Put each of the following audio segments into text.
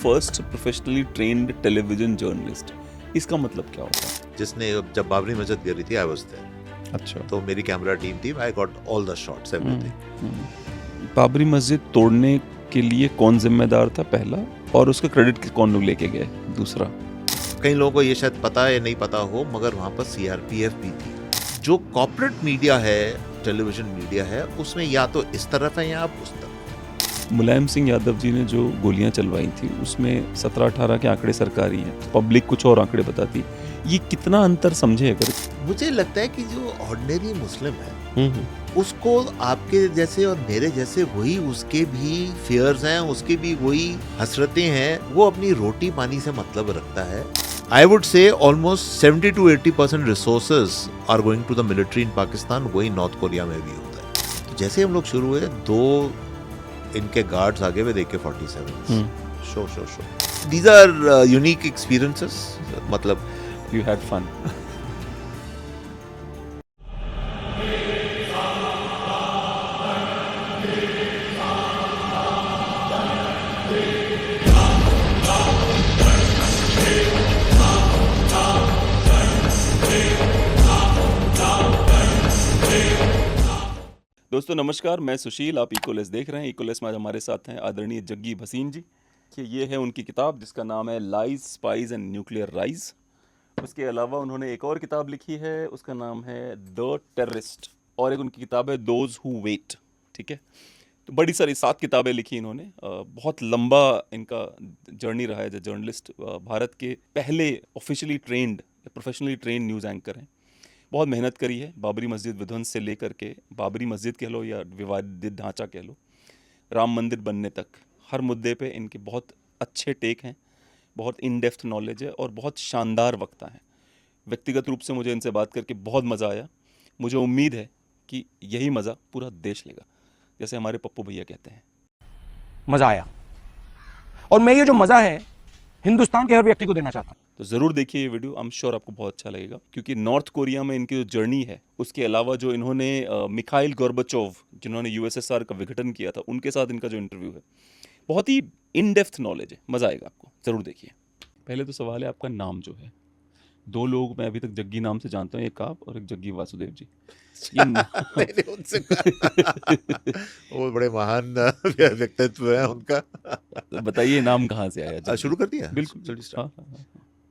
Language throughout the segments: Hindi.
First professionally trained television journalist, इसका मतलब क्या होता है? जिसने जब बाबरी मस्जिद गिरी थी आई वाज देयर, अच्छा। तो मेरी कैमरा टीम थी, I got all the shots everything. Babri मस्जिद तोड़ने के लिए कौन जिम्मेदार था पहला, और उसका क्रेडिट कौन लोग लेके गए दूसरा? कई लोगों को ये शायद पता है नहीं पता हो, मगर वहाँ पर सीआरपीएफ भी थी। जो कॉर्पोरेट मीडिया है, टेलीविजन मीडिया है, उसमें या तो इस तरफ है या आप उस तरफ। मुलायम सिंह यादव जी ने जो गोलियां चलवाई थी उसमें 17-18 के आंकड़े सरकारी हैं, पब्लिक कुछ और आंकड़े बताती। ये कितना अंतर समझे अगर? मुझे लगता है कि जो ऑर्डिनरी मुस्लिम है उसको आपके जैसे और मेरे जैसे वही उसके भी फियर्स हैं, उसके भी वही हसरतें हैं, वो अपनी रोटी पानी से मतलब रखता है। I would say almost 70 to 80% resources are going to the military in Pakistan, वही नॉर्थ कोरिया में भी होता है। तो जैसे हम लोग शुरू हुए, 2 इनके गार्ड्स आगे में देखे 47 show These are unique experiences, मतलब You had fun. दोस्तों नमस्कार, मैं सुशील, आप इकोलेस देख रहे हैं। इकोलेस में आज हमारे साथ हैं आदरणीय जग्गी भसीन जी। कि ये है उनकी किताब जिसका नाम है lies, spies and nuclear rise. उसके अलावा उन्होंने एक और किताब लिखी है, उसका नाम है द टेररिस्ट, और एक उनकी किताब है दोज हु वेट। ठीक है, तो बड़ी सारी 7 किताबें लिखी इन्होंने। बहुत लंबा इनका जर्नी रहा है एज ए जर्नलिस्ट। भारत के पहले officially trend, professionally trained news anchor हैं। बहुत मेहनत करी है, बाबरी मस्जिद विध्वंस से लेकर के, बाबरी मस्जिद कह लो या विवादित ढांचा कह लो, राम मंदिर बनने तक, हर मुद्दे पे इनके बहुत अच्छे टेक हैं, बहुत इन डेप्थ नॉलेज है और बहुत शानदार वक्ता हैं। व्यक्तिगत रूप से मुझे इनसे बात करके बहुत मज़ा आया। मुझे उम्मीद है कि यही मज़ा पूरा देश लेगा, जैसे हमारे पप्पू भैया कहते हैं। मजा आया, और मैं ये जो मजा है हिंदुस्तान के हर व्यक्ति को देना चाहता हूं। तो ज़रूर देखिए ये वीडियो, आई एम श्योर आपको बहुत अच्छा लगेगा। क्योंकि नॉर्थ कोरिया में इनकी जो जर्नी है, उसके अलावा जो इन्होंने मिखाइल गोर्बाचोव, जिन्होंने यूएसएसआर का विघटन किया था, उनके साथ इनका जो इंटरव्यू है, बहुत ही इन डेप्थ नॉलेज है। मज़ा आएगा आपको, ज़रूर देखिए। पहले तो सवाल है आपका नाम जो है। 2 लोग मैं अभी तक जग्गी नाम से जानता हूँ, एक आप और एक जग्गी वासुदेव जी। ये मैंने उनसे वो बड़े महान व्यक्तित्व है उनका। बताइए नाम कहाँ से आया जग्गी? शुरू कर दिया? बिल्कुल, चलिए start। हाँ।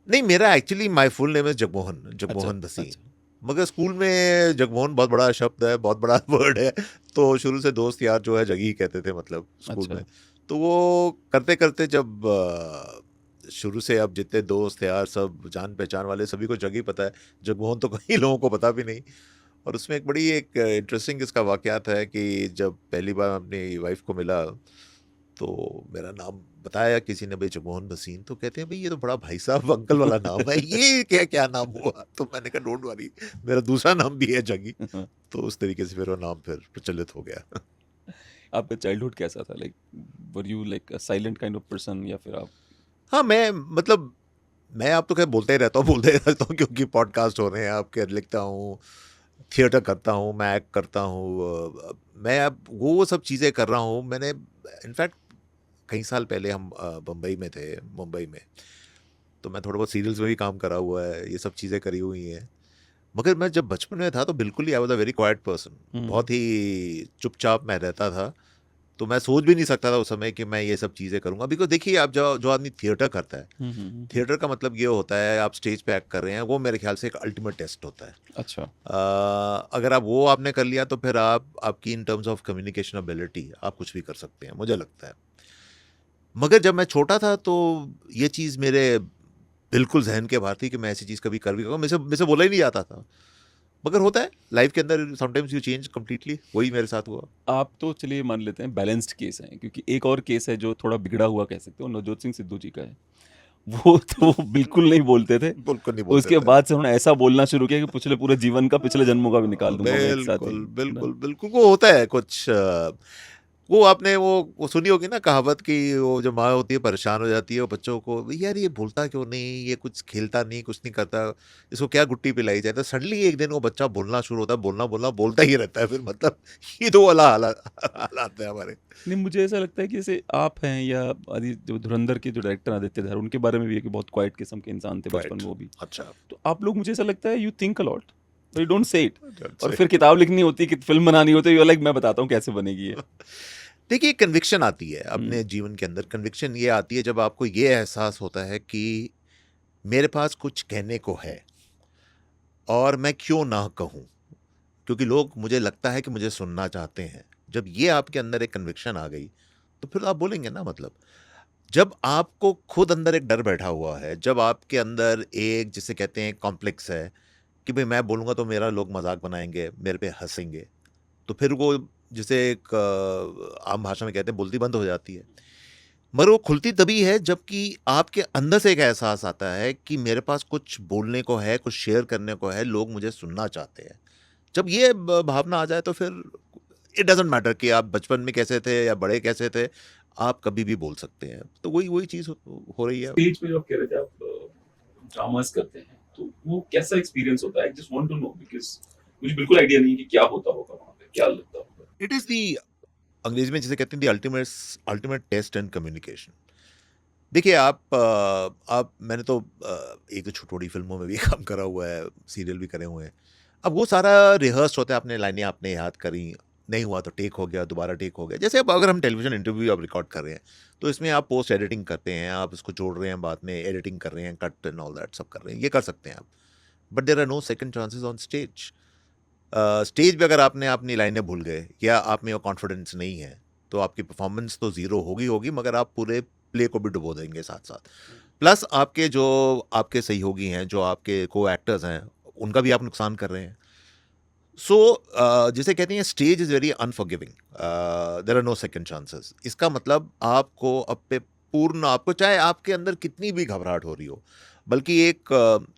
नहीं, मेरा एक्चुअली माय फुल नेम है जगमोहन भसीन। अच्छा। मगर स्कूल में जगमोहन बहुत बड़ा शब्द है, बहुत बड़ा वर्ड है, तो शुरू से दोस्त यार जो है जगी कहते थे, मतलब स्कूल अच्छा। में। तो वो करते करते जब शुरू से अब जितने दोस्त यार सब जान पहचान वाले सभी को जगी पता है, जगमोहन तो कई लोगों को पता भी नहीं। और उसमें एक बड़ी एक इंटरेस्टिंग इसका वाकयात है कि जब पहली बार अपनी वाइफ को मिला तो मेरा नाम बताया किसी ने, भाई जगमोहन भसीन, तो कहते हैं भाई ये तो बड़ा भाई साहब अंकल वाला नाम है, ये क्या नाम हुआ? तो मैंने कहा डोंट वरी, मेरा दूसरा नाम भी है जगी। तो उस तरीके से फिर वो नाम फिर प्रचलित हो गया। आपका चाइल्डहुड कैसा था? Like were you like a silent kind of person, या फिर आप? हाँ, मैं आप तो खैर बोलते ही रहता हूँ क्योंकि पॉडकास्ट हो रहे हैं आपके, लिखता हूँ, थिएटर करता हूँ, मैं एक्ट करता हूँ, मैं अब वो सब चीज़ें कर रहा हूँ। मैंने इनफैक्ट कई साल पहले हम मुंबई में, तो मैं थोड़ा बहुत सीरियल्स में भी काम करा हुआ है, ये सब चीज़ें करी हुई हैं। मगर मैं जब बचपन में था तो बिल्कुल ही I was a very quite person, बहुत ही चुपचाप मैं रहता था। तो मैं सोच भी नहीं सकता था उस समय कि मैं ये सब चीज़ें करूँगा। बिकॉज देखिए, आप जो आदमी थिएटर करता है, थिएटर का मतलब ये होता है आप स्टेज पे एक्ट कर रहे हैं, वो मेरे ख्याल से एक अल्टीमेट टेस्ट होता है। अच्छा। अगर आप वो आपने कर लिया तो फिर आपकी in terms of communication ability आप कुछ भी कर सकते हैं, मुझे लगता है। मगर जब मैं छोटा था तो ये चीज़ मेरे बिल्कुल जहन के बाहर थी कि मैं ऐसी चीज़ कभी कर भी करूँगा। मेरे से बोला ही नहीं जाता था। मगर होता है लाइफ के अंदर, समटाइम्स यू चेंज कम्प्लीटली। वही मेरे साथ हुआ। आप तो चलिए मान लेते हैं बैलेंस्ड केस है, क्योंकि एक और केस है जो थोड़ा बिगड़ा हुआ कह सकते हो, नवजोत सिंह सिद्धू जी का है। वो तो बिल्कुल नहीं बोलते थे। बिल्कुल नहीं बोलते उसके थे। बाद से उन्होंने ऐसा बोलना शुरू किया कि पिछले पूरे जीवन का, पिछले जन्मों का भी निकाल दूंगा मैं एक साथ ही। बिल्कुल वो होता है कुछ वो आपने वो सुनी होगी ना कहावत कि वो जो माँ होती है परेशान हो जाती है वो बच्चों को, यार ये बोलता क्यों नहीं, ये कुछ खेलता नहीं, कुछ नहीं करता, इसको क्या गुट्टी पिलाई जाए। तो सडनली एक दिन वो बच्चा बोलना शुरू होता है, बोलना बोलना बोलता ही रहता है फिर, मतलब ये तो वाला हालात है हमारे। नहीं, मुझे ऐसा लगता है कि जैसे आप हैं या आदि जो धुरंधर के जो डायरेक्टर आदित्य धर, उनके बारे में भी है कि बहुत क्वाइट किस्म के इंसान थे बचपन में वो भी। अच्छा, तो आप लोग, मुझे ऐसा लगता है you think a lot but you don't say it, Don't और say. फिर किताब लिखनी होती है कि फिल्म बनानी होती है, यू लाइक मैं बताता हूँ कैसे बनेगी ये। देखिए कन्विक्शन आती है अपने जीवन के अंदर, कन्विक्शन ये आती है जब आपको ये एहसास होता है कि मेरे पास कुछ कहने को है और मैं क्यों ना कहूँ, क्योंकि लोग, मुझे लगता है कि मुझे सुनना चाहते हैं। जब ये आपके अंदर एक कन्विक्शन आ गई तो फिर आप बोलेंगे ना। मतलब जब आपको खुद अंदर एक डर बैठा हुआ है, जब आपके अंदर एक, जिसे कहते हैं कॉम्प्लेक्स है कि भाई मैं बोलूँगा तो मेरा लोग मजाक बनाएंगे, मेरे पे हंसेंगे, तो फिर वो जिसे एक आम भाषा में कहते हैं बोलती बंद हो जाती है। मगर वो खुलती तभी है जबकि आपके अंदर से एक एहसास आता है कि मेरे पास कुछ बोलने को है, कुछ शेयर करने को है, लोग मुझे सुनना चाहते हैं। जब ये भावना आ जाए तो फिर इट डजेंट मैटर कि आप बचपन में कैसे थे या बड़े कैसे थे, आप कभी भी बोल सकते हैं। तो वही चीज़ हो रही है। स्टेज पे जो आप कह रहे थे आप ड्रामास करते हैं, तो वो कैसा एक्सपीरियंस होता है? I just want to know, because मुझे बिल्कुल आइडिया नहीं है कि क्या होता होगा वहाँ पे, क्या लगता होगा। इट इज़ दी, अंग्रेजी में जिसे कहते हैं the ultimate test and communication. देखिए आप मैंने तो एक तो छोटी फिल्मों में भी काम करा हुआ है, सीरियल भी करे हुए हैं। अब वो सारा रिहर्स होता है, आपने लाइनें आपने याद करी, नहीं हुआ तो टेक हो गया, दोबारा टेक हो गया। जैसे अब अगर हम टेलीविजन इंटरव्यू आप रिकॉर्ड कर रहे हैं तो इसमें आप पोस्ट एडिटिंग करते हैं, आप इसको जोड़ रहे हैं, बाद में एडिटिंग कर रहे हैं, कट एंड ऑल दैट सब कर रहे हैं, ये कर सकते हैं आप। But there are no second chances on stage. Stage पे अगर आपने अपनी लाइनें भूल गए या आप में वो कॉन्फिडेंस नहीं है तो आपकी परफॉर्मेंस तो ज़ीरो होगी, मगर आप पूरे प्ले को भी डुबो देंगे साथ साथ। प्लस आपके जो आपके सहयोगी हैं, जो आपके को एक्टर्स हैं, उनका भी आप नुकसान कर रहे हैं। सो जिसे कहते हैं stage is very unforgiving, there are no second chances. इसका मतलब आपको अब पे पूर्ण, आपको चाहे आपके अंदर कितनी भी घबराहट हो रही हो, बल्कि एक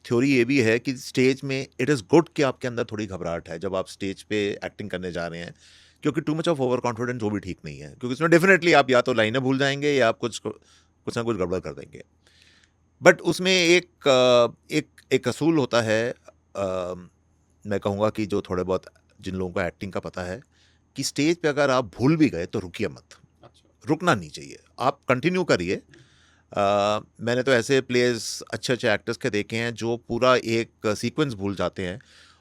थ्योरी ये भी है कि स्टेज में इट इज़ गुड कि आपके अंदर थोड़ी घबराहट है जब आप स्टेज पे एक्टिंग करने जा रहे हैं, क्योंकि too much of over confidence वो भी ठीक नहीं है, क्योंकि उसमें डेफिनेटली आप या तो लाइनें भूल जाएंगे या आप कुछ ना कुछ गड़बड़ कर देंगे। बट उसमें एक असूल होता है, मैं कहूँगा कि जो थोड़े बहुत जिन लोगों को एक्टिंग का पता है, कि स्टेज पे अगर आप भूल भी गए तो रुकिए मत। रुकना नहीं चाहिए, आप कंटिन्यू करिए। मैंने तो ऐसे प्लेयर्स, अच्छे अच्छे एक्टर्स के देखे हैं जो पूरा एक सीक्वेंस भूल जाते हैं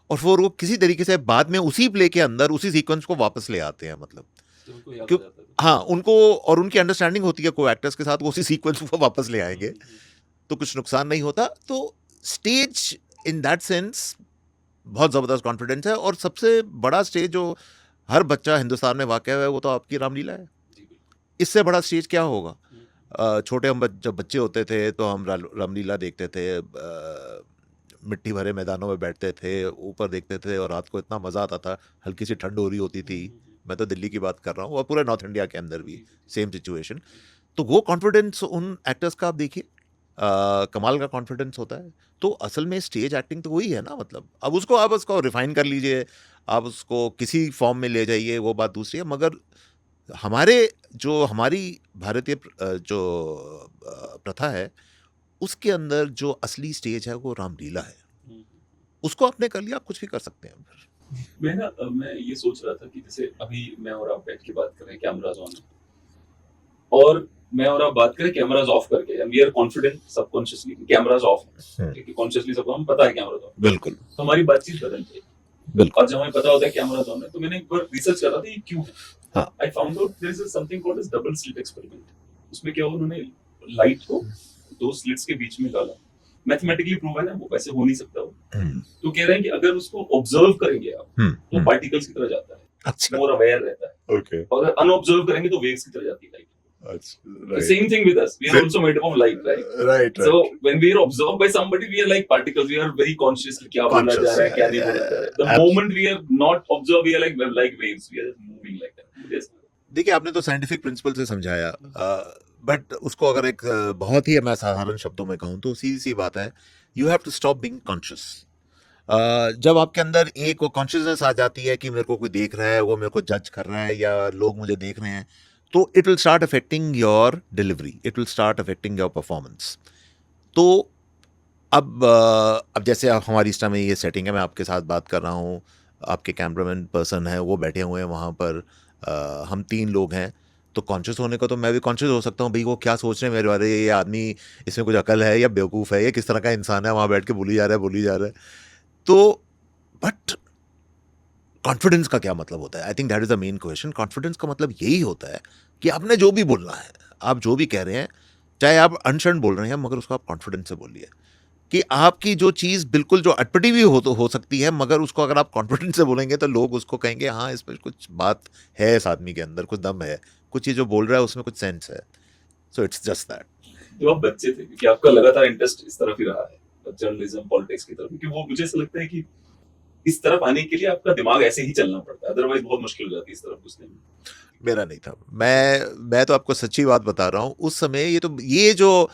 और फिर वो किसी तरीके से बाद में उसी प्ले के अंदर उसी सीक्वेंस को वापस ले आते हैं। मतलब क्यों, हाँ, उनको और उनकी अंडरस्टैंडिंग होती है को एक्टर्स के साथ, वो उसी सीक्वेंस को वापस ले आएंगे, तो कुछ नुकसान नहीं होता। तो स्टेज इन दैट सेंस बहुत ज़बरदस्त कॉन्फिडेंस है। और सबसे बड़ा स्टेज जो हर बच्चा हिंदुस्तान में वाक़ है वो तो आपकी रामलीला है। इससे बड़ा स्टेज क्या होगा? छोटे हम जब बच्चे होते थे तो हम रामलीला देखते थे, मिट्टी भरे मैदानों में बैठते थे, ऊपर देखते थे और रात को इतना मज़ा आता था, हल्की सी ठंड हो रही होती थी। मैं तो दिल्ली की बात कर रहा हूँ और पूरे नॉर्थ इंडिया के अंदर भी सेम सिचुएशन। तो वो कॉन्फिडेंस उन एक्टर्स का आप देखिए, कमाल का कॉन्फिडेंस होता है। तो असल में स्टेज एक्टिंग तो वही है ना। मतलब अब उसको आप उसको रिफाइन कर लीजिए, आप उसको किसी फॉर्म में ले जाइए, वो बात दूसरी है। मगर हमारी भारतीय जो प्रथा है, उसके अंदर जो असली स्टेज है वो रामलीला है। उसको आपने कर लिया, आप कुछ भी कर सकते हैं। मैं ये सोच रहा था कि जैसे अभी मैं और आप बैठ के बात कर रहे हैं, कैमराज ऑन, और मैं और आप बात करें कैमराज ऑफ करके, we are confident subconsciously cameras off है, क्योंकि कॉन्शियसली सबको हम पता है कैमराज ऑफ, बिल्कुल, तो हमारी बातचीत बदलती है। बिल्कुल। और जब हमें पता होता है कैमराज ऑन है, तो मैंने एक बार रिसर्च कर रहा था ये क्यों है। हाँ। I found out there is something called as double slit experiment. उसमें क्या, उन्होंने लाइट को दो स्लिट्स के बीच में डाला, मैथमेटिकली प्रूव है ना, वो वैसे हो नहीं सकता वो। तो कह रहे हैं कि अगर उसको ऑब्जर्व करेंगे आप, तो पार्टिकल्स की तरह जाता है, अच्छा, मोर अवेयर रहता है। ओके। और अगर अनऑब्जर्व करेंगे तो वेव्स की तरह जाती है light. The right, same thing with us. We are also made up of light, right? right, So when we are observed by somebody, we are like particles. We are very conscious कि क्या बोला जा रहा है, क्या नहीं बोला जा रहा है. The moment we are not observed, we are like waves. We are moving like that. Yes. देखिए, आपने तो साइंटिफिक प्रिंसिपल से समझाया, बट उसको अगर एक बहुत ही मैं साधारण शब्दों में कहूँ तो सीधी सी बात है, you have to stop being conscious. जब आपके अंदर एक वो कॉन्शियसनेस आ जाती है कि मेरे को कोई देख रहा है, वो मेरे को जज कर रहा है या लोग मुझे देख रहे हैं, तो it will start affecting your delivery, it will start affecting your performance. तो अब जैसे आप हमारी इस टाइम में ये सेटिंग है, मैं आपके साथ बात कर रहा हूँ, आपके कैमरामैन पर्सन है वो बैठे हुए हैं वहाँ पर, हम 3 लोग हैं, तो कॉन्शियस होने को तो मैं भी कॉन्शियस हो सकता हूँ भाई वो क्या सोच रहे हैं मेरे बारे, ये आदमी इसमें कुछ अकल है या बेवकूफ़ है, ये किस तरह का इंसान है, वहाँ बैठ के बोली जा रहा है। तो बट कॉन्फिडेंस का क्या मतलब होता है? आई think that is the main question. Confidence का मतलब यही होता है कि आपने जो भी बोलना है, आप जो भी कह रहे हैं, चाहे आप अनशन बोल रहे हैं, मगर उसको आप कॉन्फिडेंस से बोलिए। कि आपकी जो चीज़ बिल्कुल जो अटपटी भी हो सकती है, मगर उसको अगर आप कॉन्फिडेंस से बोलेंगे तो लोग उसको कहेंगे हाँ इसमें कुछ बात है, इस आदमी के अंदर कुछ दम है, कुछ ये जो बोल रहा है उसमें कुछ सेंस है। So it's just that. जब आप बच्चे थे, क्योंकि आपका लगातार इंटरेस्ट इस तरफ ही रहा है, जर्नलिज्म पॉलिटिक्स की तरफ, क्योंकि वो मुझे ऐसा लगता है कि इस तरफ आने के लिए आपका दिमाग ऐसे ही चलना पड़ता है, अदरवाइज बहुत मुश्किल हो जाती है इस तरफ घुसने में। मेरा नहीं था। मैं तो आपको सच्ची बात बता रहा हूँ, उस समय ये जो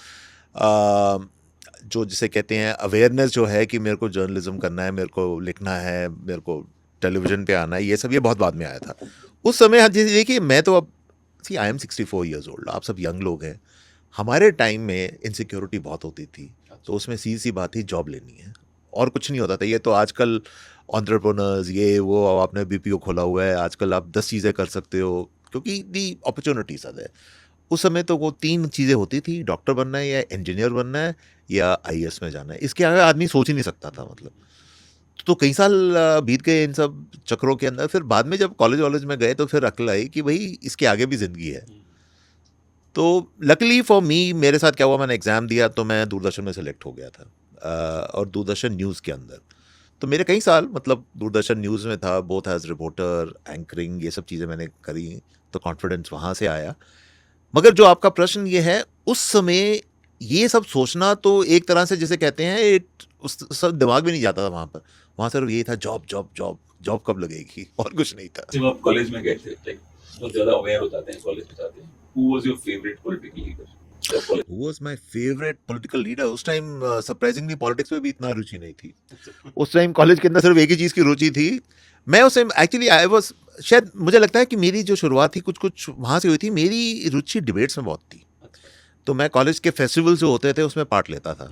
जिसे कहते हैं अवेयरनेस जो है कि मेरे को जर्नलिज्म करना है, मेरे को लिखना है, मेरे को टेलीविज़न पे आना है, ये सब ये बहुत बाद में आया था। उस समय हाँ, जैसे देखिए मैं तो अब आई एम 64 ईयर्स ओल्ड, आप सब यंग लोग हैं। हमारे टाइम में इनसिक्योरिटी बहुत होती थी, तो उसमें सीधी सी बात ही जॉब लेनी है और कुछ नहीं होता था। ये तो आजकल एंटरप्रेन्योर्स ये वो, अब आपने बीपीओ खोला हुआ है, आजकल आप 10 चीज़ें कर सकते हो क्योंकि दी अपॉर्चुनिटीज आर देयर। उस समय तो वो 3 चीज़ें होती थी, डॉक्टर बनना है या इंजीनियर बनना है या आईएएस में जाना है, इसके आगे आदमी सोच ही नहीं सकता था मतलब। तो कई साल बीत गए इन सब चक्रों के अंदर, फिर बाद में जब कॉलेज में गए तो फिर अक्ल आई कि भाई इसके आगे भी ज़िंदगी है। तो लकीली फॉर मी मेरे साथ क्या हुआ, मैंने एग्ज़ाम दिया तो मैं दूरदर्शन में सेलेक्ट हो गया था, और दूरदर्शन न्यूज़ के अंदर। तो मेरे कई साल मतलब दूरदर्शन न्यूज़ में था, बोथ एज रिपोर्टर, एंकरिंग, ये सब चीज़ें मैंने करी, तो कॉन्फिडेंस वहाँ से आया। मगर जो आपका प्रश्न ये है, उस समय ये सब सोचना तो एक तरह से जिसे कहते हैं उस सब दिमाग में नहीं जाता था वहाँ सिर्फ यही था जॉब जॉब जॉब जॉब कब लगेगी, और कुछ नहीं था। जब आप कॉलेज में गए थे, लाइक बहुत ज्यादा अवेयर हो जाते हैं कॉलेज में जाते हैं, who was your favourite political leader? Who was my favorite political leader? उस टाइम सरप्राइजिंगली पॉलिटिक्स में भी इतना रुचि नहीं थी। उस टाइम कॉलेज के अंदर सिर्फ एक ही चीज़ की रुचि थी। मैं उस टाइम एक्चुअली आई वाज, शायद मुझे लगता है कि मेरी जो शुरुआत थी कुछ वहाँ से हुई थी। मेरी रुचि डिबेट्स में बहुत थी, तो मैं कॉलेज के फेस्टिवल्स जो होते थे उसमें पार्ट लेता था,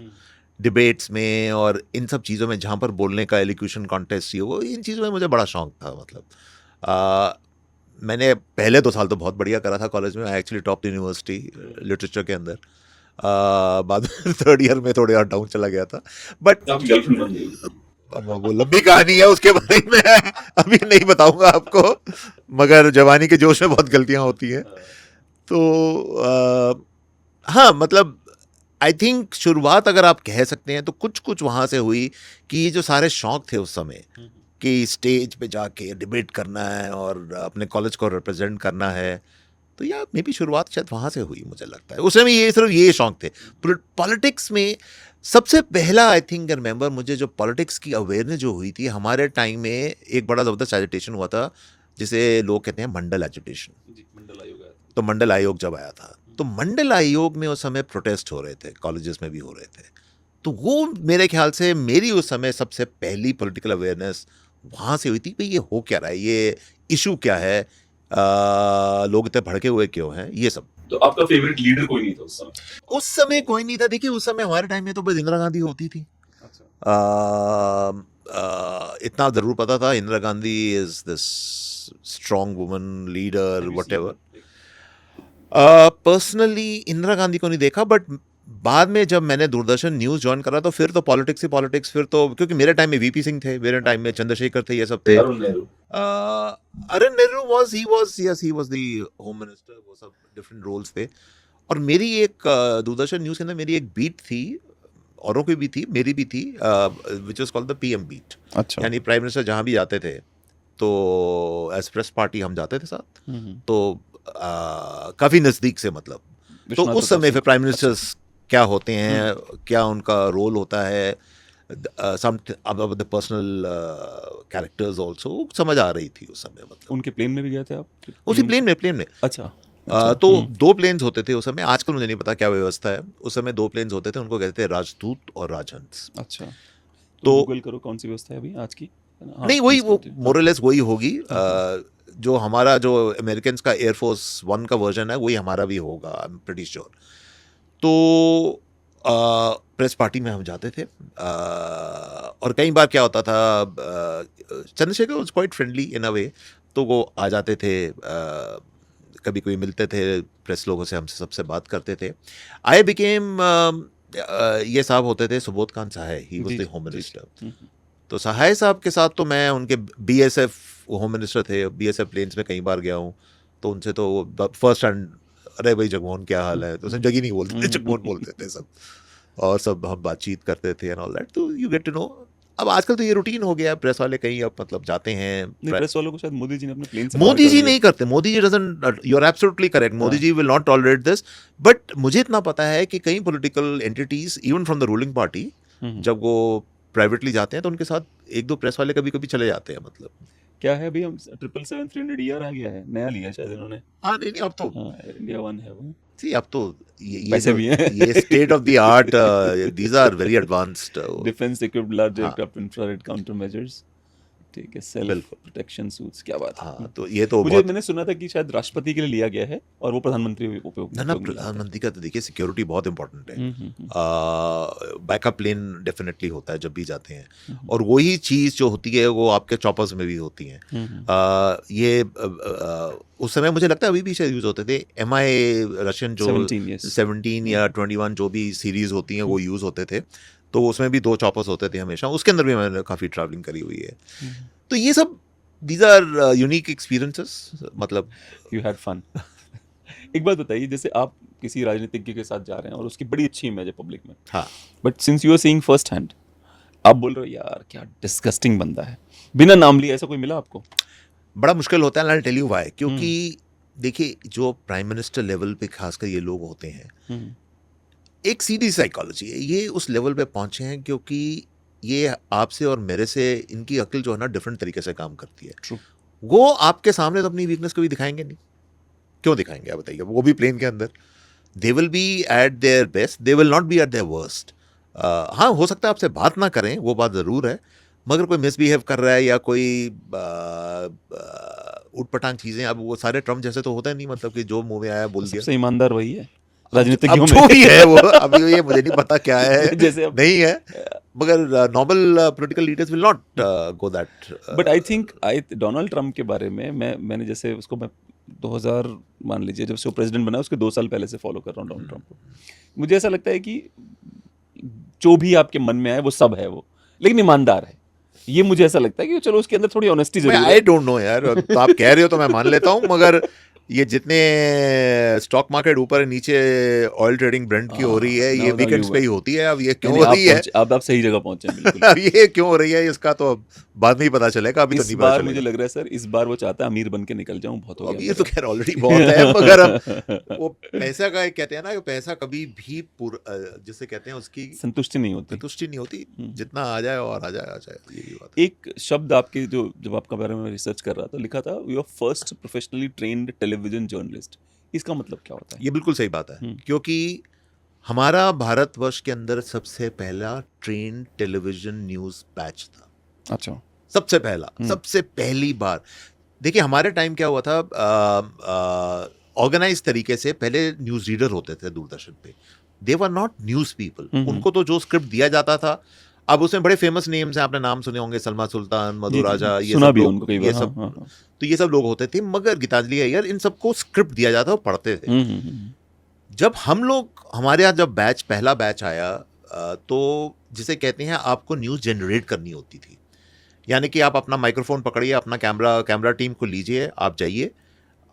डिबेट्स में और इन सब चीज़ों में, जहाँ पर बोलने का एलिक्यूशन कॉन्टेस्ट, ये वो इन चीज़ों में मुझे बड़ा शौक था। मतलब मैंने पहले 2 साल तो बहुत बढ़िया करा था कॉलेज में, I actually top university literature के अंदर। बाद में 3rd ईयर में थोड़े और डाउन चला गया था, बट आपकी गर्लफ्रेंड बन गई? वो लंबी कहानी है, उसके बारे में अभी नहीं बताऊंगा आपको, मगर जवानी के जोश में बहुत गलतियां होती हैं। तो हाँ मतलब आई थिंक शुरुआत अगर आप कह सकते हैं तो कुछ वहाँ से हुई कि ये जो सारे शौक थे उस समय कि स्टेज पे जाके डिबेट करना है और अपने कॉलेज को रिप्रेजेंट करना है, तो या मे बी शुरुआत शायद वहाँ से हुई, मुझे लगता है। उस समय ये सिर्फ ये शौक थे। पॉलिटिक्स में सबसे पहला आई थिंक रिमेंबर, मुझे जो पॉलिटिक्स की अवेयरनेस जो हुई थी हमारे टाइम में, एक बड़ा ज़बरदस्त एजिटेशन हुआ था जिसे लोग कहते हैं मंडल एजिटेशन। मंडल आयोग आया था। तो मंडल आयोग जब आया था, तो मंडल आयोग में उस समय प्रोटेस्ट हो रहे थे, कॉलेजेस में भी हो रहे थे। तो वो मेरे ख्याल से मेरी उस समय सबसे पहली पॉलिटिकल अवेयरनेस वहाँ से हुई थी कि ये हो क्या रहा है, ये इशू क्या है, लोग इतने भड़के हुए क्यों हैं, ये सब। तो आपका फेवरेट लीडर कोई नहीं था उस समय? उस समय कोई नहीं था। देखिए उस समय हमारे टाइम में तो बस इंदिरा गांधी होती थी। इतना ज़रूर पता था Indira Gandhi is this strong woman leader whatever. Personally Indira Gandhi को नहीं देखा, बट बाद में जब मैंने दूरदर्शन न्यूज़ ज्वाइन करा तो फिर तो पॉलिटिक्स ही पॉलिटिक्स। फिर तो क्योंकि मेरे टाइम में वीपी सिंह थे, मेरे टाइम में चंद्रशेखर थे, ये सब थे। Arun Nehru he was the home minister, वो सब डिफरेंट रोल्स थे। और मेरी एक दूरदर्शन न्यूज़ के अंदर मेरी एक बीट थी, औरों की भी थी, मेरी भी थी, which was called the PM beat. अच्छा। यानी प्राइम मिनिस्टर जहाँ भी जाते थे तो एज प्रेस पार्टी हम जाते थे साथ, तो काफ़ी नज़दीक से मतलब। तो उस समय फिर प्राइम मिनिस्टर्स क्या होते हैं, क्या उनका रोल होता है, some the personal characters also समझ आ रही थी उस समय। मतलब उनके प्लेन में भी गए थे आप? उसी प्लेन में अच्छा। तो 2 प्लेन्स होते थे उस समय। आजकल मुझे नहीं पता क्या व्यवस्था है। उस समय 2 प्लेन्स होते थे, उनको कहते थे राजदूत और राजहंस। अच्छा। तो गूगल करो कौन सी व्यवस्था है अभी आज की, है ना? हाँ, नहीं, वही please वो continue. मोरलेस वही होगी। जो हमारा जो अमेरिकन का एयरफोर्स 1 का वर्जन है वही हमारा भी होगा, आई एम प्रीटी श्योर। तो प्रेस पार्टी में हम जाते थे, और कई बार क्या होता था, Chandrashekhar was quite friendly in a way, तो वो आ जाते थे, कभी कोई मिलते थे प्रेस लोगों से, हमसे सबसे बात करते थे। आई बिकेम ये साहब होते थे सुबोध कांत सहाय, ही वाज जी, द होम जी, मिनिस्टर। तो सहाय साहब के साथ तो मैं उनके बीएसएफ होम मिनिस्टर थे, बीएसएफ प्लेन्स में कई बार गया हूँ, तो उनसे तो फर्स्ट हैंड, अरे भाई जगमोहन क्या हाल है, तो उसने जगी नहीं बोलते थे, जगमोहन बोलते थे सब, और सब हम बातचीत करते थे एंड ऑल दैट। तो यू गेट टू नो। अब आजकल तो ये रूटीन हो गया है, प्रेस वाले कहीं अब मतलब जाते हैं, नहीं, प्रेस वालों को शायद मोदी जी ने अपने प्लेन से बाहर मोदी कर जी दिया। नहीं करते, Modi ji doesn't, you are absolutely correct, Modi ji will not tolerate this. But मुझे इतना पता है कि कई political entities even from the ruling party जब वो प्राइवेटली जाते हैं तो उनके साथ एक दो प्रेस वाले कभी कभी चले जाते हैं। मतलब क्या है अभी हम 777-300 आ गया है, नया लिया है शायद इन्होंने। हाँ, नहीं अब तो हाँ, एयर इंडिया 1 है वो। सी, अब तो ये पैसे भी हैं। ये state of the art, these are very advanced. Defence equipped large हाँ। एयरक्राफ्ट इंफ्रारेड काउंटर मेजर्स, ठीक है, सेल्फ बिल्कुल। प्रोटेक्शन सूट्स, क्या बात है। हाँ, तो ये तो मुझे बहुत, मैंने सुना था कि शायद राष्ट्रपति के लिए लिया गया है और वो प्रधानमंत्री उपयोग ना उपयोग में लाते हैं। प्रधानमंत्री का तो देखिए सिक्योरिटी बहुत इंपॉर्टेंट है। हम्म। बैकअप प्लेन डेफिनेटली होता है जब भी जाते हैं, और वही चीज़ जो होती है वो आपके चॉपर्स में भी होती हैं। ये उस समय मुझे लगता है अभी भी शायद यूज़ होते थे, MI रशियन जो 17, yes. 17 या 21 जो भी सीरीज होती हैं वो यूज़ होते थे, तो उसमें भी 2 चॉपर्स होते थे हमेशा, उसके अंदर भी मैंने काफ़ी ट्रैवलिंग करी हुई है। तो ये सब दीज आर यूनिक एक्सपीरियंसेस, मतलब यू हैड फन। एक बात बताइए, जैसे आप किसी राजनीतिज्ञ के साथ जा रहे हैं और उसकी बड़ी अच्छी इमेज है पब्लिक में, हाँ, but since you are seeing first hand, आप बोल रहे हो यार क्या डिस्गस्टिंग बंदा है, बिना नाम लिए, ऐसा कोई मिला आपको? बड़ा मुश्किल होता है। आई टेल यू व्हाई, क्योंकि देखिए जो प्राइम मिनिस्टर लेवल पे खासकर ये लोग होते हैं, एक सीधी साइकोलॉजी है, ये उस लेवल पे पहुंचे हैं क्योंकि ये आपसे और मेरे से, इनकी अक्ल जो है ना डिफरेंट तरीके से काम करती है। True. वो आपके सामने तो अपनी वीकनेस कभी दिखाएंगे नहीं। क्यों दिखाएंगे आप बताइए, वो भी प्लेन के अंदर। They will be eight their best, they will not be eight there worst. हाँ, हो सकता है आपसे बात ना करें, वो बात ज़रूर है, मगर कोई मिसबिहेव कर रहा है या कोई उटपटांग चीज़ें, अब वो सारे ट्रम्प जैसे तो होता नहीं, मतलब कि जो मुंह में आया बोल दिया। सबसे ईमानदार वही है अब राजनीतिज्ञों जो में। ही है वो, अभी ये मुझे नहीं पता क्या है, जैसे अब नहीं है, मगर normal political leaders will not go that. But I think Donald Trump के बारे में मैंने जैसे उसको मैं 2000 मान लीजिए जब से वो प्रेसिडेंट बना, उसके 2 साल पहले से फॉलो कर रहा हूँ डोनाल्ड ट्रम्प को। मुझे ऐसा लगता है कि जो भी आपके मन में आए वो सब है वो, लेकिन ईमानदार है। ये मुझे ऐसा लगता है कि चलो उसके अंदर थोड़ी ऑनेस्टी जरूर है। आई डोंट नो यार, तो आप कह रहे हो तो मैं मान लेता हूँ, मगर ये जितने स्टॉक मार्केट ऊपर नीचे ऑयल ट्रेडिंग ब्रेंट की हो रही है, ये now वीकेंड्स you पे ही होती है। अब ये क्यों यानी हो रही है, आप सही जगह पहुंचे हैं बिल्कुल। अब ये क्यों हो रही है, इसका तो अब बाद में ही पता चलेगा, अभी तो इस नहीं पता बार मुझे चलेगा। लग रहा है सर, इस बार वो चाहता है अमीर बन के निकल जाऊं, बहुत हो अब गया ये तो मेरा। खैर ऑलरेडी बहुत है, मगर अब वो पैसा का एक कहते हैं ना कि पैसा कभी भी जिसे कहते हैं उसकी संतुष्टि नहीं होती। संतुष्टि नहीं होती, जितना आ जाए और आ जाए, यही बात एक शब्द आपके जो जब आपका बारे में रिसर्च कर रहा था, लिखा था you are first professionally trained television journalist. इसका मतलब क्या होता है। है? ये बिल्कुल सही बात है, क्योंकि हमारा भारतवर्ष के अंदर सबसे पहला ट्रेन टेलीविजन न्यूज़ बैच था। अच्छा। सबसे पहला, सबसे पहली बार। देखिए हमारे टाइम क्या हुआ था, ऑर्गेनाइज तरीके से पहले न्यूज़ रीडर होते थे दूरदर्शन पे, दे वर नॉट न्यूज़ पीपल। उनको तो जो स्क्रिप्ट दिया जाता था, अब उसमें बड़े फेमस नेम्स हैं, आपने नाम सुने होंगे, सलमा सुल्तान, मधु राजा, ये सुना सब भी लोग, उनको कई ये बार। सब, हाँ। तो ये सब लोग होते थे, मगर गीतांजलि अय्यर, इन सबको स्क्रिप्ट दिया जाता और पढ़ते थे। जब हम लोग, हमारे यहाँ जब पहला बैच आया, तो जिसे कहते हैं आपको न्यूज़ जनरेट करनी होती थी, यानी कि आप अपना माइक्रोफोन पकड़िए, अपना कैमरा टीम को लीजिए, आप जाइए,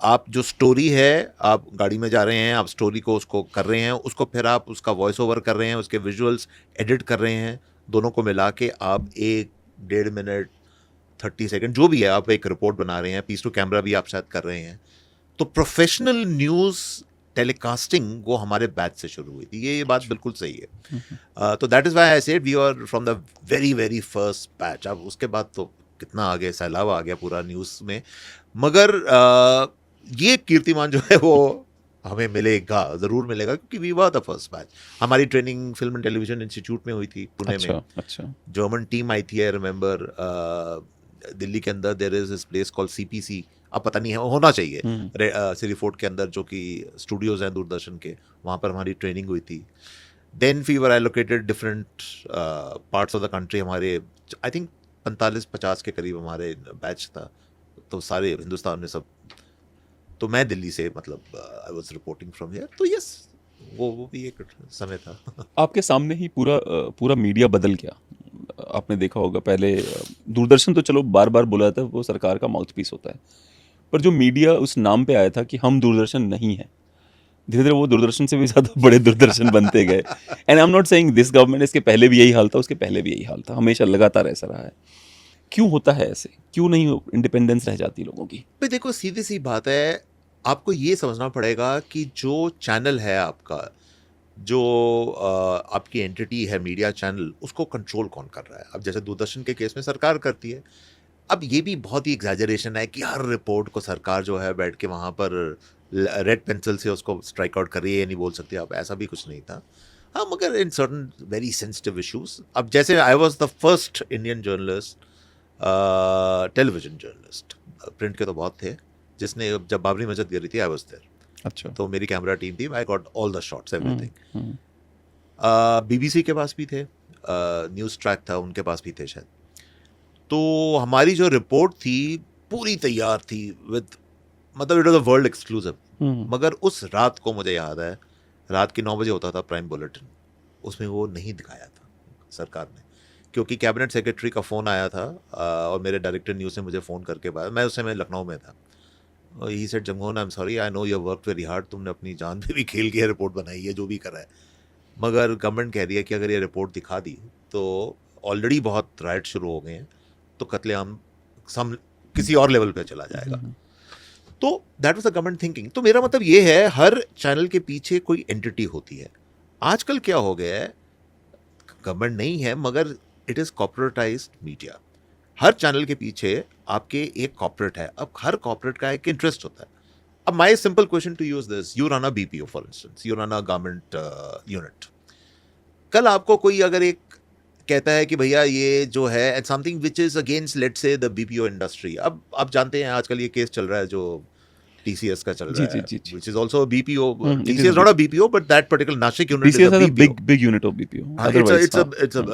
आप जो स्टोरी है, आप गाड़ी में जा रहे हैं, आप स्टोरी को उसको कर रहे हैं, उसको फिर आप उसका वॉइस ओवर कर रहे हैं, उसके विजुअल्स एडिट कर रहे हैं, दोनों को मिला के आप 1-1.5 मिनट 30 सेकंड जो भी है, आप एक रिपोर्ट बना रहे हैं, पीस टू कैमरा भी आप शायद कर रहे हैं। तो प्रोफेशनल न्यूज़ टेलीकास्टिंग वो हमारे बैच से शुरू हुई थी, ये बात बिल्कुल सही है। तो that is why I said we are from the very very first batch. अब उसके बाद तो कितना आगे सैलाब आ गया पूरा न्यूज़ में, मगर ये कीर्तिमान जो है वो हमें मिलेगा, ज़रूर मिलेगा, क्योंकि we were the first batch. हमारी training film and television institute में हुई थी पुणे में। अच्छा जर्मन टीम आई थी, आई रिमेंबर। दिल्ली के अंदर there is this place called CPC, अब पता नहीं है, होना चाहिए सिटी फोर्ट के अंदर, जो कि स्टूडियोज हैं दूरदर्शन के, वहाँ पर हमारी ट्रेनिंग हुई थी। Then we were allocated different parts of the country. हमारे आई थिंक 45-50 के करीब हमारे बैच था, तो सारे हिंदुस्तान में सब। तो मैं दिल्ली से, मतलब I was reporting from here, तो यस, वो भी एक समय था। आपके सामने ही पूरा मीडिया बदल गया। आपने देखा होगा पहले दूरदर्शन तो चलो बार बार बोला जाता है वो सरकार का माउथपीस होता है, पर जो मीडिया उस नाम पे आया था कि हम दूरदर्शन नहीं है, धीरे धीरे वो दूरदर्शन से भी ज़्यादा बड़े दूरदर्शन बनते गए। And I am not saying this government, इसके पहले भी यही हाल था, उसके पहले भी यही हाल था, हमेशा लगातार ऐसा रहा है। क्यों होता है ऐसे? क्यों नहीं इंडिपेंडेंस रह जाती लोगों की? भाई देखो, सीधी सी बात है, आपको ये समझना पड़ेगा कि जो चैनल है आपका, जो आपकी एंटिटी है मीडिया चैनल, उसको कंट्रोल कौन कर रहा है। अब जैसे दूरदर्शन के केस में सरकार करती है। अब ये भी बहुत ही एग्जैजरेशन है कि हर रिपोर्ट को सरकार जो है बैठ के वहाँ पर रेड पेंसिल से उसको स्ट्राइक आउट कर रही है, ये नहीं बोल सकती आप, ऐसा भी कुछ नहीं था। हाँ, मगर in certain very sensitive issues, अब जैसे I was the first Indian journalist, television journalist, print के तो बहुत थे, जिसने, जब बाबरी मस्जिद गिरी थी, आई वाज देयर। अच्छा। तो मेरी कैमरा टीम थी, I got all the shots, everything. BBC के पास भी थे, न्यूज़ ट्रैक था, उनके पास भी थे शायद। तो हमारी जो रिपोर्ट थी पूरी तैयार थी, विद, मतलब it was a world exclusive. मगर उस रात को मुझे याद है, रात के 9 बजे होता था प्राइम बुलेटिन, उसमें वो नहीं दिखाया था सरकार ने, क्योंकि कैबिनेट सेक्रेटरी का फ़ोन आया था और मेरे डायरेक्टर न्यूज़ ने मुझे फ़ोन करके बताया, मैं उस समय लखनऊ में था। He said, Jagmohan, I am sorry, I know you work very hard, तुमने अपनी जान पे भी खेल के रिपोर्ट बनाई है, जो भी करा है, मगर गवर्नमेंट कह रही है कि अगर ये रिपोर्ट दिखा दी तो ऑलरेडी बहुत राइट शुरू हो गए हैं, तो कत्लेआम किसी और लेवल पे चला जाएगा। तो that was the government thinking. तो मेरा मतलब ये है, हर चैनल के पीछे कोई एंटिटी होती है। आजकल क्या हो गया है, गवर्नमेंट नहीं है, मगर इट इज़ कॉर्पोरेटाइज्ड मीडिया। हर चैनल के पीछे आपके एक कॉर्पोरेट है। अब हर कॉर्पोरेट का एक इंटरेस्ट होता है। अब my simple question to use this, you run a BPO for instance, you run a government unit. कल आपको कोई अगर एक कहता है कि भैया ये जो है and something which is against let's say the BPO industry. अब आप जानते हैं आजकल ये केस चल रहा है जो टीसीएस का चल रहा है, which is also a BPO. TCS not a BPO, but that particular Nashik unit is a BPO. big unit of BPO. It's a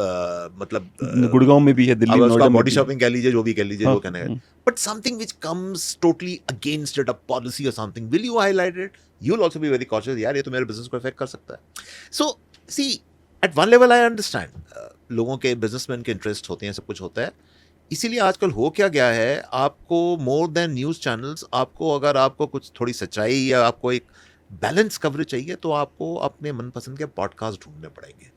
मतलब गुड़गांव में भी है, दिल्ली, अब उसका नोएडा में बॉडी भी है। शॉपिंग कह लीजिए, जो भी कह लीजिए, जो कहना है, but something which comes totally against it, a policy or something, will you highlight it? You'll also be very cautious, यार ये तो मेरे बिजनेस को अफेक्ट कर सकता है। So see, at one level I understand, लोगों के, बिजनेसमैन के इंटरेस्ट होते हैं, सब कुछ होता है। इसीलिए आजकल हो क्या गया है, आपको मोर देन न्यूज़ चैनल्स, आपको अगर आपको कुछ थोड़ी सच्चाई या आपको एक बैलेंस कवरेज चाहिए, तो आपको अपने मनपसंद के पॉडकास्ट ढूंढने पड़ेंगे।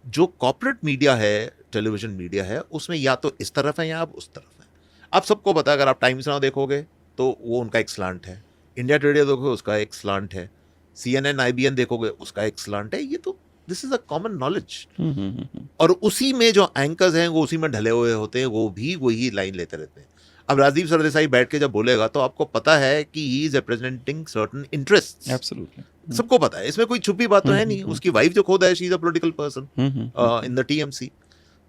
जो कॉर्पोरेट मीडिया है, टेलीविजन मीडिया है, उसमें या तो इस तरफ है या आप उस तरफ हैं। आप सबको पता है, अगर आप टाइम्स नाउ देखोगे तो वो उनका एक स्लांट है, इंडिया टुडे देखोगे उसका एक स्लांट है, CNN IBN देखोगे उसका एक स्लांट है। ये तो this is a common knowledge. और उसी में जो एंकर्स हैं वो उसी में ढले हुए होते हैं, वो भी वही लाइन लेते रहते हैं। अब राजदीप सरदेसाई बैठ के जब बोलेगा तो आपको पता है कि he is representing certain interests. Absolutely, सबको पता है, इसमें कोई छुपी बात तो है नहीं। उसकी वाइफ जो खुद है, she is a political person in the TMC।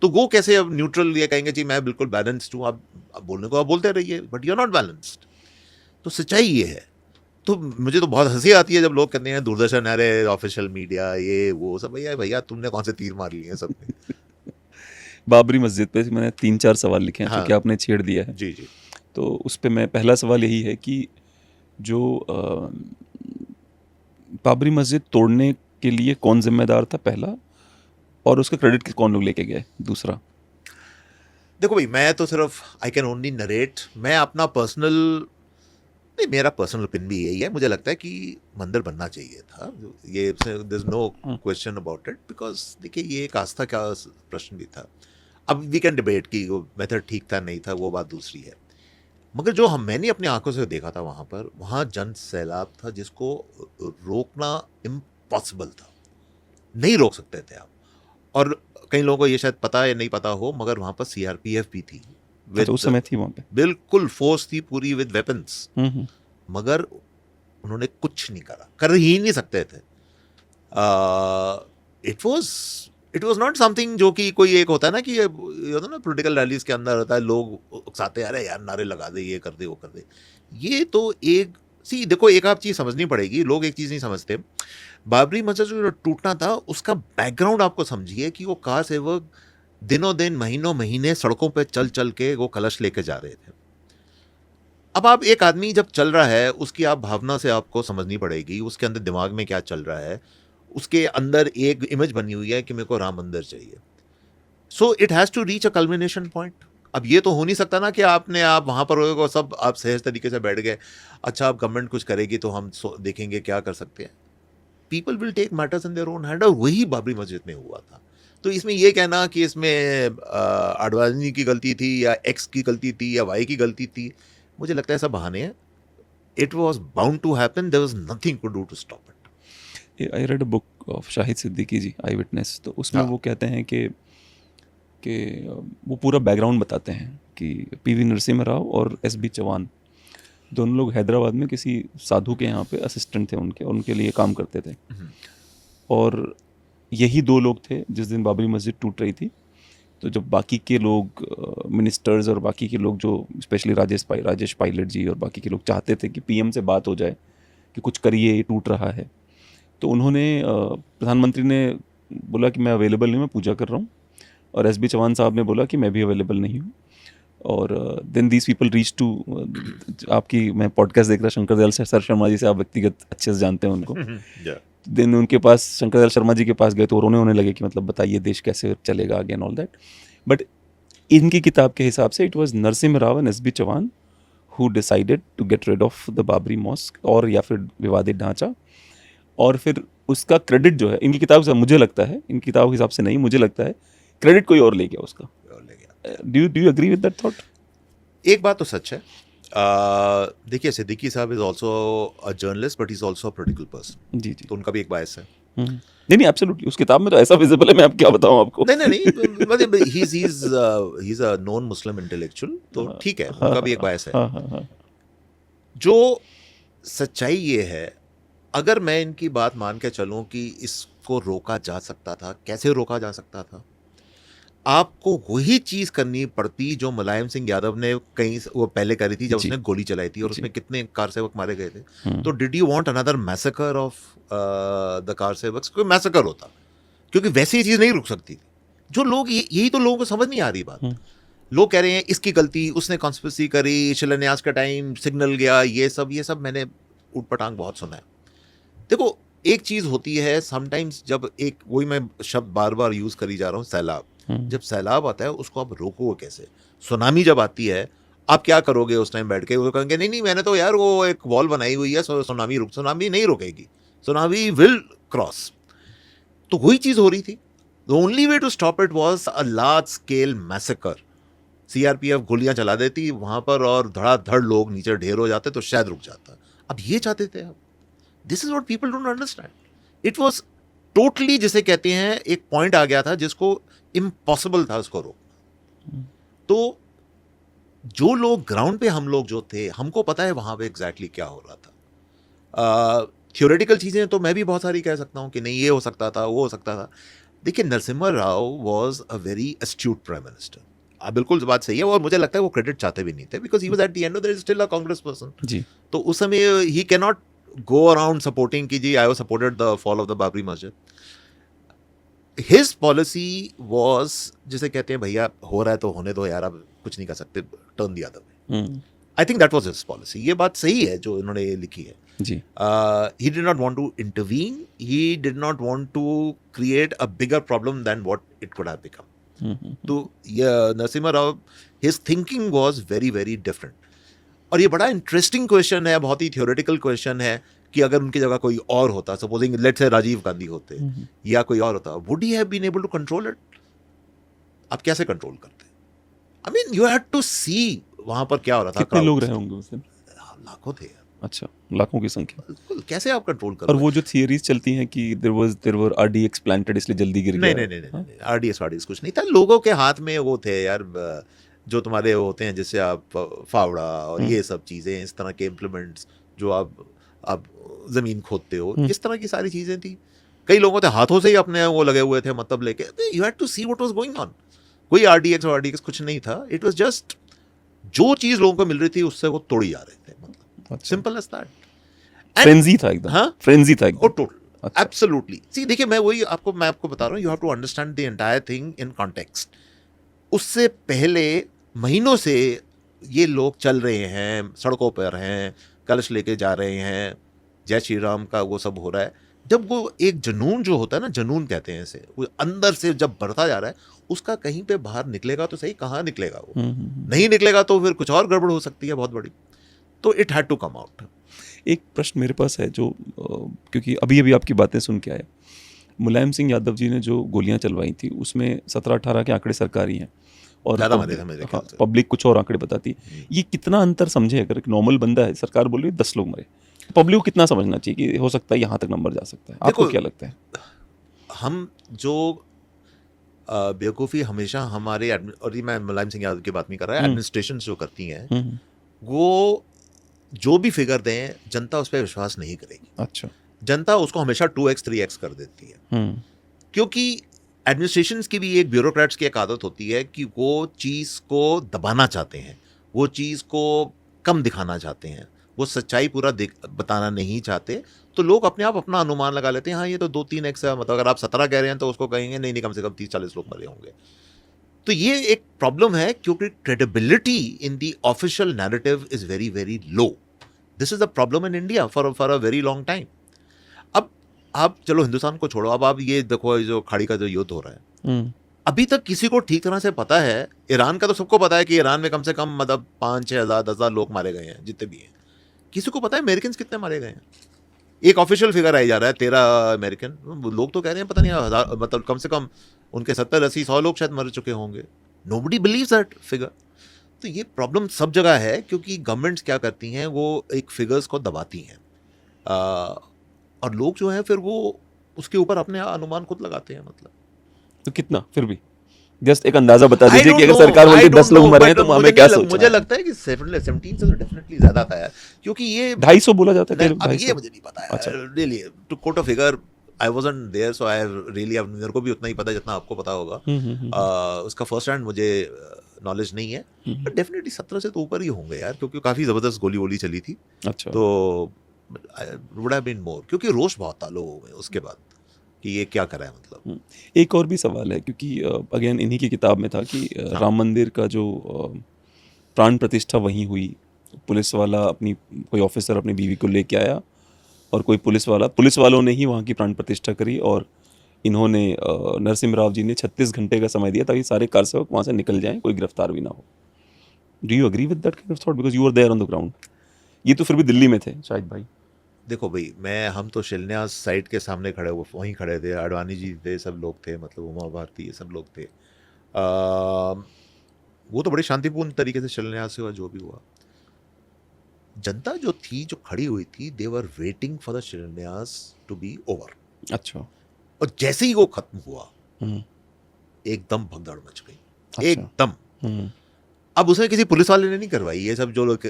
तो वो कैसे अब न्यूट्रल ये कहेंगे जी मैं बिल्कुल बैलेंस्ड हूँ। आप बोलने को आप बोलते रहिए, but you are not balanced. तो सच्चाई ये है। तो मुझे तो बहुत हंसी आती है जब लोग कहते हैं दूरदर्शन, अरे ऑफिशियल मीडिया, ये वो सब। भैया तुमने कौन से तीर मार लिए हैं सबने। बाबरी मस्जिद पे मैंने 3-4 सवाल लिखे हैं, हाँ। क्योंकि आपने छेड़ दिया है। जी जी। तो उस पे मैं, पहला सवाल यही है कि जो बाबरी मस्जिद तोड़ने के लिए कौन जिम्मेदार था, पहला, और उसका क्रेडिट कौन लोग लेके गए, दूसरा? देखो भाई, मैं तो सिर्फ आई कैन ओनली नरेट। मैं अपना पर्सनल, नहीं, मेरा पर्सनल ओपिनियन भी यही है। मुझे लगता है कि मंदिर बनना चाहिए था, ये there is no question about it, because देखिए ये एक आस्था का प्रश्न भी था। अब वी कैन डिबेट कि वो मेथड ठीक था नहीं था, वो बात दूसरी है। मगर जो मैंने अपनी आंखों से देखा था वहाँ जन सैलाब था जिसको रोकना इम्पॉसिबल था, नहीं रोक सकते थे आप। और कई लोगों को ये शायद पता या नहीं पता हो, मगर वहाँ पर CRPF भी थी, तो उस समय थी वहाँ पे, बिल्कुल फोर्स थी पूरी विद वेपन्स। मगर उन्होंने कुछ नहीं करा, कर ही नहीं सकते थे। इट वॉज नॉट समथिंग जो कि कोई एक होता है ना कि ये होता है ना पोलिटिकल रैलीज के अंदर होता है, लोग उकसाते हैं, अरे यार नारे लगा दे, ये कर दे, वो कर दे। ये तो एक देखो, एक आप चीज़ समझनी पड़ेगी, लोग एक चीज़ नहीं समझते। बाबरी मस्जिद जो टूटना था उसका बैकग्राउंड आपको समझिए कि वो कार सेवक दिनों दिन महीनों महीने सड़कों पे चल चल के वो कलश लेके जा रहे थे। अब आप एक आदमी जब चल रहा है, उसकी आप भावना से आपको समझनी पड़ेगी, उसके अंदर दिमाग में क्या चल रहा है। उसके अंदर एक इमेज बनी हुई है कि मेरे को राम मंदिर चाहिए, so it has to reach a culmination point. अब ये तो हो नहीं सकता ना कि आप वहाँ पर हो, सब आप सहज तरीके से बैठ गए, अच्छा अब गवर्नमेंट कुछ करेगी तो हम देखेंगे क्या कर सकते हैं। People will take matters in their own hand, और वही बाबरी मस्जिद में हुआ था। तो इसमें ये कहना कि इसमें आडवाणी की गलती थी या एक्स की गलती थी या वाई की गलती थी, मुझे लगता है सब बहाने हैं। It was bound to happen, there was nothing to do to stop it. I read a book of Shahid Siddiqui ji, I witness, तो उसमें वो कहते हैं कि वो पूरा बैकग्राउंड बताते हैं कि पीवी नरसिम्हा राव और एसबी चौहान दोनों लोग हैदराबाद में किसी साधु के यहाँ पे असिस्टेंट थे उनके लिए काम करते थे। और यही दो लोग थे जिस दिन बाबरी मस्जिद टूट रही थी, तो जब बाकी के लोग मिनिस्टर्स और बाकी के लोग जो स्पेशली राजेश पायलट जी और बाकी के लोग चाहते थे कि पीएम से बात हो जाए कि कुछ करिए, ये टूट रहा है, तो उन्होंने प्रधानमंत्री ने बोला कि मैं अवेलेबल नहीं, मैं पूजा कर रहा हूँ, और एसबी चौहान साहब ने बोला कि मैं भी अवेलेबल नहीं हूँ। और then these people reach to, आपकी मैं पॉडकास्ट देख रहा शंकर दयाल सर शर्मा जी से, आप व्यक्तिगत अच्छे से जानते हैं उनको। देन उनके पास शंकर दयाल शर्मा जी के पास गए तो रोने होने लगे कि मतलब बताइए देश कैसे चलेगा आगे एंड ऑल दैट। बट इनकी किताब के हिसाब से it was Narasimha Rao and SB Chauhan who decided to get rid of the Babri mosque, और या फिर विवादित ढांचा। और फिर उसका क्रेडिट जो है इनकी किताब से, मुझे लगता है, इनकी किताब के हिसाब से नहीं, मुझे लगता है क्रेडिट कोई और ले गया उसका। Do you agree with that thought? एक बात तो सच है, देखिए सिद्दीकी साहब is also a journalist but is also a political person. जी जी, तो उनका भी एक बायस है। नहीं एब्सोल्युटली, उस किताब में तो ऐसा विजिबल है, मैं अब क्या बताऊं आपको। नहीं मतलब ही is a non Muslim intellectual, तो ठीक है, उनका भी एक बायस है। जो सच्चाई ये है, अगर मैं इनकी बात मान के चलूं कि इसको रोका जा सकता था, कैसे रोका जा सकता था, आपको वही चीज करनी पड़ती जो मुलायम सिंह यादव ने कहीं वो पहले करी थी, जब उसने गोली चलाई थी और उसमें कितने कार सेवक मारे गए थे। तो did you want another massacre of the car sevaks? कोई मैसेकर होता, क्योंकि वैसे ही चीज नहीं रुक सकती थी। जो लोग यही तो लोगों को समझ नहीं आ रही बात। लोग कह रहे हैं इसकी गलती, उसने कॉन्स्पिरेसी करी, शिलान्यास का टाइम सिग्नल गया, ये सब मैंने ऊटपटांग बहुत सुना है। देखो एक चीज होती है समटाइम्स, जब एक वही मैं शब्द बार बार यूज करी जा रहा हूँ, सैलाब। जब सैलाब आता है उसको आप रोकोगे कैसे? सुनामी जब आती है आप क्या करोगे उस टाइम बैठ के? वो कहेंगे नहीं मैंने तो यार वो एक वॉल बनाई हुई है, सुनामी नहीं रोकेगी, सुनामी विल क्रॉस। तो वही चीज हो रही थी। The only way to stop it was a large scale massacre. CRPF गोलियां चला देती वहां पर और धड़ाधड़ लोग नीचे ढेर हो जाते तो शायद रुक जाता। अब ये चाहते थे आप। This is what people don't understand. It was totally, जिसे कहते हैं, एक पॉइंट आ गया था जिसको इम्पॉसिबल था उसको रोकना। तो जो लोग ग्राउंड पे, हम लोग जो थे, हमको पता है वहां पे एग्जैक्टली क्या हो रहा था। थ्योरेटिकल चीजें तो मैं भी बहुत सारी कह सकता हूं कि नहीं ये हो सकता था, वो हो सकता था। देखिए Narasimha Rao was a very astute prime minister. आप बिल्कुल बात सही है, और मुझे लगता है वो क्रेडिट चाहते भी नहीं थे, because he was at the end of the day still a Congress person जी। तो उस समय he can not go around supporting कि जी I have supported the fall of the Babri Masjid. His policy was, जिसे कहते हैं भैया हो रहा है तो होने दो यार, अब कुछ नहीं कर सकते, turn the other way. I think that was his policy. ये बात सही है जो इन्होंने लिखी है जी। He did not want to intervene, he did not want to create a bigger problem than what it could have become. तो Narasimha Rao, his thinking was very very different. और ये बड़ा इंटरेस्टिंग क्वेश्चन है, बहुत ही थ्योरेटिकल क्वेश्चन है कि अगर उनकी जगह कोई और होता, supposing let's say Rajiv Gandhi होते या कोई और होता, would he have been able to control it? आप कैसे कंट्रोल करते? I mean you had to see वहां पर क्या हो रहा था। कितने लोग रहे होंगे उस दिन? लाखों थे। अच्छा, लाखों की संख्या। बिल्कुल, कैसे आप कंट्रोल करोगे? और वो जो थियरीज चलती हैं कि देयर वर आरडीएक्स प्लांटेड इसलिए जल्दी गिर गया। नहीं, आरडीएक्स कुछ नहीं था। लोगों के हाथ में वो थे यार, जो तुम्हारे होते हैं जिससे आप फावड़ा और ये सब चीजें, इस तरह के इम्प्लीमेंट्स जो आप आप ज़मीन खोदते हो, इस तरह की सारी चीज़ें थी। कई लोगों के हाथों से ही अपने वो लगे हुए थे, मतलब लेके you had to see what was going on. कोई आरडीएक्स कुछ नहीं था, इट वाज जस्ट जो चीज़ लोगों को मिल रही थी उससे वो तोड़ी जा रहे थे, मतलब सिंपल एज दैट। फ्रेंजी था एकदम। हाँ? फ्रेंजी था एकदम। और टोटल एब्सोल्युटली। सी देखिए, मैं आपको बता रहा हूँ, you have to understand the entire thing in context. उससे पहले महीनों से ये लोग चल रहे हैं, सड़कों पर हैं, कलश लेके जा रहे हैं, जय श्री राम का वो सब हो रहा है। जब वो एक जुनून जो होता है ना, जुनून कहते हैं इसे, वो अंदर से जब बढ़ता जा रहा है, उसका कहीं पे बाहर निकलेगा तो सही, कहाँ निकलेगा वो? नहीं निकलेगा तो फिर कुछ और गड़बड़ हो सकती है बहुत बड़ी। तो it had to come out. एक प्रश्न मेरे पास है जो क्योंकि अभी अभी आपकी बातें सुन के आया, मुलायम सिंह यादव जी ने जो गोलियां चलवाई थी उसमें 17-18 के आंकड़े सरकारी हैं और ज़्यादा मरे थे मेरे ख्याल से। पब्लिक कुछ और आंकड़े बताती। ये कितना अंतर समझे? अगर एक नॉर्मल बंदा है, सरकार बोल रही है 10 लोग मरे, पब्लिक को कितना समझना चाहिए कि हो सकता है यहाँ तक नंबर जा सकता है? आपको क्या लगता है? हम जो बेवकूफ़ी हमेशा हमारे और ये मैं मुलायम सिंह यादव की बात नहीं कर रहा है, एडमिनिस्ट्रेशन जो करती हैं, वो जो भी फिगर दें, जनता उस पर विश्वास नहीं करेगी। अच्छा। जनता उसको हमेशा 2x 3x कर देती है, क्योंकि एडमिनिस्ट्रेशंस की भी, एक ब्यूरोक्रेट्स की एक आदत होती है कि वो चीज़ को दबाना चाहते हैं, वो चीज़ को कम दिखाना चाहते हैं, वो सच्चाई पूरा बताना नहीं चाहते। तो लोग अपने आप अपना अनुमान लगा लेते हैं, हाँ ये तो 2-3x है, मतलब अगर आप 17 कह रहे हैं तो उसको कहेंगे नहीं कम से कम 30-40 लोग मरे होंगे। तो ये एक प्रॉब्लम है, क्योंकि credibility in the official narrative is very very low. This is the problem in India for a very long time. अब आप चलो हिंदुस्तान को छोड़ो, अब आप ये देखो, जो खाड़ी का जो युद्ध हो रहा है, अभी तक किसी को ठीक तरह से पता है? ईरान का तो सबको पता है कि ईरान में कम से कम मतलब 5-6 हज़ार 10,000 लोग मारे गए हैं, जितने भी हैं। किसी को पता है अमेरिकन कितने मारे गए हैं? एक ऑफिशियल फिगर आई जा रहा है 13 अमेरिकन, लोग तो कह रहे हैं पता नहीं हज़ार, मतलब कम से कम उनके 70-80-100 लोग शायद मर चुके होंगे। Nobody believes that figure. तो ये प्रॉब्लम सब जगह है, क्योंकि गवर्नमेंट्स क्या करती हैं, वो एक फिगर्स को दबाती हैं, और लोग जो हैं फिर वो उसके ऊपर अपने अनुमान खुद लगाते हैं। मतलब तो कितना, फिर भी जस्ट एक अंदाजा बता दीजिए कि अगर सरकार बोलती 10 लोग मरे हैं तो हमें क्या सोचना है? मुझे लगता है कि 17 से डेफिनेटली ज्यादा था यार, क्योंकि ये 250 बोला जाता है। अब ये मुझे नहीं पता है really to quote a figure. I wasn't there, so I really, मेरे को भी उतना ही पता जितना आपको पता होगा। उसका फर्स्ट हैंड मुझे नॉलेज नहीं है, बट डेफिनेटली 17 से तो ऊपर ही होंगे यार, क्योंकि काफ़ी ज़बरदस्त गोली वोली चली थी। अच्छा। तो वुड हैव बीन मोर, क्योंकि रोष बहुत था लोगों में उसके बाद कि ये क्या करा है। मतलब एक और भी सवाल है, क्योंकि अगेन इन्हीं की किताब में था कि राम मंदिर का जो प्राण प्रतिष्ठा वहीं हुई, पुलिस वाला अपनी, कोई ऑफिसर अपनी बीवी को लेके आया और कोई पुलिस वालों ने ही वहाँ की प्राण प्रतिष्ठा करी, और इन्होंने नरसिम्हा राव जी ने 36 घंटे का समय दिया ताकि सारे कारसेवक वहाँ से निकल जाएं, कोई गिरफ्तार भी ना हो। Do you agree with that kind of thought, because you are there on the ground? ये तो फिर भी दिल्ली में थे शाहिद भाई। देखो भाई, हम तो शिलान्यास साइट के सामने खड़े हुए, वहीं खड़े थे, आडवाणी जी थे, सब लोग थे, मतलब उमा भारती, ये सब लोग थे। वो तो बड़े शांतिपूर्ण तरीके से शिलान्यास हुआ, जो भी हुआ। जनता जो थी, जो खड़ी हुई थी, दे वर वेटिंग फॉर द शिलान्यास टू बी ओवर। अच्छा। और जैसे ही वो खत्म हुआ, एकदम भगदड़ मच गई। अच्छा। एकदम। अब उसमें किसी पुलिस वाले ने नहीं करवाई, ये सब जो लोग,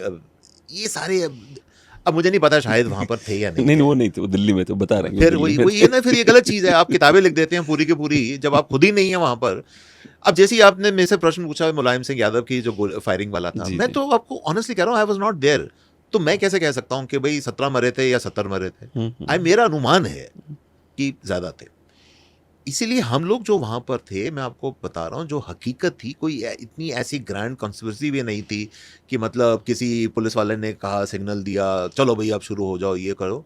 ये सारे, अब मुझे नहीं पता शायद वहां पर थे या नहीं। नहीं, वो नहीं थे, वो दिल्ली में थे, बता रहे हैं। फिर वही है ना, फिर ये गलत चीज है। आप किताबें लिख देते हैं पूरी की पूरी, जब आप खुद ही नहीं है वहां पर। अब जैसे ही आपने मेरे से प्रश्न पूछा मुलायम सिंह यादव की जो फायरिंग वाला था, मैं तो आपको ऑनेस्टली कह रहा हूँ, आई वाज नॉट देयर। तो मैं कैसे कह सकता हूँ कि भाई 17 मरे थे या 70 मरे थे? मेरा अनुमान है कि ज्यादा थे। इसीलिए हम लोग जो वहाँ पर थे, मैं आपको बता रहा हूँ, जो हकीकत थी, कोई इतनी ऐसी ग्रैंड कॉन्स्पिरेसी भी नहीं थी कि मतलब किसी पुलिस वाले ने कहा, सिग्नल दिया, चलो भाई अब शुरू हो जाओ, ये करो।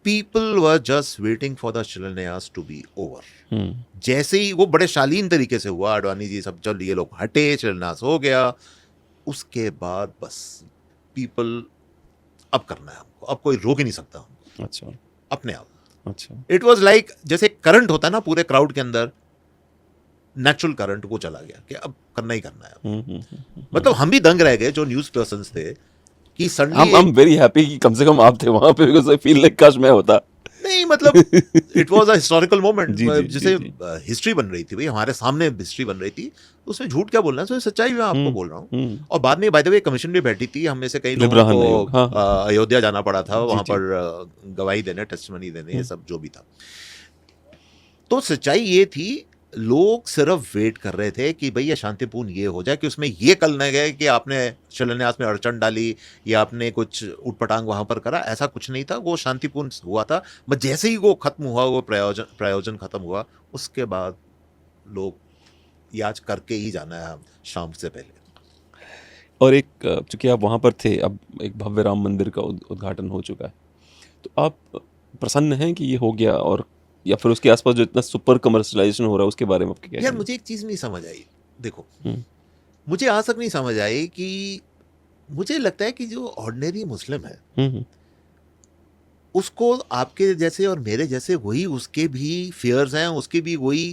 People were just waiting for the शिलान्यास टू बी ओवर। जैसे ही वो बड़े शालीन तरीके से हुआ, आडवाणी जी सब, चल ये लोग हटे, शिलान्यास हो गया, उसके बाद बस पीपल, अब करना है हमको, अब कोई रोक ही नहीं सकता। अच्छा। अपने आप। अच्छा। इट वॉज लाइक जैसे करंट होता है ना पूरे क्राउड के अंदर, नेचुरल करंट, वो चला गया कि अब करना ही करना है। मतलब हम भी दंग रह गए जो न्यूज़ पर्सन्स थे कि सडनली I'm very happy कि कम से कम आप थे वहाँ पे, because I feel like काश मैं होता। नहीं मतलब it was a historical moment, जी, जी, जिसे जी, हिस्ट्री बन रही थी भाई, हमारे सामने हिस्ट्री बन रही थी, उसमें झूठ क्या बोलना है, उसमें सच्चाई मैं आपको बोल रहा हूँ। और बाद में बाय द वे कमीशन भी बैठी थी, हम में से कई लोगों लिब्राहन को आयोग, हाँ, हाँ, अयोध्या जाना पड़ा था, जी, वहाँ जी, पर गवाही देने, टेस्टिमनी देने, ये सब जो भी था। तो सच्चाई ये थी, लोग सिर्फ वेट कर रहे थे कि भाई ये शांतिपूर्ण ये हो जाए, कि उसमें ये कल न गए कि आपने शिलान्यास में अड़चन डाली या आपने कुछ उटपटांग वहां पर करा, ऐसा कुछ नहीं था, वो शांतिपूर्ण हुआ था। बस जैसे ही वो खत्म हुआ, वो प्रायोजन खत्म हुआ, उसके बाद लोग ये आज करके ही जाना है शाम से पहले। और एक चूंकि आप वहाँ पर थे, अब एक भव्य राम मंदिर का उद्घाटन हो चुका है, तो आप प्रसन्न हैं कि ये हो गया, और या फिर उसके आसपास जो इतना सुपर कमर्शलाइजेशन हो रहा है उसके बारे में आपके क्या यार कहना मुझे एक चीज नहीं समझ आई, देखो है? मुझे आज तक नहीं समझ आई कि मुझे लगता है कि जो ऑर्डिनरी मुस्लिम है हम्म, उसको आपके जैसे और मेरे जैसे वही उसके भी फियर्स हैं, उसके भी वही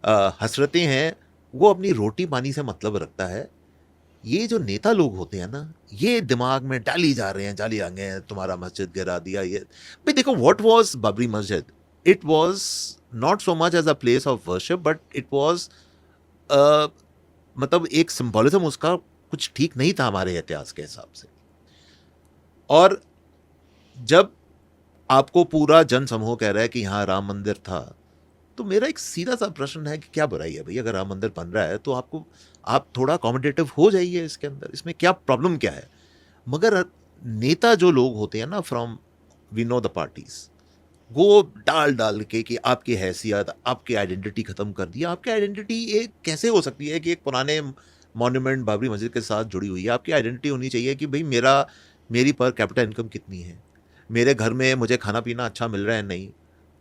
हसरतें हैं, वो अपनी रोटी पानी से मतलब रखता है। ये जो नेता लोग होते हैं ना, ये दिमाग में डाली जा रहे हैं, जाली आगे हैं, तुम्हारा मस्जिद गिरा दिया ये। भाई देखो, what was Babri Masjid? It was not so much as a place of worship, but it was मतलब एक सिंबॉलिज्म उसका कुछ ठीक नहीं था हमारे इतिहास के हिसाब से। और जब आपको पूरा जन समूह कह रहा है कि यहाँ राम मंदिर था, तो मेरा एक सीधा सा प्रश्न है कि क्या बुराई है भाई, अगर राम मंदिर बन रहा है तो आप थोड़ा अकोमोडेटिव हो जाइए इसके अंदर, इसमें क्या प्रॉब्लम क्या है? मगर नेता जो लोग होते हैं ना, from we know the parties, वो डाल डाल के कि आपकी हैसियत, आपकी आइडेंटिटी खत्म कर दिया। आपकी आइडेंटिटी एक कैसे हो सकती है कि एक पुराने मॉन्यूमेंट बाबरी मस्जिद के साथ जुड़ी हुई है? आपकी आइडेंटिटी होनी चाहिए कि भाई मेरी पर कैपिटा इनकम कितनी है, मेरे घर में मुझे खाना पीना अच्छा मिल रहा है नहीं,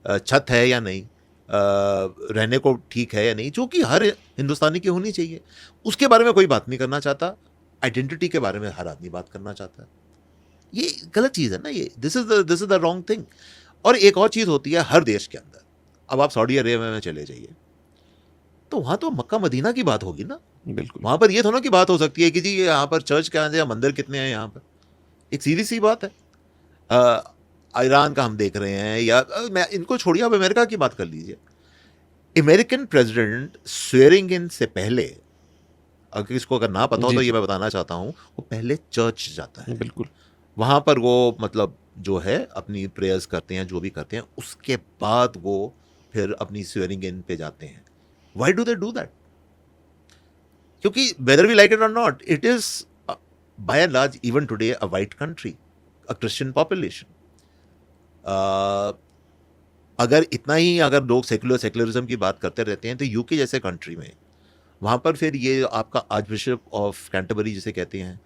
छत है या नहीं, रहने को ठीक है या नहीं, जो कि हर हिंदुस्तानी की होनी चाहिए। उसके बारे में कोई बात नहीं करना चाहता, आइडेंटिटी के बारे में हर आदमी बात करना चाहता है। ये गलत चीज़ है ना, ये this is the wrong thing. और एक और चीज़ होती है हर देश के अंदर, अब आप सऊदी अरेबिया में चले जाइए, तो वहाँ तो मक्का मदीना की बात होगी ना, बिल्कुल। वहाँ पर ये थोड़ा की बात हो सकती है कि जी यहाँ पर चर्च क्या है या मंदिर कितने हैं यहाँ पर। एक सीधी सी बात है। ईरान का हम देख रहे हैं, या मैं इनको छोड़िए, आप अमेरिका की बात कर लीजिए। अमेरिकन प्रेसिडेंट स्वेरिंग इन से पहले, अगर इसको अगर ना पता हो जी, तो ये जी, मैं बताना चाहता हूँ, वो पहले चर्च जाता है, बिल्कुल। वहाँ पर वो मतलब जो है अपनी प्रेयर्स करते हैं, जो भी करते हैं, उसके बाद वो फिर अपनी स्वेरिंग इन पे जाते हैं। Why do they do that? क्योंकि वेदर वी लाइक इट और not, it is by and large even today a white country, a Christian population. अगर इतना ही अगर लोग सेकुलरिज्म की बात करते रहते हैं, तो यूके जैसे कंट्री में, वहाँ पर फिर ये आपका आर्च बिशप ऑफ कैंटरबरी जिसे कहते हैं,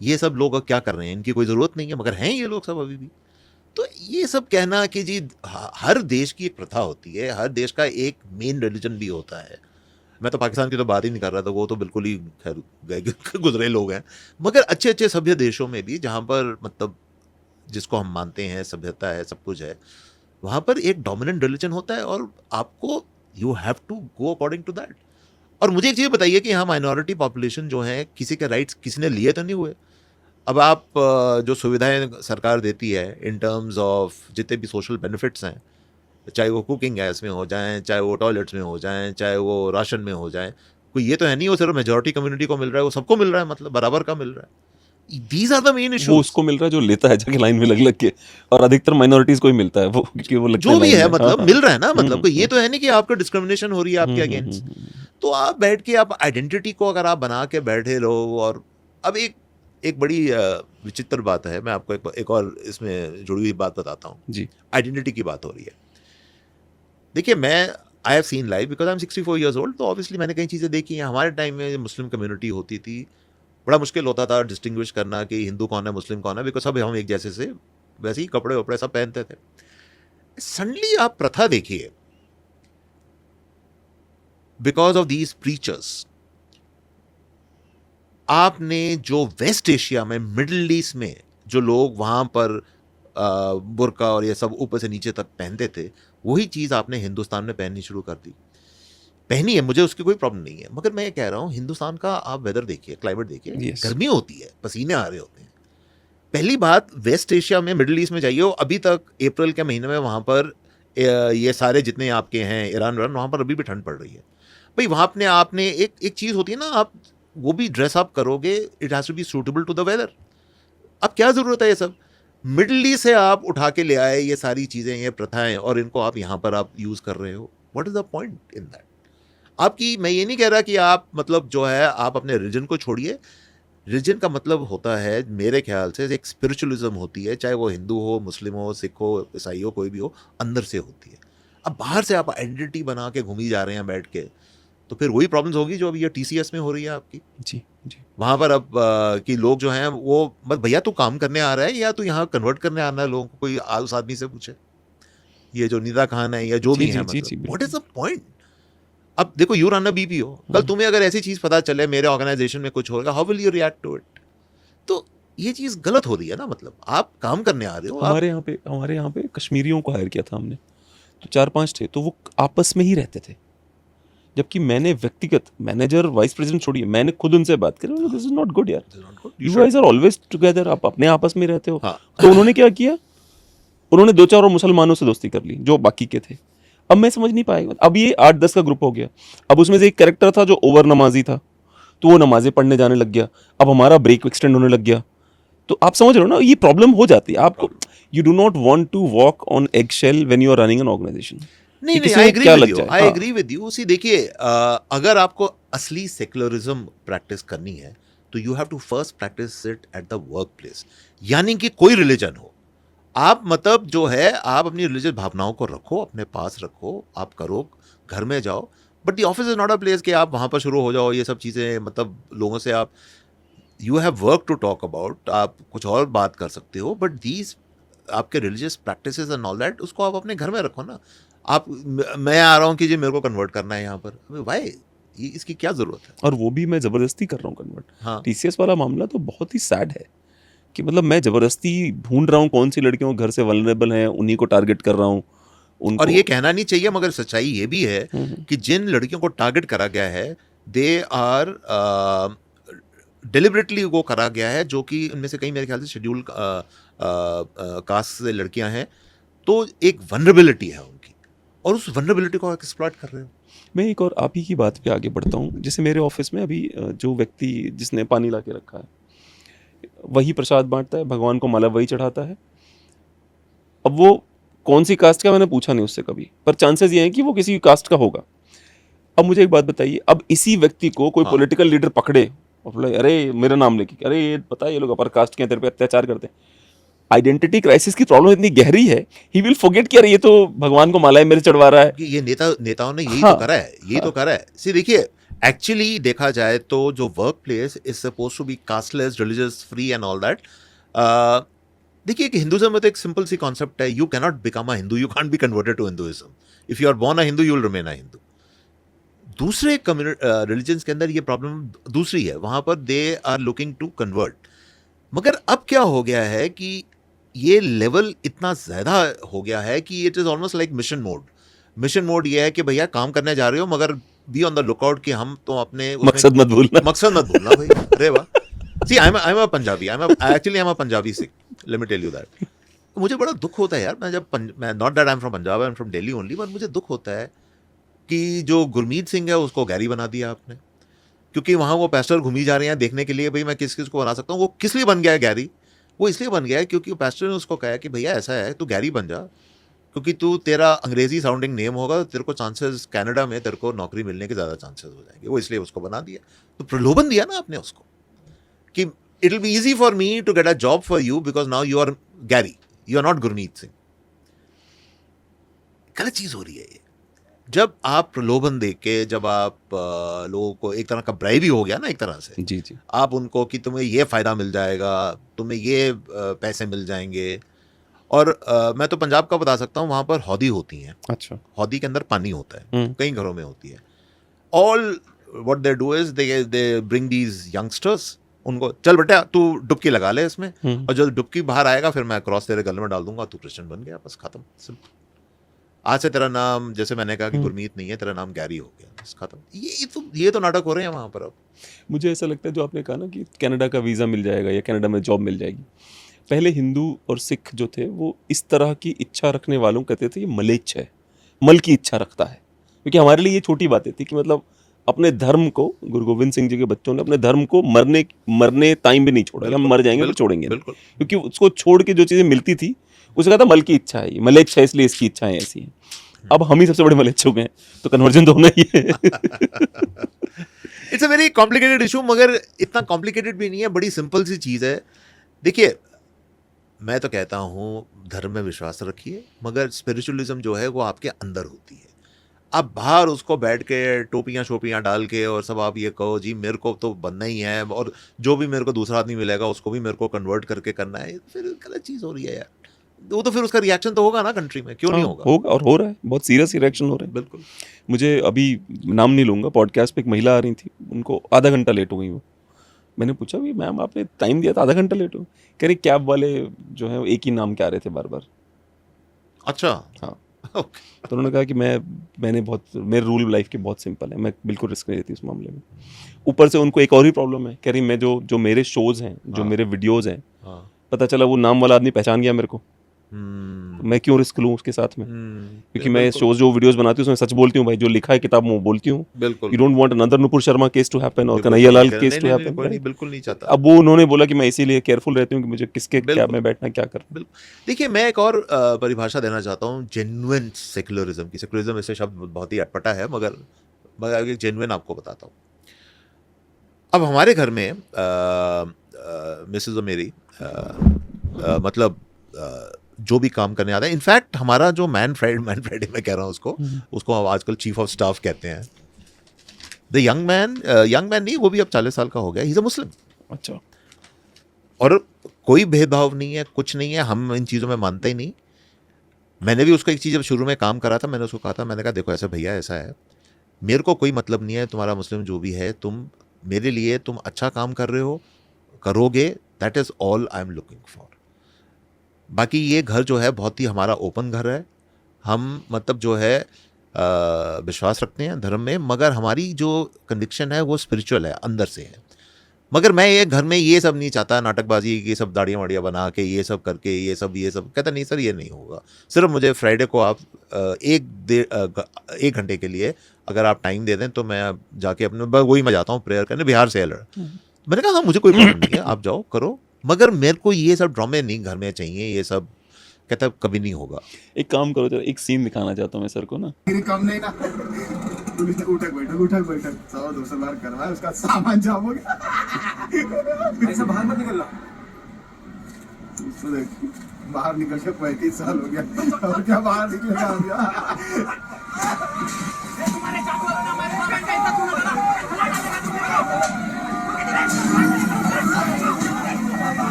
ये सब लोग अब क्या कर रहे हैं? इनकी कोई ज़रूरत नहीं है, मगर हैं ये लोग सब अभी भी। तो ये सब कहना कि जी हर देश की एक प्रथा होती है, हर देश का एक मेन रिलीजन भी होता है। मैं तो पाकिस्तान की तो बात ही नहीं कर रहा था, वो तो बिल्कुल ही खैर गए गुजरे लोग हैं। मगर अच्छे अच्छे सभ्य देशों में भी, जहाँ पर मतलब जिसको हम मानते हैं, सभ्यता है, सब कुछ है, वहाँ पर एक डोमिनेंट रिलीजन होता है, और आपको you have to go according to that. और मुझे एक चीज़ बताइए कि यहाँ माइनॉरिटी पॉपुलेशन जो है, किसी के राइट्स किसी ने लिए तो नहीं हुए? अब आप जो सुविधाएं सरकार देती है इन टर्म्स ऑफ जितने भी सोशल बेनिफिट्स हैं, चाहे वो कुकिंग गैस में हो जाएं, चाहे वो टॉयलेट्स में हो जाएं, चाहे वो राशन में हो जाएं, कोई ये तो है नहीं वो सिर्फ मेजॉरिटी कम्युनिटी को मिल रहा है, वो सबको मिल रहा है, मतलब बराबर का मिल रहा है। दीज आर द मेन वो इश्यूज। उसको मिल रहा है जो लेता है जाके लाइन में लग लग के, और अधिकतर माइनॉरिटीज को ही मिलता है वो, क्योंकि वो लगते जो हैं भी लाइन है में। हाँ, मतलब हाँ। मिल रहा है ना, मतलब कोई ये तो है नहीं कि आपका डिस्क्रिमिनेशन हो रही है आपके अगेंस्ट। हम्म। तो आप बैठ के आप आइडेंटिटी को अगर आप बना के बैठे रहो। और अब एक बड़ी विचित्र बात है, मैं आपको एक और इसमें जुड़ी हुई बात बताता हूँ। जी, आइडेंटिटी की बात हो रही है, देखिए मैं I have seen life because I am 64 years old, तो ऑब्वियसली मैंने कई चीज़ें देखी हैं। हमारे टाइम में मुस्लिम कम्युनिटी होती थी, बड़ा मुश्किल होता था डिस्टिंग्विश करना कि हिंदू कौन है मुस्लिम कौन है, बिकॉज सब हम एक जैसे से वैसे ही कपड़े वपड़े सब पहनते थे। सडनली आप प्रथा देखिए, बिकॉज ऑफ दीज प्रीचर्स, आपने जो वेस्ट एशिया में, मिडिल ईस्ट में जो लोग वहाँ पर बुर्का और ये सब ऊपर से नीचे तक पहनते थे, वही चीज़ आपने हिंदुस्तान में पहननी शुरू कर दी। पहनी है, मुझे उसकी कोई प्रॉब्लम नहीं है, मगर मैं ये कह रहा हूँ हिंदुस्तान का आप वेदर देखिए, क्लाइमेट देखिए, यस, गर्मी होती है, पसीने आ रहे होते हैं, पहली बात, वेस्ट एशिया में, मिडिल ईस्ट में जाइए, अभी तक अप्रैल के महीने में वहाँ पर ये सारे जितने आपके हैं ईरान वहाँ पर अभी भी ठंड पड़ रही है भाई। वहाँ अपने आपने एक चीज़ होती है ना, आप वो भी ड्रेस अप करोगे, it has to be suitable to the weather. अब क्या ज़रूरत है ये सब? मिडिल ईस्ट से आप उठा के ले आए ये सारी चीज़ें, ये प्रथाएं, और इनको आप यहाँ पर आप यूज़ कर रहे हो। What is the point in that? आपकी, मैं ये नहीं कह रहा कि आप मतलब जो है आप अपने रिलीजन को छोड़िए। रिलीजन का मतलब होता है मेरे ख्याल से एक स्पिरिचुअलिज्म होती है, चाहे वो हिंदू हो, मुस्लिम हो, सिख हो, ईसाई हो, कोई भी हो, अंदर से होती है। अब बाहर से आप आइडेंटिटी बना के घूमी जा रहे हैं बैठ के, तो फिर वही प्रॉब्लम्स होगी जो अभी ये TCS में हो रही है आपकी। जी जी। वहाँ पर अब कि लोग जो हैं वो, बस भैया तू काम करने आ रहा है या तू यहाँ कन्वर्ट करने आना है लोगों को? कोई उस आदमी से पूछे, ये जो निदा खान है या जो भी जी, है, जी, जी, मतलब व्हाट इज द पॉइंट? अब देखो, यू रन अ BPO, कल तुम्हें अगर ऐसी चीज पता चले मेरे ऑर्गेनाइजेशन में कुछ होगा, how will you react to it? तो ये चीज गलत हो रही है ना। मतलब आप काम करने आ रहे हो, हमारे यहाँ पे कश्मीरियों को हायर किया था हमने, तो 4-5 थे, तो वो आपस में ही रहते थे। जबकि मैंने व्यक्तिगत, मैनेजर वाइस प्रेसिडेंट छोड़िए, मैंने खुद उनसे बात करी, दिस इज नॉट गुड यार, you guys are always together, आप अपने आपस में रहते हो। हाँ। तो उन्होंने क्या किया, उन्होंने 2-4 और मुसलमानों से दोस्ती कर ली जो बाकी के थे। अब मैं समझ नहीं पाएगा, अब ये 8-10 का ग्रुप हो गया। अब उसमें से एक कैरेक्टर था जो ओवर नमाजी था, तो वो नमाजें पढ़ने जाने लग गया। अब हमारा ब्रेक एक्सटेंड होने लग गया। तो आप समझ रहे हो ना, ये प्रॉब्लम हो जाती है आपको। You do not want to walk on egg shell when you are running an organization. नहीं, I agree with you. See देखिए, अगर आपको असली सेक्युलरिज्म प्रैक्टिस करनी है तो you have to first practice it at the work place. यानी कि कोई रिलीजन हो, आप मतलब जो है आप अपनी रिलीजियस भावनाओं को रखो, अपने पास रखो, आप करो, घर में जाओ, but the office is not a place कि आप वहाँ पर शुरू हो जाओ ये सब चीज़ें। मतलब लोगों से आप, you have work to talk about, आप कुछ और बात कर सकते हो, बट दीज आपके religious practices and all that, उसको आप अपने घर में रखो ना। आप, मैं आ रहा हूँ कि जी मेरे को कन्वर्ट करना है यहाँ पर, भाई ये इसकी क्या ज़रूरत है? और वो भी मैं ज़बरदस्ती कर रहा हूँ कन्वर्ट। हाँ। TCS वाला मामला तो बहुत ही सैड है कि मतलब मैं ज़बरदस्ती ढूंढ रहा हूँ कौन सी लड़कियों घर से वल्नरेबल हैं, उन्हीं को टारगेट कर रहा हूँ उनको। और ये कहना नहीं चाहिए, मगर सच्चाई ये भी है कि जिन लड़कियों को टारगेट करा गया है, दे आर डिलिबरेटली वो करा गया है, जो कि उनमें से कई मेरे ख्याल से शेड्यूल कास्ट से लड़कियां हैं। तो एक वनरेबिलिटी है उनकी, और उस वनरेबिलिटी को एक्सप्लॉइट कर रहे हो। मैं एक और आप ही की बात पे आगे बढ़ता हूँ। जैसे मेरे ऑफिस में अभी जो व्यक्ति जिसने पानी ला के रखा है, वही प्रसाद बांटता है, भगवान को माला वही चढ़ाता है। अब वो कौन सी कास्ट का मैंने पूछा नहीं उससे कभी, पर चांसेस ये हैं कि वो किसी कास्ट का होगा। अब मुझे एक बात बताइए, अब इसी व्यक्ति को कोई पॉलिटिकल लीडर पकड़े और बोले अरे मेरा नाम लेके, अरे ये पता है ये लोग अपर कास्ट के हैं, तेरे पे अत्याचार करते हैं। आइडेंटिटी क्राइसिस की प्रॉब्लम इतनी गहरी है, ही विल फॉरगेट कि अरे ये तो भगवान को मालाएं मेरे चढ़वा रहा है। कि ये नेताओं ने यही तो करा है, यही तो करा है। सी देखिए, एक्चुअली देखा जाए तो जो work place is suppose to be casteless, religious free and all that. देखिए कि हिंदुइज्म में तो एक सिंपल सी कॉन्सेप्ट है, you can not become a Hindu, you can't be converted to Hinduism. If you are born a Hindu, you will remain a Hindu. दूसरे रिलीजन्स के अंदर ये प्रॉब्लम दूसरी है, वहां पर they are looking to convert. मगर अब क्या हो गया है कि ये लेवल इतना ज्यादा हो गया है कि it is almost like mission mode. Mission mode ये है कि भैया काम करने जा रहे हो, मगर बी ऑन द लुकआउट कि हम तो अपने मकसद मत भूलना, मकसद मत भूलना भाई। अरे वाह। See I am a Punjabi, actually I am a Punjabi Sikh, let me tell you that. मुझे बड़ा दुख होता है यार, मैं not that I am from Punjab, I am from Delhi only, but मुझे दुख होता है कि जो गुरमीत सिंह है उसको गैरी बना दिया आपने, क्योंकि वहाँ वो पेस्टर घूमी जा रहे हैं देखने के लिए भाई मैं किस किस को बना सकता हूँ। वो किस लिए बन गया है गैरी? वो इसलिए बन गया है क्योंकि पेस्टर ने उसको कहा कि भैया ऐसा है, तू गैरी बन जा, क्योंकि तू, तेरा अंग्रेजी साउंडिंग नेम होगा, तेरे को चांसेस कनाडा में तेरे को नौकरी मिलने के ज़्यादा चांसेस हो जाएंगे। वो इसलिए उसको बना दिया। तो प्रलोभन दिया ना आपने उसको कि it will be easy for me to get a job for you because now you are Gary, you are not Gurmeet Singh. गलत चीज़ हो रही है ये। जब आप प्रलोभन देके, जब आप लोगों को, एक तरह का ब्राइब ही हो गया ना एक तरह से, जी जी, आप उनको कि तुम्हें ये फ़ायदा मिल जाएगा, तुम्हें ये पैसे मिल जाएंगे। और मैं तो पंजाब का बता सकता हूँ, वहाँ पर हौदी होती हैं। अच्छा, हौदी के अंदर पानी होता है, कई घरों में होती है। All what they do is they bring these youngsters, उनको, चल बेटा तू डुबकी लगा ले इसमें, और जब डुबकी बाहर आएगा फिर मैं क्रॉस तेरे गले में डाल दूंगा, तू क्रिश्चियन बन गया, बस खत्म, सिंपल। आज से तेरा नाम, जैसे मैंने कहा कि गुरमीत नहीं है, तेरा नाम गैरी हो गया, बस खत्म। ये तो नाटक हो रहे हैं वहाँ पर अब। मुझे ऐसा लगता है जो आपने कहा ना कि कनाडा का वीज़ा मिल जाएगा या कनाडा में जॉब मिल जाएगी, पहले हिंदू और सिख जो थे वो इस तरह की इच्छा रखने वालों कहते थे ये मलेच्छ है, मल की इच्छा रखता है, क्योंकि हमारे लिए ये छोटी बातें थी कि मतलब अपने धर्म को, गुरु गोविंद सिंह जी के बच्चों ने अपने धर्म को मरने टाइम भी नहीं छोड़ा कि हम मर जाएंगे तो छोड़ेंगे नहीं। बिल्कुल। क्योंकि उसको छोड़ के जो चीज़ें मिलती थी उसे कहा था मल की इच्छा है, ये मलेच्छ है इसलिए इसकी इच्छाएं ऐसी हैं। अब हम ही सबसे बड़े मलेच्छ हो गए हैं, तो कन्वर्जन तो होना ही है। It's a very complicated issue, मगर इतना कॉम्प्लिकेटेड भी नहीं है, बड़ी सिंपल सी चीज़ है। देखिए, मैं तो कहता हूँ धर्म में विश्वास रखिए, मगर स्पिरिचुअलिज्म जो है वो आपके अंदर होती है। आप बाहर उसको बैठ के टोपियाँ शोपियाँ डाल के और सब आप ये कहो जी मेरे को तो बनना ही है, और जो भी मेरे को दूसरा आदमी मिलेगा उसको भी मेरे को कन्वर्ट करके करना है, फिर गलत चीज़ हो रही है यार। वो तो फिर उसका रिएक्शन तो होगा ना कंट्री में, क्यों नहीं होगा? होगा, और हो रहा है, बहुत सीरियस रिएक्शन हो रहे हैं। बिल्कुल। मुझे अभी नाम नहीं लूँगा, पॉडकास्ट पे एक महिला आ रही थी, उनको आधा घंटा लेट हो गई वो। मैंने पूछा भी मैम आपने टाइम दिया था, आधा घंटा लेट हो? कह रही कैब वाले जो है एक ही नाम क्या रहे थे बार बार। अच्छा। हाँ। ओके। तो उन्होंने कहा कि मेरे रूल लाइफ के बहुत सिंपल है, मैं बिल्कुल रिस्क नहीं लेती उस मामले में। ऊपर से उनको एक और ही प्रॉब्लम है, कह रही मैं जो मेरे शोज़ हैं, जो मेरे वीडियोज़ हैं, पता चला वो नाम वाला आदमी पहचान गया मेरे को, मैं क्यों रिस्क लूँ उसके साथ में? क्योंकि मैं शोज जो वीडियोस बनाती हूँ उसमें सच बोलती हूँ भाई, जो लिखा है किताब में वो बोलती हूँ। बिल्कुल। You don't want another Nupur Sharma case to happen और Kanhaiya Lal case to happen. कोई नहीं, बिल्कुल नहीं चाहता। अब वो उन्होंने बोला कि मैं इसीलिए केयरफुल रहती हूँ कि मुझे किसके क्या में बैठना क्या करना। बिल्कुल। देखिए, मैं एक और परिभाषा देना चाहता हूँ जेन्युइन सेक्युलरिज्म की। सेक्युलरिज्म ऐसे शब्द बहुत ही अटपटा है, मगर एक जेन्युइन आपको बताता हूँ। अब हमारे घर में मिसेज और मेरी मतलब जो भी काम करने आता है, इनफैक्ट हमारा जो मैन फ्राइडे मैं कह रहा हूँ उसको आजकल चीफ ऑफ स्टाफ कहते हैं। द यंग मैन नहीं, वो भी अब 40 साल का हो गया, ही इज अ मुस्लिम। अच्छा। और कोई भेदभाव नहीं है, कुछ नहीं है, हम इन चीज़ों में मानते ही नहीं। मैंने भी उसको एक चीज़ जब शुरू में काम करा था, मैंने उसको कहा था, मैंने कहा देखो ऐसा भैया ऐसा है, मेरे को कोई मतलब नहीं है तुम्हारा मुस्लिम जो भी है, तुम मेरे लिए तुम अच्छा काम कर रहे हो, करोगे, that is all I am looking for. बाकी ये घर जो है बहुत ही हमारा ओपन घर है, हम मतलब जो है विश्वास रखते हैं धर्म में, मगर हमारी जो कन्विक्शन है वो स्पिरिचुअल है, अंदर से है। मगर मैं ये घर में ये सब नहीं चाहता, नाटकबाजी, ये सब दाढ़ियाँ वाड़ियाँ बना के ये सब करके ये सब कहता नहीं सर ये नहीं होगा। सिर्फ मुझे फ्राइडे को आप एक घंटे के लिए अगर आप टाइम दे दें तो मैं जाके वही मैं जाता हूँ प्रेयर करने, बिहार से अलड़। मैंने कहा हाँ मुझे कोई प्रॉब्लम नहीं है, आप जाओ करो, मगर मेरे को ये सब ड्रामे नहीं घर में चाहिए, ये सब कहता कभी नहीं होगा। एक काम करो जरा, एक सीन दिखाना चाहता हूँ मैं सर को ना। काम नहीं ना, पुलिस ने उठक बैठक 100-200 बार करवाया, उसका सामान जाम हो गया। ऐसा बाहर मत निकलना। बाहर निकल के 35 साल हो गया, और क्या बाहर निकलेगा?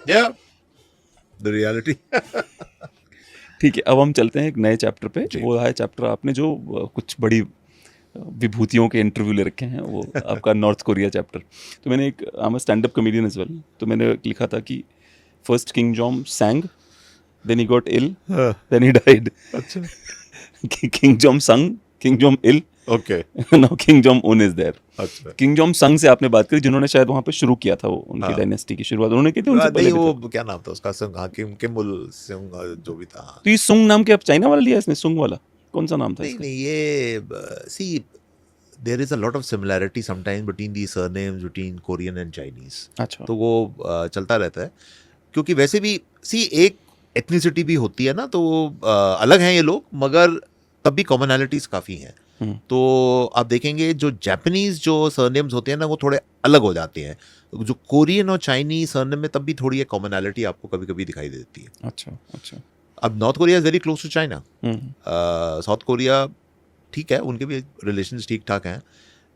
Yeah, the reality. ठीक है, अब हम चलते हैं एक नए चैप्टर पे। वो है चैप्टर आपने जो कुछ बड़ी विभूतियों के इंटरव्यू ले रखे हैं, वो आपका नॉर्थ कोरिया चैप्टर। तो मैंने एक I am stand up comedian as well, तो मैंने लिखा था कि first Kim Jong sang, then he got ill, then he died. अच्छा। Kim Jong sang, Kim Jong ill, Okay. now Kim Jong Un is there. अच्छा। किंग जॉम sang से आपने बात करी, जिन्होंने शायद वहाँ पे शुरू किया था, वो उनकी डायनेस्टी की शुरुआत उन्होंने की थी, उनसे पहले नहीं, भी था। वो क्या नाम था उसका, किम उल सिंह जो भी था। तो ये सुंग नाम के अब चाइना वाला लिया इसने, सुंग वाला कौन सा नाम था इसका? नहीं, ये see there is a lot of similarity sometimes between the surnames between Korean and Chinese. अच्छा। तो वो चलता रहता है, क्योंकि वैसे भी सी एक एथनिसिटी भी होती है ना, तो अलग हैं ये लोग, मगर तब भी कॉमनैलिटीज काफ़ी हैं। तो आप देखेंगे जो जापानीज जो सरनेम्स होते हैं ना, वो थोड़े अलग हो जाते हैं। जो कोरियन और चाइनीज सरनेम में तब भी थोड़ी एक कॉमनैलिटी आपको कभी कभी दिखाई देती है। अच्छा अच्छा। अब North Korea is very close to China, South Korea ठीक है, उनके भी रिलेशंस ठीक ठाक हैं,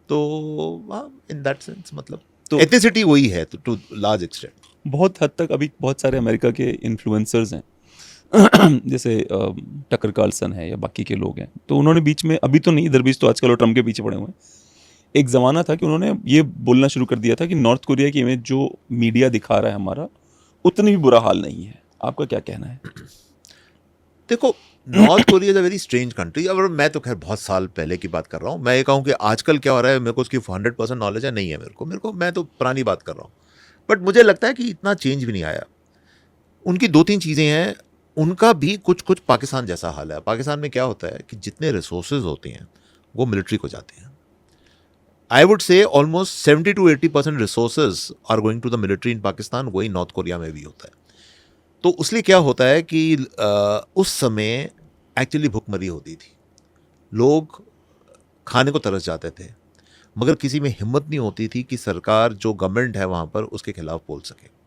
तो इन दैट सेंस मतलब तो एथनिसिटी वही है टू लार्ज एक्सटेंट। बहुत हद तक अभी बहुत सारे अमेरिका के इन्फ्लुएंसर्स हैं जैसे टकर कार्लसन है या बाकी के लोग हैं, तो उन्होंने बीच में, अभी तो नहीं, इधर बीच तो आजकल वो ट्रम्प के पीछे पड़े हुए हैं, एक ज़माना था कि उन्होंने ये बोलना शुरू कर दिया था कि नॉर्थ कोरिया की इमेज जो मीडिया दिखा रहा है हमारा, उतनी भी बुरा हाल नहीं है। आपका क्या कहना है? देखो, north Korea is a very strange country. अब मैं तो खैर बहुत साल पहले की बात कर रहा हूँ, मैं ये कहूँ कि आजकल क्या हो रहा है मेरे को उसकी 100% नॉलेज है नहीं है मेरे को मैं तो पुरानी बात कर रहा हूँ, बट मुझे लगता है कि इतना चेंज भी नहीं आया। उनकी 2-3 चीज़ें हैं, उनका भी कुछ कुछ पाकिस्तान जैसा हाल है। पाकिस्तान में क्या होता है कि जितने रिसोर्सेज होते हैं वो मिलिट्री को जाते हैं। I would say almost 70 to 80% resources are going to the military in Pakistan, वही नॉर्थ कोरिया में भी होता है। तो उसलिए क्या होता है कि उस समय एक्चुअली भुखमरी होती थी, लोग खाने को तरस जाते थे, मगर किसी में हिम्मत नहीं होती थी कि सरकार जो गवर्नमेंट है वहाँ पर उसके खिलाफ बोल सके।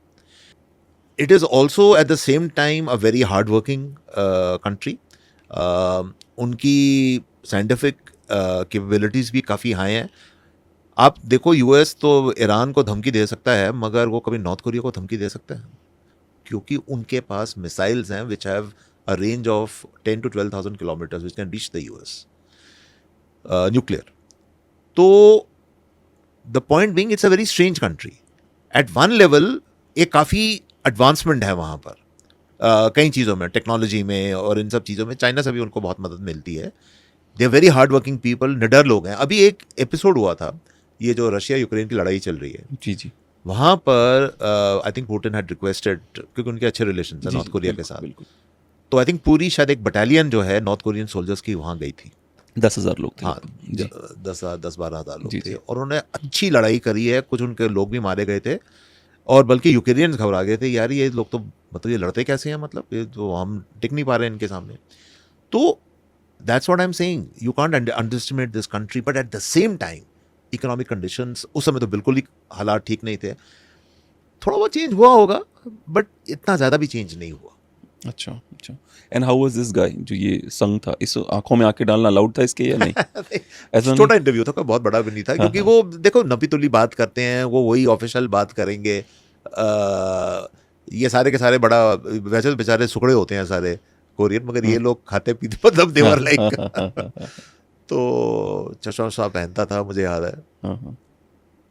It is also at the same time a very hard working country. उनकी साइंटिफिक कैपेबिलिटीज़ भी काफ़ी हाई हैं। आप देखो, यूएस तो ईरान को धमकी दे सकता है, मगर वो कभी नॉर्थ कोरिया को धमकी दे सकता है? क्योंकि उनके पास मिसाइल्स हैं which have a range of 10 to 12,000 kilometres which can reach the US, nuclear. तो the point being it's a very strange country. At one level ये काफ़ी एडवांसमेंट है वहाँ पर, कई चीज़ों में, टेक्नोलॉजी में और इन सब चीज़ों में चाइना से भी उनको बहुत मदद मिलती है। They are very hard working people, निडर लोग हैं। अभी एक एपिसोड हुआ था, ये जो रशिया यूक्रेन की लड़ाई चल रही है, जी जी, वहाँ पर I think Putin had requested, क्योंकि उनके अच्छे रिलेशन है नॉर्थ कोरिया के साथ, बिल्कुल। तो आई थिंक पूरी शायद एक बटालियन जो है नॉर्थ कोरियन सोल्जर्स की वहाँ गई थी। 10,000 लोग थे। हाँ, जी 10-12 हज़ार लोग जी, थे, जी। और उन्होंने अच्छी लड़ाई करी है। कुछ उनके लोग भी मारे गए थे, और बल्कि यूक्रेनियंस घबरा गए थे, यार ये लोग तो मतलब ये लड़ते कैसे हैं, मतलब ये तो हम टिक नहीं पा रहे हैं इनके सामने। तो that's what I am saying, you can't underestimate this country, but at the same time economic conditions उस समय तो बिल्कुल ही हालात ठीक नहीं थे। थोड़ा बहुत चेंज हुआ होगा, बट इतना ज़्यादा भी चेंज नहीं हुआ। अच्छा अच्छा। And how was this guy जो ये संग था, इस आंखों में आंखें डालना अलाउड था इसके या नहीं? ऐसा छोटा इंटरव्यू था, कोई बहुत बड़ा भी नहीं था, क्योंकि वो देखो नपी तुली बात करते हैं, वो वही ऑफिशियल बात करेंगे। ये सारे के सारे बड़ा, वैसे तो बेचारे सुकड़े होते हैं सारे कोरियन, मगर ये लोग खाते पीते मतलब देवर लाइक। तो चश्मा वश्मा पहनता था, मुझे याद है।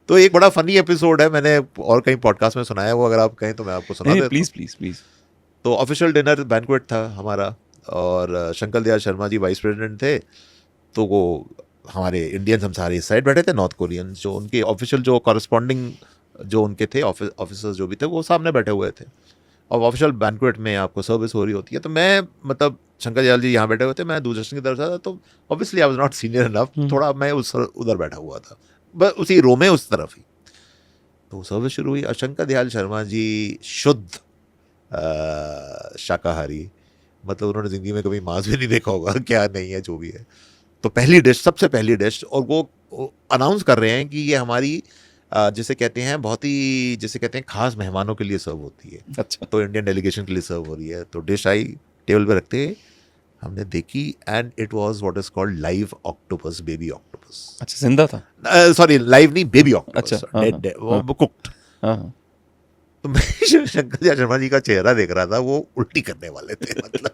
तो एक बड़ा फनी एपिसोड है, मैंने और कहीं पॉडकास्ट में सुनाया, वो अगर आप कहें तो मैं आपको सुना देता हूं। Please please please. तो ऑफिशियल डिनर बैंक्वेट था हमारा, और शंकर दयाल शर्मा जी वाइस प्रेसिडेंट थे, तो वो हमारे इंडियंस हम सारे इस साइड बैठे थे, नॉर्थ कोरियंस जो उनके ऑफिशियल जो कॉरस्पॉन्डिंग जो उनके थे ऑफिसर्स जो भी थे वो सामने बैठे हुए थे, और ऑफिशियल बैंक्वेट में आपको सर्विस हो रही होती है। तो मैं मतलब शंकर दयाल जी यहाँ बैठे हुए थे, मैं दूरदर्शन की तरफ से था, तो obviously I was not senior enough, थोड़ा मैं उधर बैठा हुआ था, बस उसी रो में उस तरफ ही। तो सर्विस शुरू हुई, और शंकर दयाल शर्मा जी शुद्ध शाकाहारी, मतलब उन्होंने ज़िंदगी में कभी मांस भी नहीं देखा होगा, क्या नहीं है जो भी है। तो पहली डिश, सबसे पहली डिश, और वो अनाउंस कर रहे हैं कि ये हमारी जिसे कहते हैं बहुत ही, जिसे कहते हैं खास मेहमानों के लिए सर्व होती है। अच्छा। तो इंडियन डेलीगेशन के लिए सर्व हो रही है। तो डिश आई, टेबल पे रखते हमने देखी, and it was what is called live octopus, baby octopus. अच्छा, जिंदा था? सॉरी, लाइव नहीं, बेबी ऑक्टोपस। अच्छा, हाँ, डेड, वो कुक्ड। हाँ। तो मैं शंकर दयाल शर्मा जी का चेहरा देख रहा था, वो उल्टी करने वाले थे मतलब।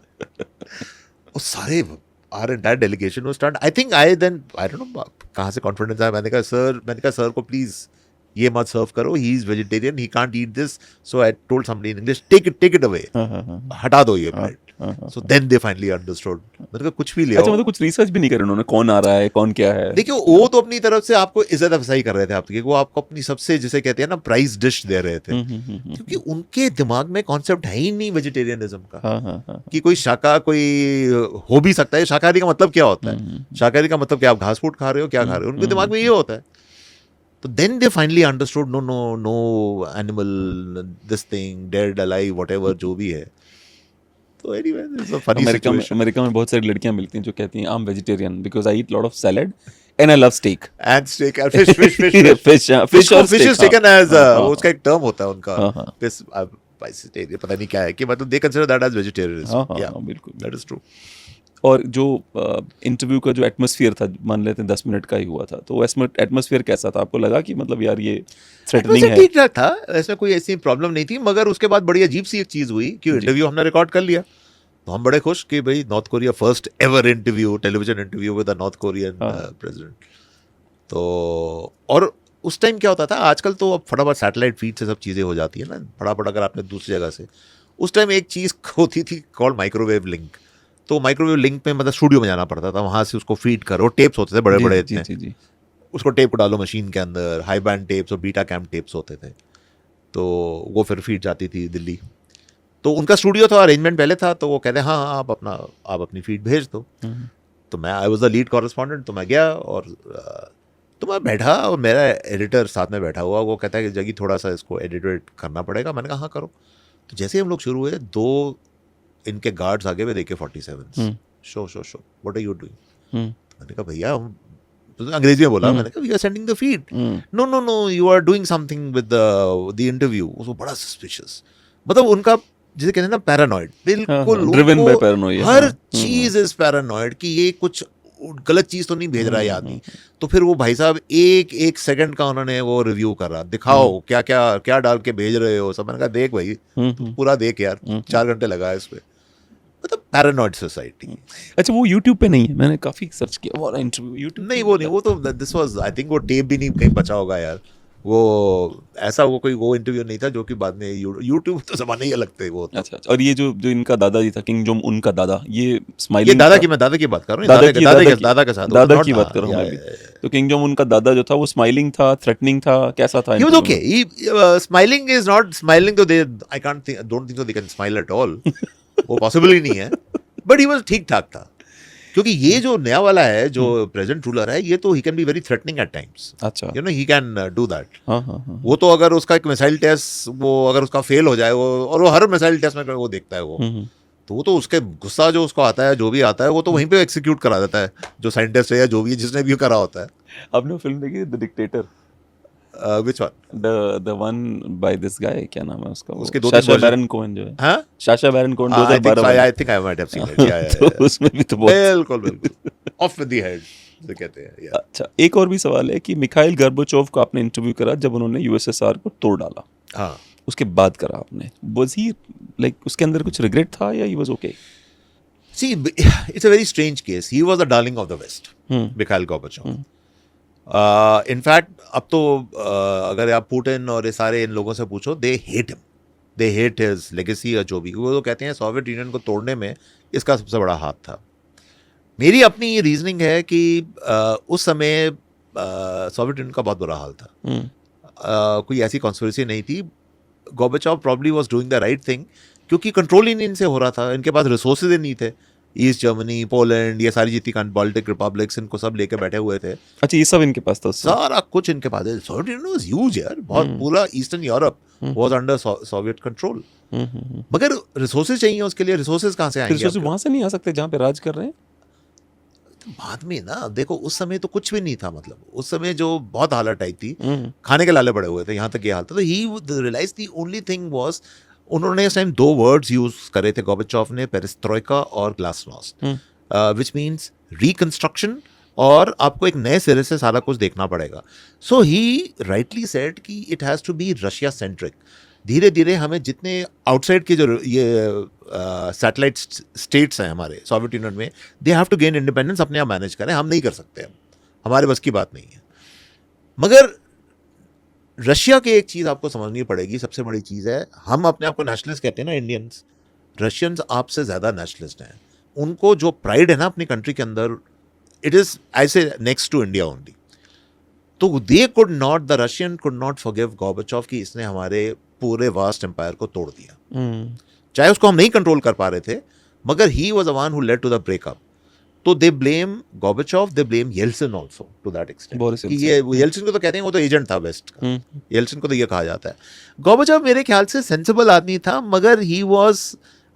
वो सारे आर एंटायर डेलीगेशन वो start, I think I don't know कहाँ से कॉन्फिडेंस आया। मैंने कहा सर को प्लीज ये मत सर्व करो, he is vegetarian, he can't eat this, so I told somebody in English, take it away, हटा दो ये plate. So then they finally understood. मैंने कहा कुछ भी ले आओ। अच्छा, मतलब कुछ रिसर्च भी नहीं करे उन्होंने, कौन आ रहा है कौन क्या है? देखिए, वो तो अपनी तरफ से आपको इज्जत अफजाई कर रहे थे आपकी, वो आपको अपनी सबसे जिसे कहते हैं ना प्राइस डिश दे रहे थे, क्योंकि उनके दिमाग में कॉन्सेप्ट है ही नहीं वेजिटेरियनिज्म का, कि कोई कोई हो भी सकता है। शाकाहारी का मतलब क्या होता है? शाकाहारी का मतलब क्या, आप घास फूट खा रहे हो, क्या खा रहे हो? उनके दिमाग में ये होता है। तो then they finally understood, no animal, this thing, dead, alive, whatever जो भी है। तो anyway, it's a funny situation. America में बहुत सारी लड़कियां मिलती हैं जो कहती हैं I am vegetarian because I eat lot of salad and I love steak and steak and fish fish और फिश इज टेकन एज, उसका एक टर्म होता है उनका, वेजिटेरियन पता नहीं क्या है कि मतलब they consider that as vegetarianism हाँ, या बिल्कुल। दैट इज ट्रू और जो इंटरव्यू का जो एटमॉस्फेयर था, मान लेते हैं 10 मिनट का ही हुआ था, तो एटमॉस्फेयर कैसा था? आपको लगा कि मतलब यार ये थ्रेटनिंग है? ठीक ठाक था, ऐसा कोई ऐसी प्रॉब्लम नहीं थी, मगर उसके बाद बड़ी अजीब सी एक चीज हुई कि इंटरव्यू हमने रिकॉर्ड कर लिया, तो हम बड़े खुश कि भाई north Korea first ever interview, television interview with the north Korean president. तो और उस टाइम क्या होता था, आजकल तो अब फटाफट सैटेलाइट फीड से सब चीज़ें हो जाती है ना, फटाफट अगर आपने दूसरी जगह से, उस टाइम एक चीज़ होती थी कॉल्ड माइक्रोवेव लिंक। तो माइक्रोवेव लिंक में मतलब स्टूडियो में जाना पड़ता था, वहाँ से उसको फीड करो, टेप्स होते थे बड़े बड़े जी, जी, जी। उसको टेप को डालो मशीन के अंदर, हाई बैंड टेप्स और बीटा कैम टेप्स होते थे, तो वो फिर फीड जाती थी दिल्ली। तो उनका स्टूडियो था, अरेंजमेंट पहले था, तो वो कहते हैं हाँ आप अपनी फीड भेज दो। तो मैं I was the lead correspondent, तो मैं गया और तो मैं बैठा और मेरा एडिटर साथ में बैठा हुआ, वो कहता है कि जगी थोड़ा सा इसको एडिट करना पड़ेगा। मैंने कहा हाँ करो। तो जैसे ही हम लोग शुरू हुए, 2 इनके गार्ड्स आगे में देखे 47 show what are you doing. मैंने कहा भैया हम, तो अंग्रेजी में बोला, मैंने कहा we are sending the feed. No you are doing something with the interview. वो बड़ा सस्पिशियस, मतलब उनका जिसे कहते हैं ना पैरानॉइड, बिल्कुल ड्रिवन बाय पैरानोया, हर चीज इज पैरानॉइड कि ये कुछ गलत चीज तो नहीं भेज रहा है आदमी। तो फिर वो भाई साहब एक सेकंड का उन्होंने वो रिव्यू करा, दिखाओ क्या क्या क्या डाल के भेज रहे हो सब। मैंने कहा देख भाई पूरा देख यार, 4 घंटे लगा इस पे। मतलब पैरानॉइड सोसाइटी। अच्छा, वो यूट्यूब पे नहीं है? मैंने काफी सर्च किया वो इंटरव्यू यूट्यूब नहीं, वो नहीं, वो तो दिस वाज आई थिंक वो टेप भी नहीं कहीं बचा होगा यार। वो ऐसा वो कोई वो इंटरव्यू नहीं था जो कि बाद में यूट्यूब तो जमाने ही अलग थे वो तो। अच्छा। और ये जो इनका दादाजी था, किंग जोंग, उनका दादा, ये ये स्माइलिंग दादा की बात कर रहा हूँ, दादा के साथ दादा की बात कर रहा हूँ मैं भी। तो किंग जोंग उनका दादा जो था वो स्माइलिंग था, थ्रेटनिंग था, कैसा था? He was okay. Smiling is not smiling, तो they I don't think so they can smile at all. वो पॉसिबल ही नहीं है। बट ही वाज ठीक ठाक था, क्योंकि ये जो नया वाला है जो प्रेजेंट रूलर है, ये तो he can be very threatening at times. अच्छा। You know he can do that. हाँ। वो तो अगर उसका एक मिसाइल टेस्ट वो अगर उसका फेल हो जाए, वो और वो हर मिसाइल टेस्ट में वो देखता है वो, तो वो तो उसके गुस्सा जो उसको आता है, जो भी आता है, वो तो वहीं पे एक्सिक्यूट करा देता है, जो साइंटिस्ट है या जो भी जिसने भी करा होता है। आपने वो फिल्म देखी the dictator? Which one? the one by this guy, क्या नाम है उसका? उसके 2-3 साशा version- बैरन कोहेन जो है। हाँ? Sasha Baron Cohen I think 2012 I में। think I might have seen it. Yeah. तो उसमें भी तो बहुत। बिल्कुल ऑफ विद द हेड जो कहते हैं। Yeah. अच्छा, एक और भी सवाल है कि मिखाइल गर्बाचोव को आपने इंटरव्यू करा जब उन्होंने यूएसएसआर को तोड़ डाला, हाँ। उसके बाद करा आपने, वाज ही लाइक उसके अंदर कुछ रिग्रेट था या he was okay? See, it's a very strange case. He was the darling of the West, Mikhail Gorbachev. In fact, अब तो अगर आप पुतिन और ये सारे इन लोगों से पूछो, they hate him. They hate his legacy या जो भी। वो तो कहते हैं सोवियत यूनियन को तोड़ने में इसका सबसे बड़ा हाथ था। मेरी अपनी ये रीजनिंग है कि उस समय सोवियत यूनियन का बहुत बुरा हाल था। कोई ऐसी कॉन्स्पिरेसी नहीं थी। Gorbachev probably was doing the right thing, क्योंकि कंट्रोल ही नहीं इनसे हो रहा था, इनके पास रिसोर्सेज ही नहीं थे। ईस्ट जर्मनी, पोलैंड, ये सारी जितनी बाल्टिक रिपब्लिक्स, इनको सब लेके बैठे हुए थे। अच्छा, ये सब इनके पास था? सारा कुछ इनके पास है। सोवियत यूनियन वाज ह्यूज यार, बहुत पूरा eastern Europe was under Soviet control. मगर रिसोर्सेज चाहिए उसके लिए, रिसोर्सेज कहाँ से आएंगे? रिसोर्सेज वहां से नहीं आ सकते जहाँ पे राज कर रहे हैं? बाद में ना देखो, उस समय तो कुछ भी नहीं था। मतलब उस समय जो बहुत हालत आई थी, खाने के लाले पड़े हुए थे, यहाँ तक ये हाल था। तो he realise the only thing was, उन्होंने इस टाइम 2 वर्ड्स यूज करे थे गोर्बाचोव ने, पेरेस्ट्रोइका और ग्लासनोस्ट, विच मीन्स रिकंस्ट्रक्शन, और आपको एक नए सिरे से सारा कुछ देखना पड़ेगा। सो ही राइटली सेड कि it has to be Russia centric. धीरे धीरे हमें जितने आउटसाइड के जो ये सैटेलाइट स्टेट्स हैं हमारे सोवियत यूनियन में, they have to gain independence, अपने आप मैनेज करें, हम नहीं कर सकते, हमारे बस की बात नहीं है। मगर रशिया की एक चीज़ आपको समझनी पड़ेगी, सबसे बड़ी चीज़ है, हम अपने आप को नेशनलिस्ट कहते हैं ना इंडियंस, रशियंस आपसे ज़्यादा नेशनलिस्ट हैं। उनको जो प्राइड है ना अपनी कंट्री के अंदर, इट इज़ आई से नेक्स्ट टू इंडिया ओनली। तो they could not, the Russian could not forgive Gorbachev कि इसने हमारे पूरे वास्ट एम्पायर को तोड़ दिया। चाहे उसको हम नहीं कंट्रोल कर पा रहे थे, मगर he was a one who led to the breakup. तो they blame Gorbachev, they blame Yeltsin also to that extent. ये येल्सिन को तो कहते हैं, वो तो एजेंट था वेस्ट का, येल्सिन को तो ये कहा जाता है। गोर्बाचोव मेरे ख्याल से सेंसिबल आदमी था, मगर ही वॉज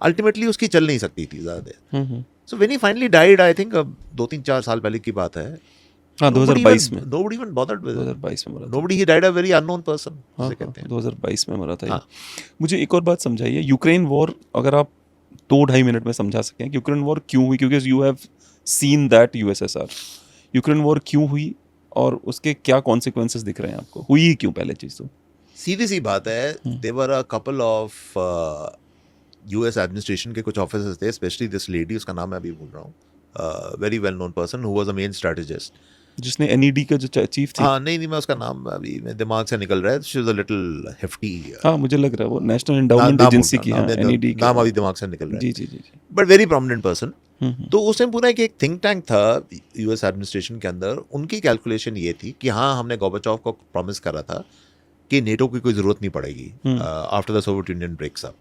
अल्टीमेटली उसकी चल नहीं सकती थी ज़्यादा देर। So when he finally died, I think 2-3-4 साल पहले की बात है, हाँ 2022 में, nobody even bothered with it. 2022 में मरा था। Nobody, he died a very unknown person, हाँ, जिसे कहते हैं। 2022 में मरा था ये। हाँ। मुझे एक और बात समझाइए, यूक्रेन वॉर अगर आप 2-2.5 मिनट में समझा सकें, यूक्रेन वॉर क्यों हुई, क्योंकि you have seen that USSR, Ukraine war क्यों हुई और उसके क्या कॉन्सिक्वेंसेस दिख रहे हैं आपको, हुई ही क्यों पहले चीज़ तो? सीधी सी बात है, there were a couple of US administration के कुछ ऑफिसर्स थे, स्पेशली दिस लेडी, उसका नाम मैं अभी भूल रहा हूँ, very well known person who was a main strategist, जिसने एनईडी का जो चीफ थी। हाँ नहीं मैं उसका नाम अभी मेरे दिमाग से निकल रहा है, she was a little hefty, हाँ मुझे लग रहा है वो नेशनल एंडाउमेंट एजेंसी की, हाँ एनईडी नाम अभी दिमाग से निकल रहा है, जी जी जी जी। But very prominent person. तो उस टाइम पूरा एक थिंक टैंक था यूएस एडमिनिस्ट्रेशन के अंदर, उनकी कैलकुलेशन ये थी कि हाँ हमने गोर्बाचोव को प्रॉमिस करा था कि नेटो की कोई जरूरत नहीं पड़ेगी after the Soviet Union breaks up,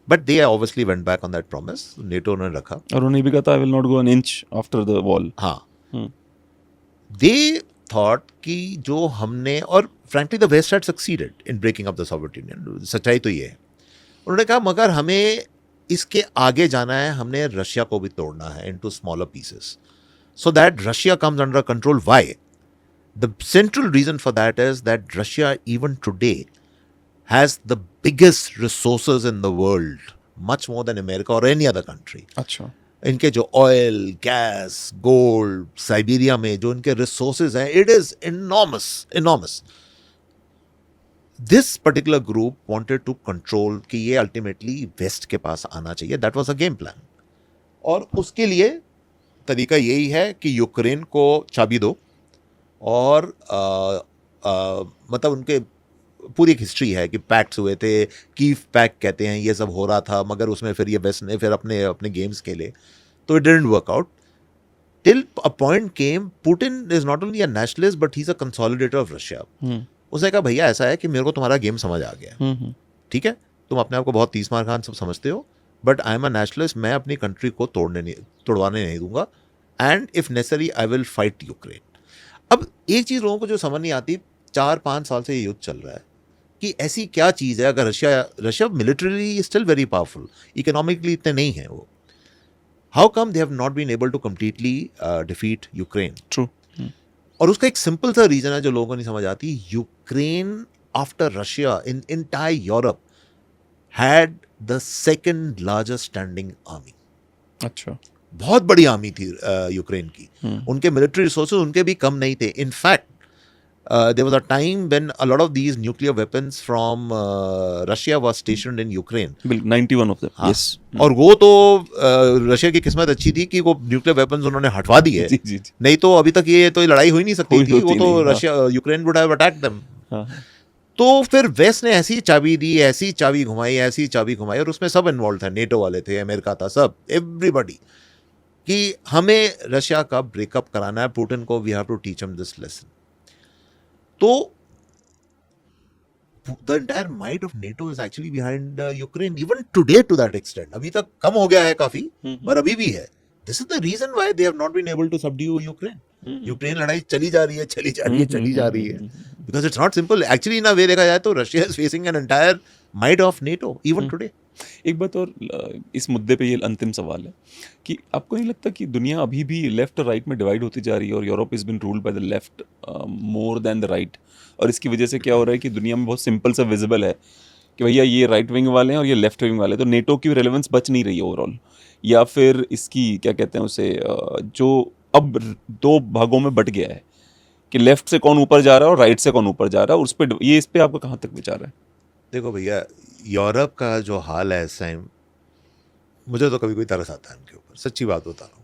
but they obviously went back on that promise, NATO ने रखा और उन्हें भी कहा था I will not go an inch after the wall. हाँ दे थॉट कि जो हमने, और frankly the West had succeeded in breaking up the Soviet Union, सच्चाई तो ये है, उन्होंने कहा मगर हमें इसके आगे जाना है, हमने रशिया को भी तोड़ना है into smaller pieces so that Russia comes under control. Why? The central region for that is that Russia even today has the biggest resources in the world, much more than America और एनी अदर कंट्री। अच्छा, इनके जो ऑयल, गैस, गोल्ड, साइबेरिया में जो इनके रिसोर्सेज हैं, it is enormous. This particular group wanted to control कि ये अल्टीमेटली वेस्ट के पास आना चाहिए, that was a game plan. और उसके लिए तरीका यही है कि यूक्रेन को चाबी दो, और मतलब उनके पूरी एक हिस्ट्री है कि पैक्ट्स हुए थे, कीव पैक्ट कहते हैं, ये सब हो रहा था, मगर उसमें फिर ये वेस्ट ने फिर अपने गेम्स खेले, तो it didn't work out till a point came Putin is not only a nationalist but he is a consolidator of Russia. उसने कहा भैया ऐसा है कि मेरे को तुम्हारा गेम समझ आ गया, ठीक है, तुम अपने आप को बहुत तीसमार खान सब समझते हो, but I am a nationalist, मैं अपनी कंट्री को तोड़वाने नहीं दूंगा, and if necessary I will fight Ukraine. अब एक चीज़ लोगों को जो समझ नहीं आती, 4-5 साल से ये युद्ध चल रहा है कि ऐसी क्या चीज़ है, अगर Russia militarily still very powerful, economically इतने नहीं है वो, how come they have not been able to completely defeat Ukraine? True. और उसका एक सिंपल सा रीजन है जो लोगों को नहीं समझ आती, Ukraine after Russia in entire Europe had the second largest standing army. अच्छा, बहुत बड़ी आर्मी थी यूक्रेन की, उनके मिलिट्री रिसोर्सेज उनके भी कम नहीं थे। In fact there was a time when a lot of these nuclear weapons from Russia was stationed in Ukraine. 91 of them, yes. और वो तो रशिया की किस्मत अच्छी थी कि वो न्यूक्लियर वेपन्स उन्होंने हटवा दिए, जी जी जी। नहीं तो अभी तक ये तो लड़ाई हो ही नहीं सकती थी, वो होती तो नहीं, हाँ। Russia Ukraine would have attacked them. हाँ। तो फिर वेस्ट ने ऐसी चाबी दी, ऐसी चाबी घुमाई, और उसमें सब इन्वॉल्व था, नेटो वाले थे, अमेरिका था, सब एवरीबॉडी, कि हमें रशिया का ब्रेकअप कराना है, पुतिन को we have to teach him this lesson. तो the entire might of NATO is actually behind Ukraine even today to that extent. अभी तक कम हो गया है काफी, पर अभी भी है। This is the reason why they have not been able to subdue Ukraine. Ukraine लड़ाई चली जा रही है because it's not simple. Actually ना वे देखा जाए तो Russia is facing an entire might of NATO even today. एक बात और, इस मुद्दे पे ये अंतिम सवाल है कि आपको नहीं लगता कि दुनिया अभी भी लेफ्ट और राइट में डिवाइड होती जा रही है, और Europe is been ruled by the left more than the right, और इसकी वजह से क्या हो रहा है कि दुनिया में बहुत सिंपल सा विजिबल है कि भैया ये राइट विंग वाले हैं और ये लेफ्ट विंग वाले हैं, तो नेटो की रेलेवेंस बच नहीं रही है ओवरऑल, या फिर इसकी क्या कहते हैं उसे, जो अब 2 भागों में बट गया है कि लेफ्ट से कौन ऊपर जा रहा है और राइट से कौन ऊपर जा रहा है, और इस पे आपका कहाँ तक विचार है? देखो भैया, यूरोप का जो हाल है इस टाइम, मुझे तो कभी कोई तरस आता है उनके ऊपर, सच्ची बात बता रहा हूँ।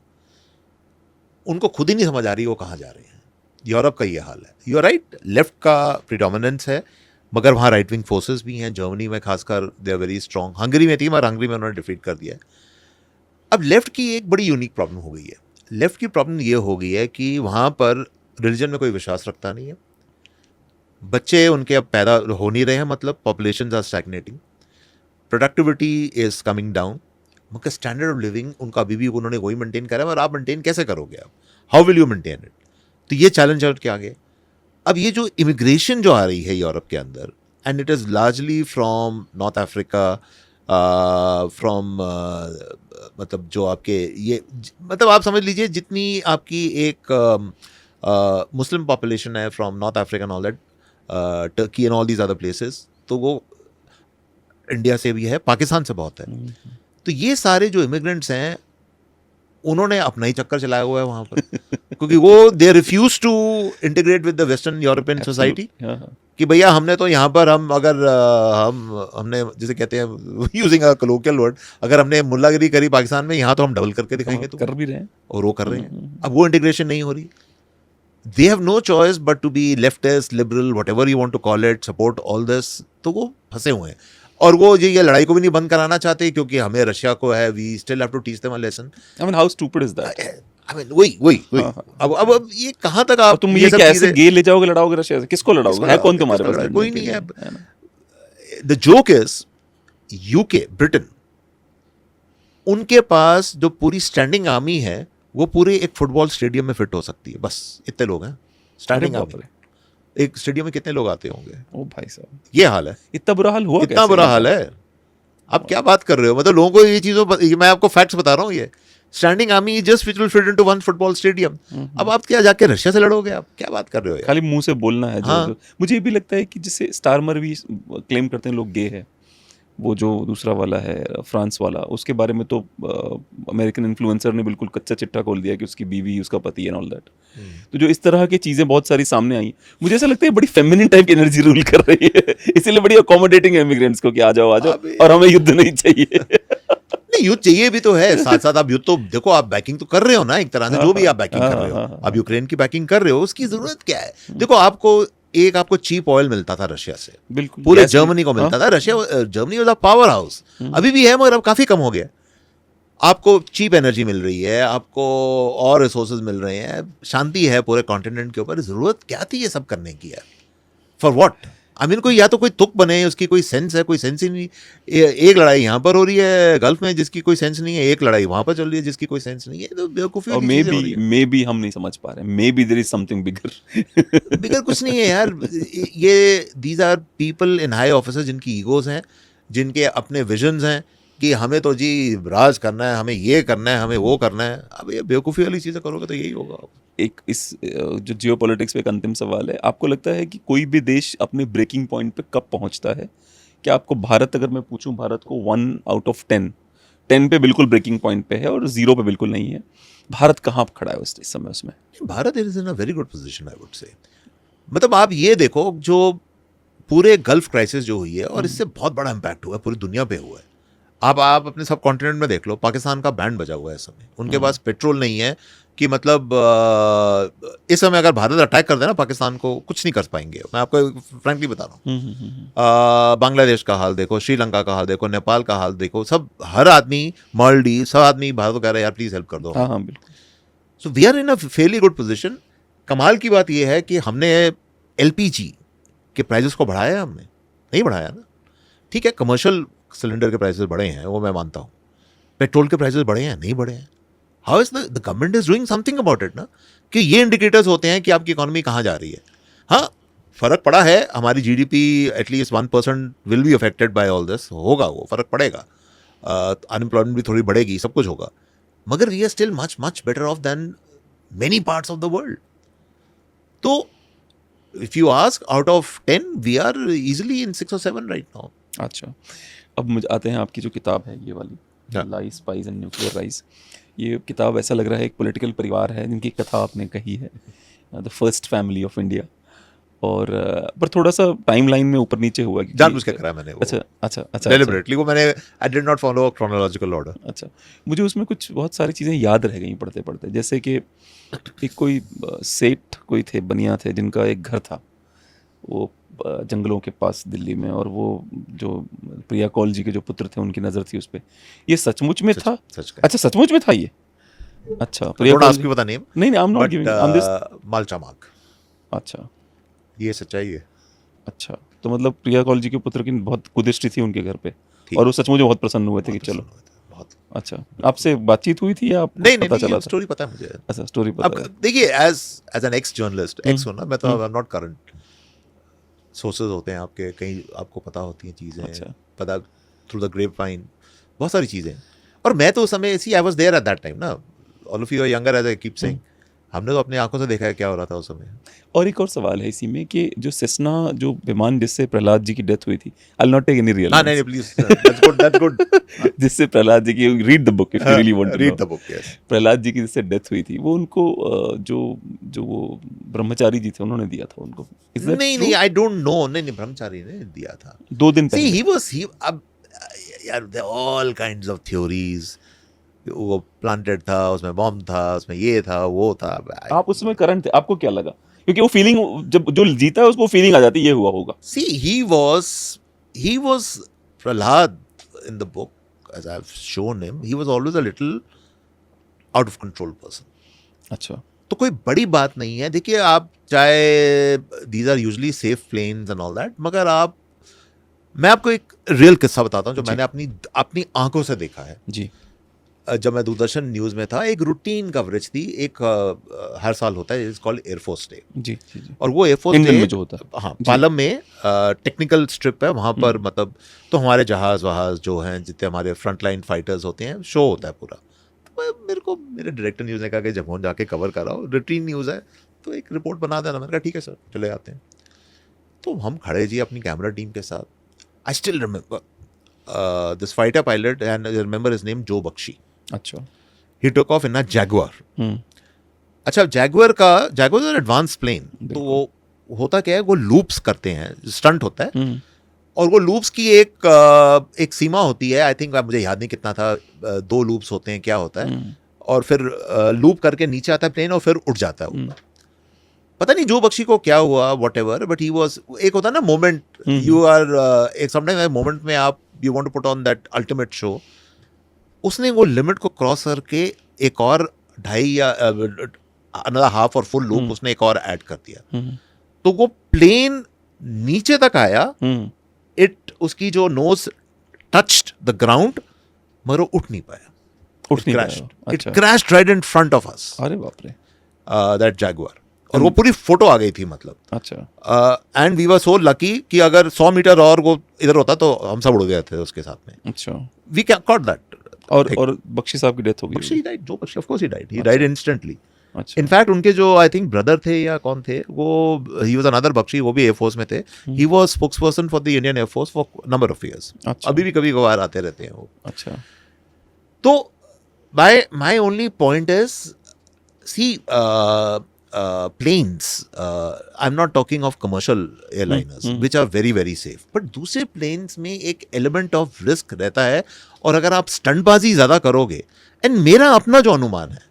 उनको खुद ही नहीं समझ आ रही वो कहाँ जा रहे हैं। यूरोप का ये हाल है। यू आर राइट, लेफ्ट का प्रिडोमिनेंस है, मगर वहाँ राइट विंग फोर्सेस भी हैं। जर्मनी में खासकर they are very strong, Hungary में थी मगर हंगरी में उन्होंने डिफीट कर दिया है। अब लेफ्ट की एक बड़ी यूनिक प्रॉब्लम हो गई है। लेफ्ट की प्रॉब्लम ये हो गई है कि वहाँ पर रिलीजन में कोई विश्वास रखता नहीं है, बच्चे उनके अब पैदा हो नहीं रहे हैं, मतलब population are stagnating, productivity is coming down, मगर स्टैंडर्ड ऑफ लिविंग उनका अभी भी उन्होंने वही मेंटेन करा है, और आप मेंटेन कैसे करोगे? आप how will you maintain it? तो ये चैलेंज है के आगे। अब ये जो इमिग्रेशन जो आ रही है यूरोप के अंदर, and it is largely from north Africa, from मतलब जो आपके ये मतलब आप समझ लीजिए जितनी आपकी एक मुस्लिम पॉपुलेशन है from north Africa and all that, Turkey and all these other places, तो वो इंडिया से भी है, पाकिस्तान से बहुत है। तो ये सारे जो इमिग्रेंट्स हैं उन्होंने अपना ही चक्कर चलाया हुआ है वहाँ पर क्योंकि वो they refuse to integrate with the western European society कि भैया हमने तो यहाँ पर हम अगर हमने जिसे कहते हैं यूजिंग अ कलोकियल वर्ड, अगर हमने मुल्लागिरी करी पाकिस्तान में, यहाँ तो हम डबल करके दिखाएंगे। तो कर भी रहे हैं और वो कर रहे हैं। अब वो इंटीग्रेशन नहीं हो रही। They have no choice but to be leftist, liberal, whatever you want to call it, support all this. तो वो फंसे हुए हैं और वो ये लड़ाई को भी नहीं बंद कराना चाहते क्योंकि हमें रशिया को है, we still have to teach them a lesson. I mean how stupid is that? I mean वही अब ये कहाँ तक आप तुम ये कैसे गे ले जाओगे, लड़ाओगे रशिया से? किसको लड़ाओगे? है कौन तुम्हारे पास? कोई नहीं है। The joke is UK, Britain, उनके पास जो पूरी स्टैंडिंग आर्मी है वो पूरे एक फुटबॉल स्टेडियम में फिट हो सकती है। बस इतने लोग हैं स्टैंडिंग आर्मी। एक स्टेडियम में कितने लोग आते होंगे? ओ भाई साहब, ये हाल है। इतना बुरा हाल हुआ? इतना बुरा हाल है। आप क्या बात कर रहे हो? मतलब लोगों को ये चीजों, मैं आपको फैक्ट्स बता रहा हूँ। ये standing army just which will fit into one football stadium. अब आप क्या जाके रशिया से लड़ोगे? आप क्या बात कर रहे हो यार? खाली मुंह से बोलना है। हाँ। मुझे ये भी लगता है कि जिसे स्टारमर भी क्लेम करते हैं लोग गे है, वो जो दूसरा वाला है फ्रांस वाला, उसके बारे में तो अमेरिकन इन्फ्लुएंसर ने बिल्कुल कच्चा चिट्ठा खोल दिया कि उसकी बीवी उसका पति एंड ऑल दैट। तो जो इस तरह की चीज़ें बहुत सारी सामने आई, मुझे ऐसा लगता है बड़ी फेमिनिन टाइप की एनर्जी रूल कर रही है, इसीलिए बड़ी अकोमोडेटिंग है इमिग्रेंट्स को कि आ जाओ और हमें युद्ध नहीं चाहिए। नहीं, युद्ध चाहिए भी तो है, साथ साथ आप युद्ध तो देखो, आप बैकिंग तो कर रहे हो ना एक तरह से, जो भी आप बैकिंग कर रहे हो, आप यूक्रेन की बैकिंग कर रहे हो, उसकी जरूरत क्या है? देखो आपको चीप ऑयल मिलता था रशिया से, बिल्कुल पूरे जर्मनी को मिलता था। Germany was a power house, अभी भी है मगर अब काफी कम हो गया। आपको चीप एनर्जी मिल रही है, आपको और रिसोर्सेज मिल रहे हैं, शांति है पूरे कॉन्टिनेंट के ऊपर। जरूरत क्या थी ये सब करने की यार? For what? आई मीन कोई या तो कोई तुक बने, उसकी कोई सेंस है, कोई सेंस ही नहीं। एक लड़ाई यहाँ पर हो रही है गल्फ में जिसकी कोई सेंस नहीं है, एक लड़ाई वहां पर चल रही है जिसकी कोई सेंस नहीं है। तो बेवकूफी और मे बी हम नहीं समझ पा रहे, maybe there is something bigger. Bigger कुछ नहीं है यार। ये these are people in high officers जिनकी ईगोज हैं, जिनके अपने विजन्स हैं कि हमें तो जी राज करना है, हमें ये करना है, हमें वो करना है। अब ये बेवकूफ़ी वाली चीज़ें करोगे तो यही होगा। एक इस जो जियोपॉलिटिक्स पे एक अंतिम सवाल है, आपको लगता है कि कोई भी देश अपने ब्रेकिंग पॉइंट पे कब पहुंचता है? क्या आपको भारत, अगर मैं पूछूं भारत को 1 आउट ऑफ 10 पे बिल्कुल ब्रेकिंग पॉइंट पे है और 0 पे बिल्कुल नहीं है, भारत कहाँ खड़ा है उस समय उसमें? Bharat is in a very good position I would से। मतलब आप ये देखो, जो पूरे गल्फ क्राइसिस जो हुई है और इससे बहुत बड़ा इम्पैक्ट हुआ है, पूरी दुनिया पे हुआ है। आप अपने सब कॉन्टिनेंट में देख लो, पाकिस्तान का बैंड बजा हुआ है इस समय। उनके पास पेट्रोल नहीं है कि मतलब इस समय अगर भारत अटैक कर दे ना पाकिस्तान को, कुछ नहीं कर पाएंगे। मैं आपको फ्रैंकली बता रहा हूँ। बांग्लादेश का हाल देखो, श्रीलंका का हाल देखो, नेपाल का हाल देखो, सब हर आदमी, मालदीव, सब आदमी भारत को कह रहे हैं यार प्लीज हेल्प कर दो। हाँ बिल्कुल। So we are in a fairly good position. कमाल की बात यह है कि हमने एलपीजी के प्राइजेस को बढ़ाया है, हमने नहीं बढ़ाया ना। ठीक है, कमर्शियल सिलेंडर के प्राइसेस बढ़े हैं, वो मैं मानता हूँ। पेट्रोल के प्राइसेस बढ़े हैं, नहीं बढ़े हैं। How is the government is doing something about it ना, कि ये इंडिकेटर्स होते हैं कि आपकी इकोनॉमी कहाँ जा रही है। हाँ, फर्क पड़ा है, हमारी GDP at least 1% will be affected by all this, होगा, वो फर्क पड़ेगा। अनएम्प्लॉयमेंट भी थोड़ी बढ़ेगी, सब कुछ होगा, मगर we are still much much better off than many parts of the world. तो if you ask, out of 10 we are easily in 6 or 7 right now. अच्छा, अब मुझे आते हैं आपकी जो किताब है ये वाली, हाँ। Lies, spice and nuclear rise. ये किताब ऐसा लग रहा है एक पॉलिटिकल परिवार है जिनकी कथा आपने कही है, the first family of India. और पर थोड़ा सा टाइमलाइन में ऊपर नीचे हुआ कि जानबूझ के करा मैंने वो। अच्छा डेलिबरेटली वो मैंने, I did not follow chronological order. अच्छा, मुझे उसमें कुछ बहुत सारी चीज़ें याद रह गई पढ़ते पढ़ते। जैसे कि एक कोई सेठ कोई थे, बनिया थे, जिनका एक घर था वो जंगलों के पास दिल्ली में, और वो जो प्रिया कौल जी के जो पुत्र थे उनकी नज़र थी उस पर। ये सचमुच में था? सच का। अच्छा, सचमुच में था ये? अच्छा, प्रिया डोंट कौल आस्क जी- मी फॉर द नेम, नहीं I am not giving, I am this. Malcha Marg, अच्छा ये सच्चाई है। अच्छा, तो मतलब प्रिया कौल जी के पुत्र की बहुत कुदृष्टि थी उनके घर पे, थी। और वो सचमुच में बहुत प्रसन्न हुए थे कि चलो। बहुत। अच्छा, आपसे बातचीत हुई थी या आपको नहीं पता चला था? स्टोरी पता है मुझे। अच्छा, स्टोरी अब पता है। देखिए, as an ex journalist, ex हो ना मैं, तो I am not current. Sources होते हैं आपके, कहीं आपको पता होती हैं चीज़ें, अच्छा। पता थ्रू द ग्रेप वाइन, बहुत सारी चीज़ें। और मैं तो उस समय, see I was there at that time ना, all of you are younger as I keep saying, हमने तो अपनी आंखों से देखा है क्या हो रहा था उस समय। और एक और सवाल है इसी में कि जो सेस्ना जो विमान जिससे प्रहलाद जी की डेथ हुई थी, I not take any real, ना नहीं प्लीज, दैट्स गुड जिससे प्रहलाद जी की, read the book if you really want to read no, the book, yes. Prahlad ji की जिससे डेथ हुई थी वो उनको जो वो ब्रह्मचारी जी थे उन्होंने दिया था उनको। Is that नहीं true? नहीं, आई डोंट नो, नहीं ब्रह्मचारी ने दिया था। 2 दिन सी पहले। ही वाज, ही अब यार there all kinds of theories, वो प्लांटेड था, उसमें बॉम्ब था, उसमें ये था वो था। आप उसमें करंट थे, आपको क्या लगा? क्योंकि वो फीलिंग जब जो जीता है उसको फीलिंग आ जाती है ये हुआ होगा। See he was Prahlad in the book, as I've shown him, he was always a little out of control person. अच्छा। तो कोई बड़ी बात नहीं है। देखिए आप चाहे these are usually safe planes and all that, मगर मैं आपको एक रियल किस्सा बताता हूँ जो जी। मैंने अपनी आंखों से देखा है। जी। जब मैं दूरदर्शन न्यूज़ में था, एक रूटीन कवरेज थी, एक हर साल होता है, इट्स कॉल्ड एयरफोर्स डे। जी जी जी। और वो एयरफोर्स इंडियन डे, में जो होता है। हाँ, जी। पालम में टेक्निकल स्ट्रिप है वहाँ पर, मतलब तो हमारे जहाज वहाज जो हैं, जितने हमारे फ्रंट लाइन फाइटर्स होते हैं, शो होता है पूरा। तो मेरे डायरेक्टर न्यूज़ ने कहा कि जब जाके कवर कराओ, रूटीन न्यूज़ है तो एक रिपोर्ट बना देना। मैंने कहा ठीक है सर, चले आते हैं। तो हम खड़े जी अपनी कैमरा टीम के साथ। I still remember this fighter pilot, and I remember his name जो बख्शी। अच्छा। ही टुक ऑफ इन अ जैगुआर। हम्म। अच्छा, जैगुआर एडवांस प्लेन, तो वो होता क्या है, वो लूप्स करते हैं, स्टंट होता है, हम्म। और वो लूप्स की एक सीमा होती है। आई थिंक मुझे याद नहीं कितना था, 2 लूप्स होते हैं, क्या होता है, और फिर लूप करके नीचे आता है प्लेन और फिर उठ जाता है वो। पता नहीं जो बख्शी को क्या हुआ, whatever, but he was, एक होता है ना मोमेंट, यू आर एक समटाइम मोमेंट में आप you want to put on that ultimate show. उसने वो लिमिट को क्रॉस करके एक और 2.5 या अनदर हाफ और फुल लूप उसने एक और ऐड कर दिया। तो वो प्लेन नीचे तक आया, उसकी जो नोज टच्ड द ग्राउंड, मगर वो उठ नहीं पाया, उठ नहीं crashed. पाया। It crashed right in front of us, अरे बाप रे। that Jaguar. और वो पूरी फोटो आ गई थी, मतलब। अच्छा। And we were so lucky कि अगर 100 मीटर और वो इधर होता तो हम सब उड़ गए थे उसके साथ में। अच्छा। We caught that. और बख्शी साहब की डेथ हो गई बख्शी died, जो Bakshi, of course he died. He died instantly. अच्छा। इनफैक्ट उनके जो आई थिंक ब्रदर थे या कौन थे वो, ही वाज अनदर बख्शी, वो भी एयरफोर्स में थे। He was spokesperson for the Indian air force for number of years. अच्छा। अभी भी कभी कभार आते रहते हैं वो। अच्छा। तो my only point is, see, planes, I'm not talking of commercial airliners, which are very very safe, but दूसरे planes में एक element of risk रहता है, और अगर आप स्टंटबाजी ज़्यादा करोगे, एंड मेरा अपना जो अनुमान है,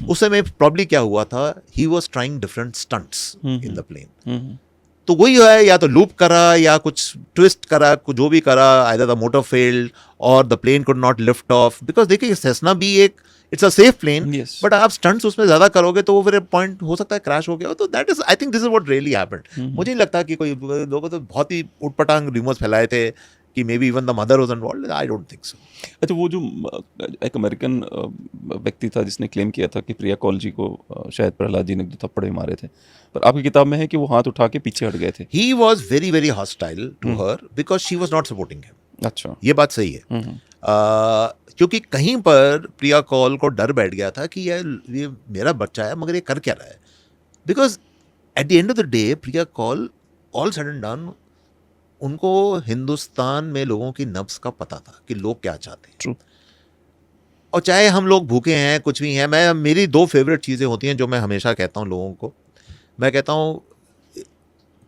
उस समय प्रॉब्ली क्या हुआ था, he was trying different stunts in the plane. तो वही है, या तो लूप करा या कुछ ट्विस्ट करा, कुछ जो भी करा, आइदर द मोटर फेल्ड और the plane could not lift off, because देखिए सेस्ना भी एक, it's a safe plane, Yes. But आप स्टंट्स उसमें ज्यादा करोगे तो वो फिर पॉइंट हो सकता है क्रैश हो गया। तो that is, I think this is what really happened. मुझे नहीं लगता कि कोई लोगों तो बहुत ही उटपटांग रूमर्स फैलाए थे कि may be even the mother was involved. I don't think so. अच्छा, वो जो एक अमेरिकन व्यक्ति था जिसने क्लेम किया था कि प्रिया कौल जी को शायद प्रहलाद जी ने 2 थप्पड़ मारे थे, पर आपकी किताब में है कि वो हाथ उठा के पीछे हट गए थे। He was very very hostile to her because she was not supporting him. अच्छा। ये बात सही है। क्योंकि कहीं पर प्रिया कौल को डर बैठ गया था कि यार ये मेरा बच्चा है, मगर ये कर क्या रहा है, because at the end of the day Priya Kaul, all sudden done, उनको हिंदुस्तान में लोगों की नब्ज का पता था कि लोग क्या चाहते हैं। True. और चाहे हम लोग भूखे हैं, कुछ भी हैं, मेरी 2 फेवरेट चीज़ें होती हैं जो मैं हमेशा कहता हूँ लोगों को। मैं कहता हूँ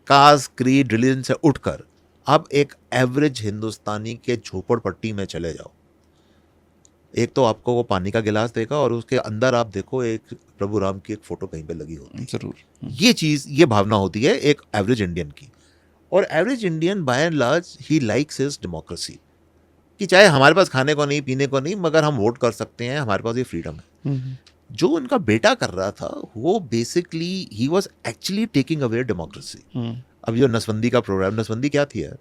कास्ट, क्रीड, रिलीजन से उठकर आप एक एवरेज हिंदुस्तानी के झोपड़पट्टी में चले जाओ, एक तो आपको वो पानी का गिलास देगा और उसके अंदर आप देखो एक प्रभु राम की एक फोटो कहीं पे लगी होती है। जरूर। ये चीज़, ये भावना होती है एक एवरेज इंडियन की। और average Indian by and large he likes his democracy, कि चाहे हमारे पास खाने को नहीं, पीने को नहीं, मगर हम वोट कर सकते हैं, हमारे पास ये फ्रीडम है। जो उनका बेटा कर रहा था वो basically he was actually taking away democracy. अब जो नसबंदी का प्रोग्राम, नसबंदी क्या थी यार,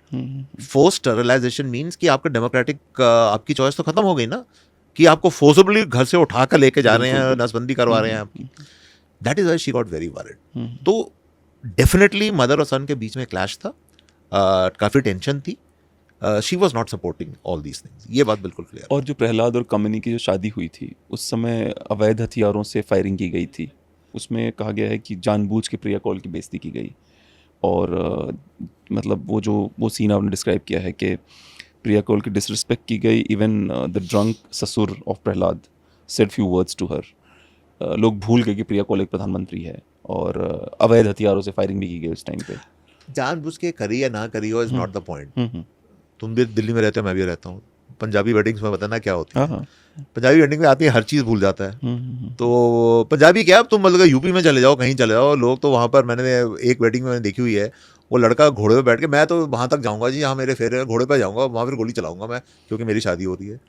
फोर्स स्टरलाइजेशन मीन्स कि आपका डेमोक्रेटिक आपकी चॉइस तो खत्म हो गई ना, कि आपको फोर्सबली घर से उठा कर लेके जा रहे हैं, नसबंदी करवा रहे हैं आपकी। That is why she got very worried. तो डेफिनेटली मदर और सन के बीच में क्लैश था, काफ़ी टेंशन थी। She was not supporting all these things, ये बात बिल्कुल क्लियर। और जो प्रहलाद और कमिनी की जो शादी हुई थी उस समय अवैध हथियारों से फायरिंग की गई थी, उसमें कहा गया है कि जानबूझ के प्रिया कॉल की बेइज्जती की गई। और मतलब वो सीन आपने डिस्क्राइब किया है कि प्रिया कॉल की डिसरिस्पेक्ट की गई। इवन द ड्रंक ससुर of Prahlad said few words to her. लोग भूल गए कि प्रिया कॉल एक प्रधानमंत्री है, और अवैध हथियारों से फायरिंग भी की गई उस टाइम पे। जानबूझ के करी या ना करी हो इज नॉट द पॉइंट। तुम भी दिल्ली में रहते हो, मैं भी रहता हूँ। पंजाबी वेडिंग्स में बताना क्या होता है। पंजाबी वेडिंग में आदमी हर चीज़ भूल जाता है। तो पंजाबी क्या, तुम मतलब यूपी में चले जाओ, कहीं चले जाओ, लोग तो वहाँ पर, मैंने एक वेडिंग में देखी हुई है, वो लड़का घोड़े पे बैठ के, मैं तो वहाँ तक जाऊँगा जी, यहाँ मेरे फेरे घोड़े पे जाऊँगा, वहाँ फिर गोली चलाऊँगा मैं, क्योंकि मेरी शादी हो रही है।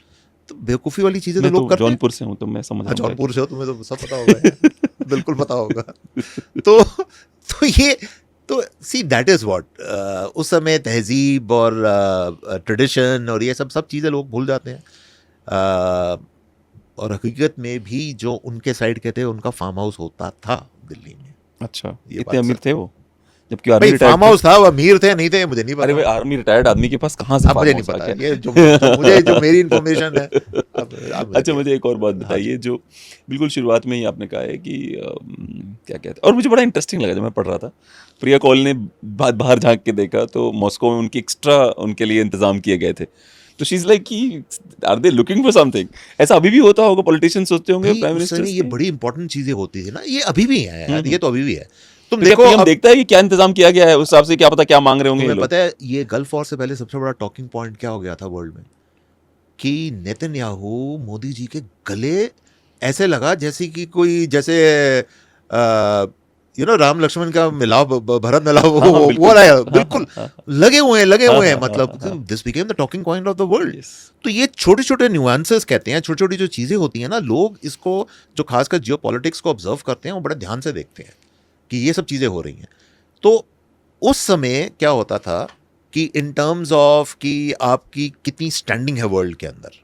तो बेवकूफ़ी वाली चीज़ें तो लोग करते हैं। जौनपुर से हूँ तो मैं समझ। जौनपुर से हो, तुम्हें तो सब पता होगा। बिल्कुल पता होगा। तो ये तो सी दैट इज़ व्हाट, उस समय तहजीब और ट्रेडिशन और ये सब चीज़ें लोग भूल जाते हैं। और हकीकत में भी जो उनके साइड के थे, उनका फार्म हाउस होता था दिल्ली में। अच्छा, ये इतने बात अमीर सच थे वो, जबकि आर्मी भाई रिटायर्ड फार्म हाउस था, वो अमीर थे नहीं थे मुझे नहीं अरे भाई, पता। आर्मी रिटायर्ड आदमी के पास कहाँ से अब मुझे नहीं फार्म हाउस आ पता, गया? ये जो मेरी इन्फॉर्मेशन है। अच्छा, मुझे एक और बात बताइए, जो बिल्कुल शुरुआत में ही आपने कहा है कि क्या कहते हैं, और मुझे बड़ा इंटरेस्टिंग लगा जब मैं पढ़ रहा था, प्रिया कॉल ने बाहर झांक के देखा तो मॉस्को में उनकी एक्स्ट्रा उनके लिए इंतजाम किए गए थे। तो शी इज लाइक कि are they looking for something? ऐसा अभी भी होता होगा, पॉलिटिशियन सोचते होंगे प्राइम मिनिस्टर ये बड़ी इंपॉर्टेंट चीजें होती थी ना, ये अभी भी है यार, ये तो अभी भी है। तुम तो देखो, हम देखता है कि क्या इंतजाम किया गया है, उस हिसाब से क्या पता क्या मांग रहे होंगे ये तुम्हें लोग। पता है ये गल्फ वॉर से पहले सबसे बड़ा टॉकिंग पॉइंट क्या हो गया था वर्ल्ड में, कि नेतन्याहू मोदी जी के गले ऐसे लगा जैसे कि कोई, जैसे राम लक्ष्मण का मिलाप, भरत मिलाप, वो रहा है, बिल्कुल लगे हुए हैं, मतलब this became the talking point of the world. तो ये छोटे छोटे न्यूएंसेस कहते हैं, छोटी छोटी जो चीजें होती हैं ना, लोग इसको, जो खासकर जियो पॉलिटिक्स को ऑब्जर्व करते हैं, वो बड़े ध्यान से देखते हैं कि ये सब चीजें हो रही हैं। तो उस समय क्या होता था कि इन टर्म्स ऑफ कि आपकी कितनी स्टैंडिंग है वर्ल्ड के अंदर,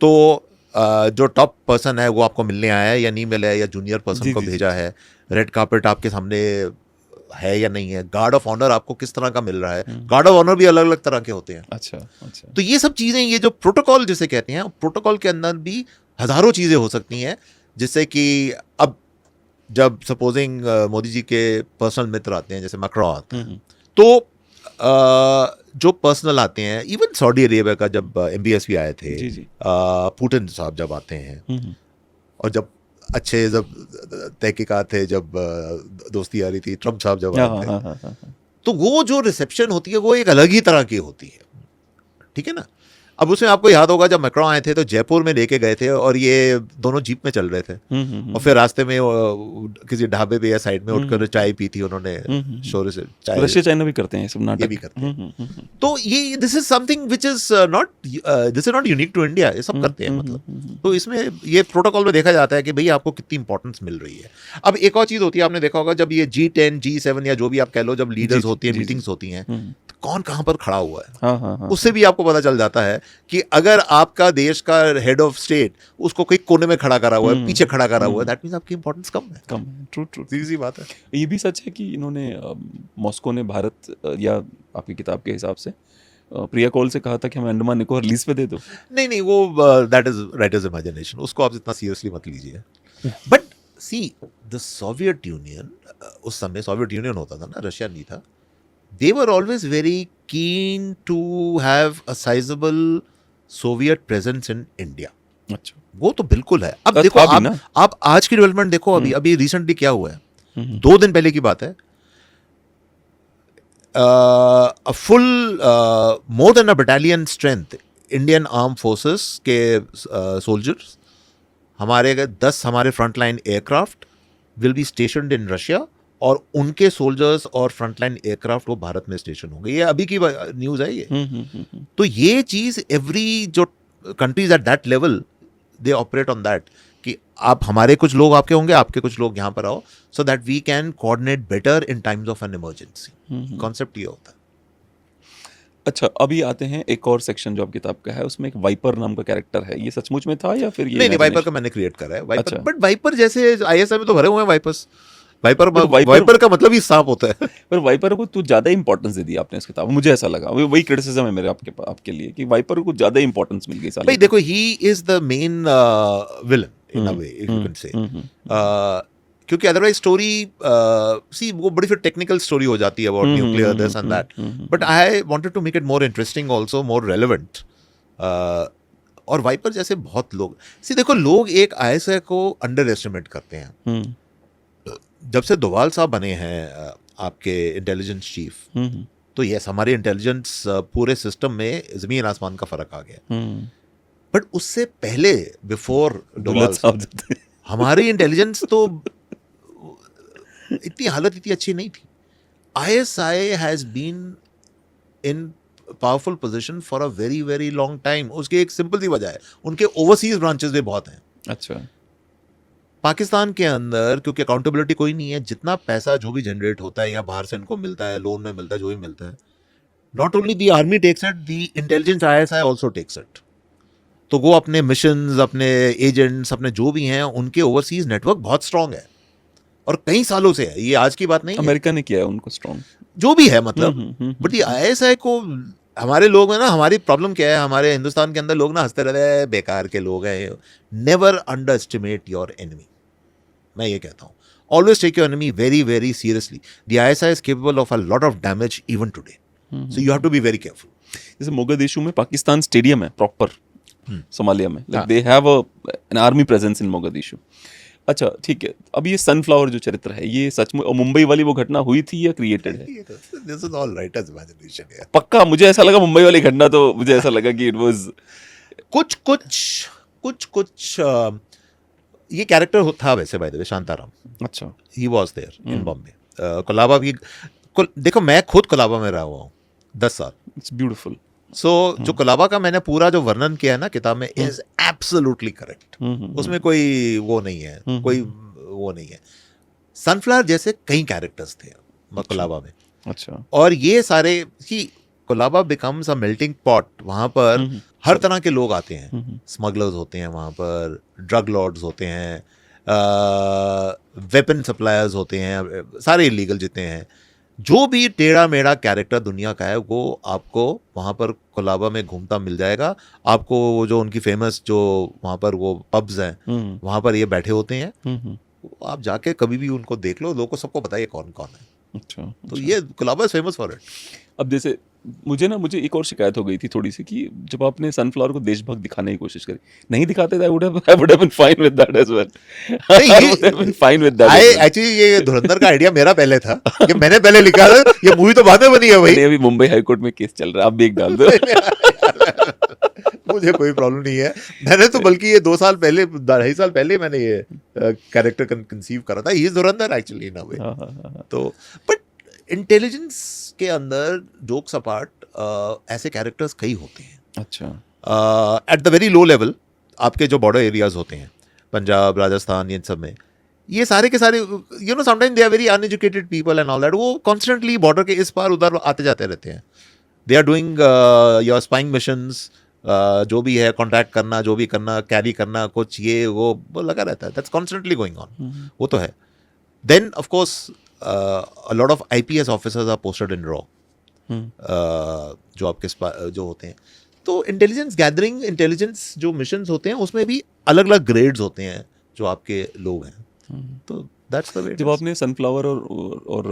तो जो टॉप पर्सन है वो आपको मिलने आया है या नहीं मिला है, या जूनियर पर्सन को भेजा है, रेड कार्पेट आपके सामने है या नहीं है, गार्ड ऑफ ऑनर आपको किस तरह का मिल रहा है, गार्ड ऑफ ऑनर भी अलग अलग तरह के होते हैं। अच्छा। तो ये सब चीज़ें, ये जो प्रोटोकॉल जिसे कहते हैं, प्रोटोकॉल के अंदर भी हज़ारों चीज़ें हो सकती हैं, जिससे कि अब जब सपोजिंग मोदी जी के पर्सनल मित्र आते हैं, जैसे मैक्रोन आते हैं, तो जो पर्सनल आते हैं, इवन सऊदी अरेबिया का जब MBS भी आए थे, पुतिन साहब जब आते हैं, और जब अच्छे जब तहकीकात थे, जब दोस्ती आ रही थी, ट्रम्प साहब जब आए थे, तो वो जो रिसेप्शन होती है वो एक अलग ही तरह की होती है, ठीक है ना। अब उसमें आपको याद होगा जब मैक्रोन आए थे तो जयपुर में लेके गए थे, और ये दोनों जीप में चल रहे थे, और फिर रास्ते में किसी ढाबे पे या साइड में उठकर चाय पी थी उन्होंने, शोर से चाय। रशिया चाइना भी करते हैं सब नाटक, ये भी करते हैं। तो ये this is something which is not unique to India, ये सब करते हैं, मतलब। तो इसमें ये प्रोटोकॉल में देखा जाता है कि भाई आपको कितनी इंपॉर्टेंस मिल रही है। अब एक और चीज होती है, आपने देखा होगा जब ये G10 G7 या जो भी आप कह लो, जब लीडर्स होती है, मीटिंग्स होती हैं, तो कौन कहाँ पर खड़ा हुआ है, उससे भी आपको पता चल जाता है कि अगर आपका देश का हेड ऑफ स्टेट उसको कोई कोने में खड़ा करा हुआ है, पीछे खड़ा करा हुआ है, दैट मींस आपकी इंपॉर्टेंस कम है। ट्रू। सीधी बात है। ये भी सच है कि इन्होंने मॉस्को ने भारत या आपकी किताब के हिसाब से प्रिया कॉल से कहा था कि हमें अंडमान निकोबार लीज पे दे दो। नहीं, वो दैट इज राइटर्स इमेजिनेशन, उसको आप इतना सीरियसली मत लीजिए। But see the Soviet union, उस समय सोवियत यूनियन होता था ना, रशिया नहीं था। They were always very keen to have a sizable Soviet presence in India. अच्छा, वो तो बिल्कुल है। अब देखो आप आज की डेवलपमेंट देखो, अभी रिसेंटली क्या हुआ है, 2 दिन पहले की बात है, a full more than a battalion strength Indian Armed Forces के soldiers, हमारे 10 हमारे frontline aircraft will be stationed in Russia, और उनके सोल्जर्स और फ्रंटलाइन एयरक्राफ्ट वो भारत में स्टेशन होंगे। ये अभी की न्यूज़ है ये। तो ये चीज़ एवरी जो countries at that level they operate on that, कि आप हमारे कुछ लोग आपके होंगे, आपके कुछ लोग यहाँ पर आओ, so that we can coordinate better in times of an emergency. Concept ये होता है। अच्छा, अभी आते हैं एक और सेक्शन जो आप किताब का है, उसमें एक वाइपर नाम का कैरेक्टर है। ये सचमुच में था या फिर ये? नहीं, वाइपर का मैंने क्रिएट करा है। वाइपर, बट वाइपर जैसे ISI में तो भरे हुए हैं वाइपर्स। वाइपर का मतलब ही सांप होता है। पर वाइपर को तो ज्यादा इंपॉर्टेंस दे दी आपने इस किताब में, मुझे ऐसा लगा। वही क्रिटिसिज्म है मेरे आपके लिए कि वाइपर को ज्यादा इंपॉर्टेंस मिल गई साली। भाई देखो, he is the main villain in a way, if you can say. क्योंकि अदरवाइज स्टोरी सी वो बड़ी फिर टेक्निकल स्टोरी हो जाती है about nuclear this and that, but I wanted to make it more interesting also, more relevant. और वाइपर जैसे बहुत लोग सी देखो, लोग एक आईएसआई को अंडर एस्टिमेट करते हैं। जब से डोवाल साहब बने हैं आपके इंटेलिजेंस चीफ, तो यस हमारे इंटेलिजेंस पूरे सिस्टम में जमीन आसमान का फर्क आ गया। बट उससे पहले बिफोर डोवाल साहब हमारी इंटेलिजेंस तो इतनी हालत इतनी अच्छी नहीं थी। ISI has been in powerful position for a very very long time. उसकी एक सिंपल सी वजह है, उनके ओवरसीज ब्रांचेस भी बहुत हैं। अच्छा, पाकिस्तान के अंदर क्योंकि अकाउंटेबिलिटी कोई नहीं है, जितना पैसा जो भी जनरेट होता है या बाहर से इनको मिलता है, लोन में मिलता है, जो भी मिलता है, not only the army takes it, the intelligence ISI also takes it. तो वो अपने मिशंस, अपने एजेंट्स, अपने जो भी हैं, उनके ओवरसीज नेटवर्क बहुत स्ट्रांग है और कई सालों से है, ये आज की बात नहीं है। अमेरिका ने किया है उनको स्ट्रॉन्ग, जो भी है मतलब। बट ये आईएसआई को हमारे लोग हैं ना, हमारी प्रॉब्लम क्या है, हमारे हिंदुस्तान के अंदर लोग ना हंसते रहते हैं, बेकार के लोग हैं। Never underestimate your enemy, मैं ये कहता हूँ। Always take your enemy very very seriously. The ISI is capable of a lot of damage even today, so you have to be very careful. जैसे मोगादिशु में पाकिस्तान स्टेडियम है प्रॉपर, सोमालिया में, like they have an army presence in Mogadishu. अच्छा ठीक है, अब ये सनफ्लावर जो चरित्र है, ये सच में मुंबई वाली वो घटना हुई थी या क्रिएटेड है? This is all writers imagination यार। पक्का मुझे ऐसा लगा मुंबई वाली घटना, तो मुझे ऐसा लगा कि इट वाज कुछ ये कैरेक्टर था वैसे बाय द वे, शांताराम। अच्छा, he was there in Bombay. Colaba भी देखो, मैं खुद कोलाबा में रहा हुआ हूँ 10 साल। It's beautiful. सो जो कोलाबा का मैंने पूरा जो वर्णन किया है ना किताब में, इज एब्सोल्युटली करेक्ट। उसमें कोई वो नहीं है, कोई वो नहीं है। सनफ्लावर जैसे कई कैरेक्टर्स थे कोलाबा में। अच्छा, और ये सारे कि Colaba becomes a melting pot. वहाँ पर हर तरह के लोग आते हैं, स्मगलर्स होते हैं वहाँ पर, ड्रग लॉर्ड्स होते हैं, वेपन सप्लायर्स होते हैं, सारे इलीगल जितने हैं। जो भी टेढ़ा मेढ़ा कैरेक्टर दुनिया का है वो आपको वहाँ पर कोलाबा में घूमता मिल जाएगा। आपको वो जो उनकी फेमस जो वहाँ पर वो पब्स हैं, वहाँ पर ये बैठे होते हैं, आप जाके कभी भी उनको देख लो, लोगों को सबको पता है कौन कौन है। अच्छा, तो ये Colaba is famous for it. अब जैसे मुझे एक और शिकायत हो गई थी थोड़ी सी कि जब आपने सनफ्लावर को देशभक्त दिखाने की कोशिश करी, नहीं दिखाते थे, I would have been fine with that as well. I would have been fine with that as well. Actually ये धुरंधर का आइडिया मेरा पहले था, कि मैंने पहले लिखा था, ये मूवी तो बाद में बनी है भाई। नहीं, अभी मुंबई हाई कोर्ट में केस चल रहा है, आप भी एक डाल दो। मुझे कोई प्रॉब्लम नहीं है। मैंने तो बल्कि ये 2 साल पहले, 2.5 साल पहले मैंने ये कैरेक्टर कंसीव करा था। ये धुरंधर एक्चुअली इन अ वे। तो बट इंटेलिजेंस के अंदर जोक्स अपार्ट ऐसे कैरेक्टर्स कई होते हैं। अच्छा, at the very low level, आपके जो बॉर्डर एरियाज होते हैं, पंजाब, राजस्थान, इन सब में ये सारे के सारे, you know, sometime they are very uneducated people and all that. वो कॉन्स्टेंटली बॉर्डर के इस पार उधर आते जाते रहते हैं। They are doing your spying missions, जो भी है, कॉन्टैक्ट करना, जो भी करना, कैरी करना, कुछ ये वो लगा रहता है। That's constantly going on. वो तो है। Then of course a lot of IPS officers are posted in RAW, जो आपके जो होते हैं। तो इंटेलिजेंस गैदरिंग, इंटेलिजेंस जो मिशंस होते हैं, उसमें भी अलग अलग ग्रेड्स होते हैं जो आपके लोग हैं। तो दैट्स द वे। जब आपने सनफ्लावर और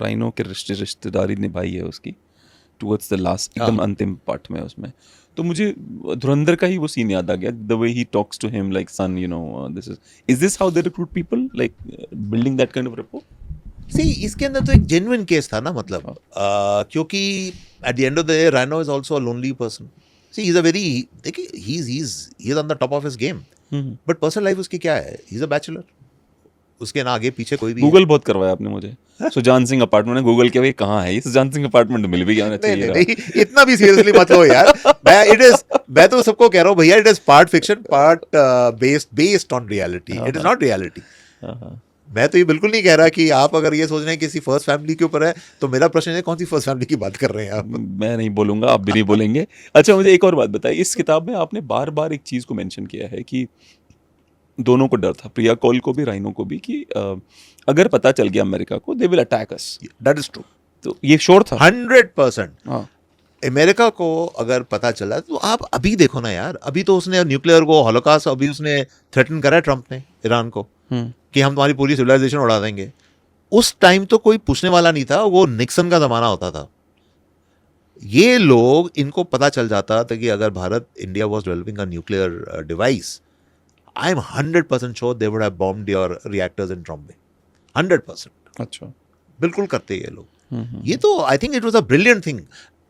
राइनो के रिश्तेदारी निभाई है उसकी टुवर्ड्स द लास्ट, एकदम अंतिम पार्ट में, उसमें तो मुझे धुरंधर का ही वो सीन याद आ गया, the way he talks to him like son, you know, this is this how they recruit people, like building that kind of repo? See इसके अंदर तो एक जेन्युइन केस था ना, मतलब क्योंकि at the end of the day rhino is also a lonely person. See he is a very, देखिए, he is on the top of his game, but personal life उसकी क्या है? He is a bachelor. उसके ना आगे पीछे कोई भी गूगल बहुत करवाया आपने मुझे। सुजान सिंह अपार्टमेंट में गूगल के भाई कहाँ है ये सुजान सिंह अपार्टमेंट, मिल भी गया चाहिए। नहीं, इतना भी सीरियसली मत लो यार। मैं तो सबको कह रहा हूँ भैया, it is part fiction, part based on reality, it is not reality. मैं तो ये बिल्कुल नहीं कह रहा कि आप अगर ये सोच रहे हैं किसी फर्स्ट फैमिली के ऊपर है, तो मेरा प्रश्न है कौन सी फर्स्ट फैमिली की बात कर रहे हैं आप? मैं नहीं बोलूंगा, आप भी नहीं बोलेंगे। अच्छा, मुझे एक और बात बताइए, इस किताब में आपने बार बार एक चीज़ को मेंशन किया है कि दोनों को डर था, प्रिया कौल को भी, राइनो को भी, कि अगर पता चल गया अमेरिका को, they will attack us. That is true. तो ये श्योर था 100%। हाँ, अमेरिका को अगर पता चला, तो आप अभी देखो ना यार, अभी तो उसने न्यूक्लियर को, हॉलोकॉस्ट अभी उसने थ्रेटन करा है ट्रम्प ने ईरान को। कि हम तुम्हारी पूरी सिविलाइजेशन उड़ा देंगे। उस टाइम तो कोई पूछने वाला नहीं था, वो निक्सन का ज़माना होता था। ये लोग, इनको पता चल जाता था कि अगर Bharat, India was developing a nuclear device, I am 100% sure they would have bombed your reactors in Trombay. 100%। अच्छा। बिल्कुल करते ये लोग। ये तो I think it was a brilliant thing.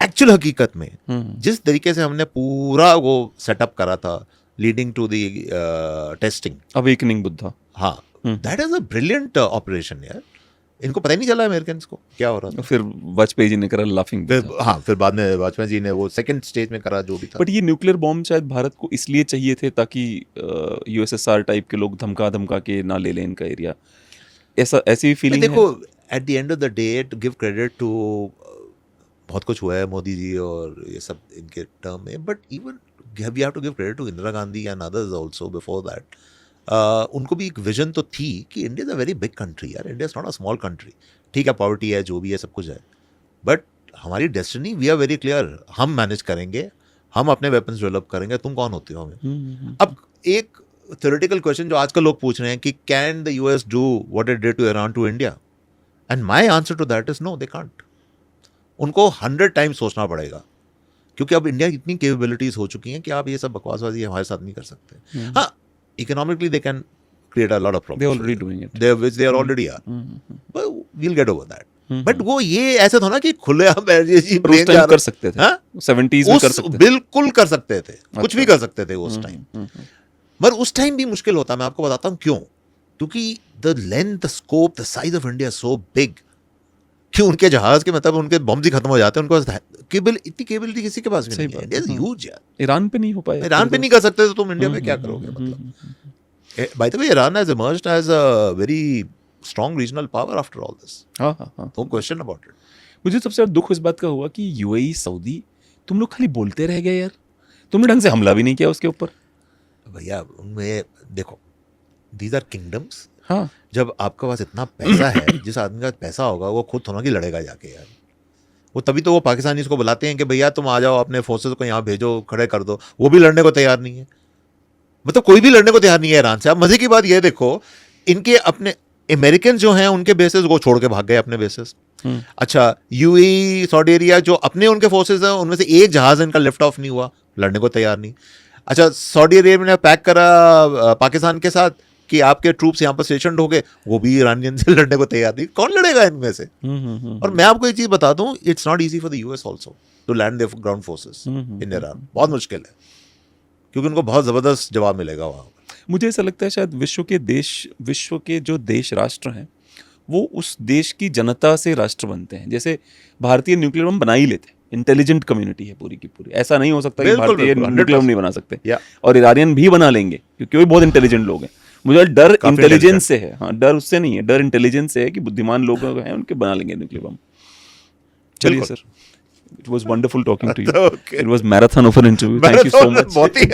Actual हकीकत में जिस तरीके से हमने पूरा वो सेटअप करा था, leading to the testing, awakening Buddha. हाँ, that is a brilliant operation यार। इनको पता ही नहीं चला अमेरिकन को क्या हो रहा था। फिर वाजपेयी जी ने करा लाफिंग बुद्धा। हाँ, फिर बाद में वाजपेयी जी ने वो सेकंड स्टेज में करा जो भी था। बट ये न्यूक्लियर बॉम्ब शायद भारत को इसलिए चाहिए थे ताकि यूएसएसआर टाइप के लोग धमका धमका के ना ले लें इनका एरिया, ऐसी फीलिंग है। देखो, at the end of the day, to give credit to, बहुत कुछ हुआ है मोदी जी और ये सब इनके टर्म में, but even we have to give credit to Indira Gandhi and others also before that. उनको भी एक विजन तो थी कि India is a very big country यार, India is not a small country. ठीक है, पॉवर्टी है, जो भी है, सब कुछ है, बट हमारी destiny we are very clear, हम मैनेज करेंगे, हम अपने वेपन्स डेवलप करेंगे, तुम कौन होते हो हमें। अब एक थ्योरेटिकल क्वेश्चन जो आजकल लोग पूछ रहे हैं कि can the US do what it did to Iran to India, and my answer to that is no, they can't. उनको 100 टाइम सोचना पड़ेगा, क्योंकि अब इंडिया की इतनी कैपेबिलिटीज हो चुकी हैं कि आप ये सब बकवासबाजी हमारे साथ नहीं कर सकते। हाँ, economically they can create a lot of problems. They're already doing it. Which they are already are. But we'll get over that. But वो ये ऐसे था ना कि खुले हम उस टाइम कर सकते थे। 70s में कर सकते थे। बिल्कुल कर सकते थे, कुछ भी कर सकते थे उस टाइम। पर उस टाइम भी मुश्किल होता, मैं आपको बताता हूँ क्यों। क्योंकि the length, the scope, the size of India is so big कि उनके जहाज के, मतलब उनके बम ही खत्म हो जाते हैं, उनके पास इतनी केबिलिटी किसी के पास भी नहीं है। इंडिया इज ह्यूज यार। ईरान पे नहीं हो पाया, ईरान पे नहीं कर सकते तो तुम इंडिया में क्या करोगे। मतलब by the way, Iran has emerged as a very strong regional power after all this. हाँ। No question about it. मुझे सबसे ज्यादा दुख इस बात का हुआ कि यूएई, सऊदी, तुम लोग खाली बोलते रह गए यार, तुमने ढंग से हमला भी नहीं किया उसके ऊपर। भैया उनमें देखो, these are kingdoms. हाँ, जब आपके पास इतना पैसा है, जिस आदमी का पैसा होगा वो खुद थोड़ा कि लड़ेगा जाके यार। वो तभी तो वो पाकिस्तानी इसको बुलाते हैं कि भैया तुम आ जाओ, अपने फोर्सेस को यहाँ भेजो, खड़े कर दो। वो भी लड़ने को तैयार नहीं है, मतलब कोई भी लड़ने को तैयार नहीं है ईरान से। अब मजे की बात ये देखो, इनके अपने अमेरिकन जो हैं उनके बेसेस वो छोड़ के भाग गए अपने बेसेस। अच्छा, यूएई, सऊदी अरेबिया जो अपने उनके फोर्सेस हैं, उनमें से एक जहाज इनका लिफ्ट ऑफ नहीं हुआ, लड़ने को तैयार नहीं। अच्छा, सऊदी अरेबिया ने पैक करा पाकिस्तान के साथ कि आपके ट्रूप्स यहाँ पर स्टेशन हो गए, वो भी ईरानियन से लड़ने को तैयार नहीं। कौन लड़ेगा इनमें से। और मैं आपको एक चीज बता दूं, it's not easy for the US also to land their ground forces in Iran. बहुत मुश्किल है, क्योंकि उनको बहुत ज़बरदस्त जवाब मिलेगा वहाँ। मुझे ऐसा लगता है शायद विश्व के जो देश राष्ट्र हैं वो उस देश की जनता से राष्ट्र बनते हैं। जैसे भारतीय न्यूक्लियर बम बना ही लेते, इंटेलिजेंट कम्युनिटी है पूरी की पूरी। ऐसा नहीं हो सकता कि भारतीय न्यूक्लियर बम नहीं बना सकते, और ईरानियन भी बना लेंगे क्योंकि वो बहुत इंटेलिजेंट लोग हैं। मुझे डर इंटेलिजेंस से है, हाँ, डर उससे नहीं है, डर इंटेलिजेंस से है कि बुद्धिमान लोग हैं, उनके बना लेंगे न्यूक्लियर बम। चलिए sir, it was wonderful talking to you. Okay. It was marathon of an interview. Thank you so much. बहुत ही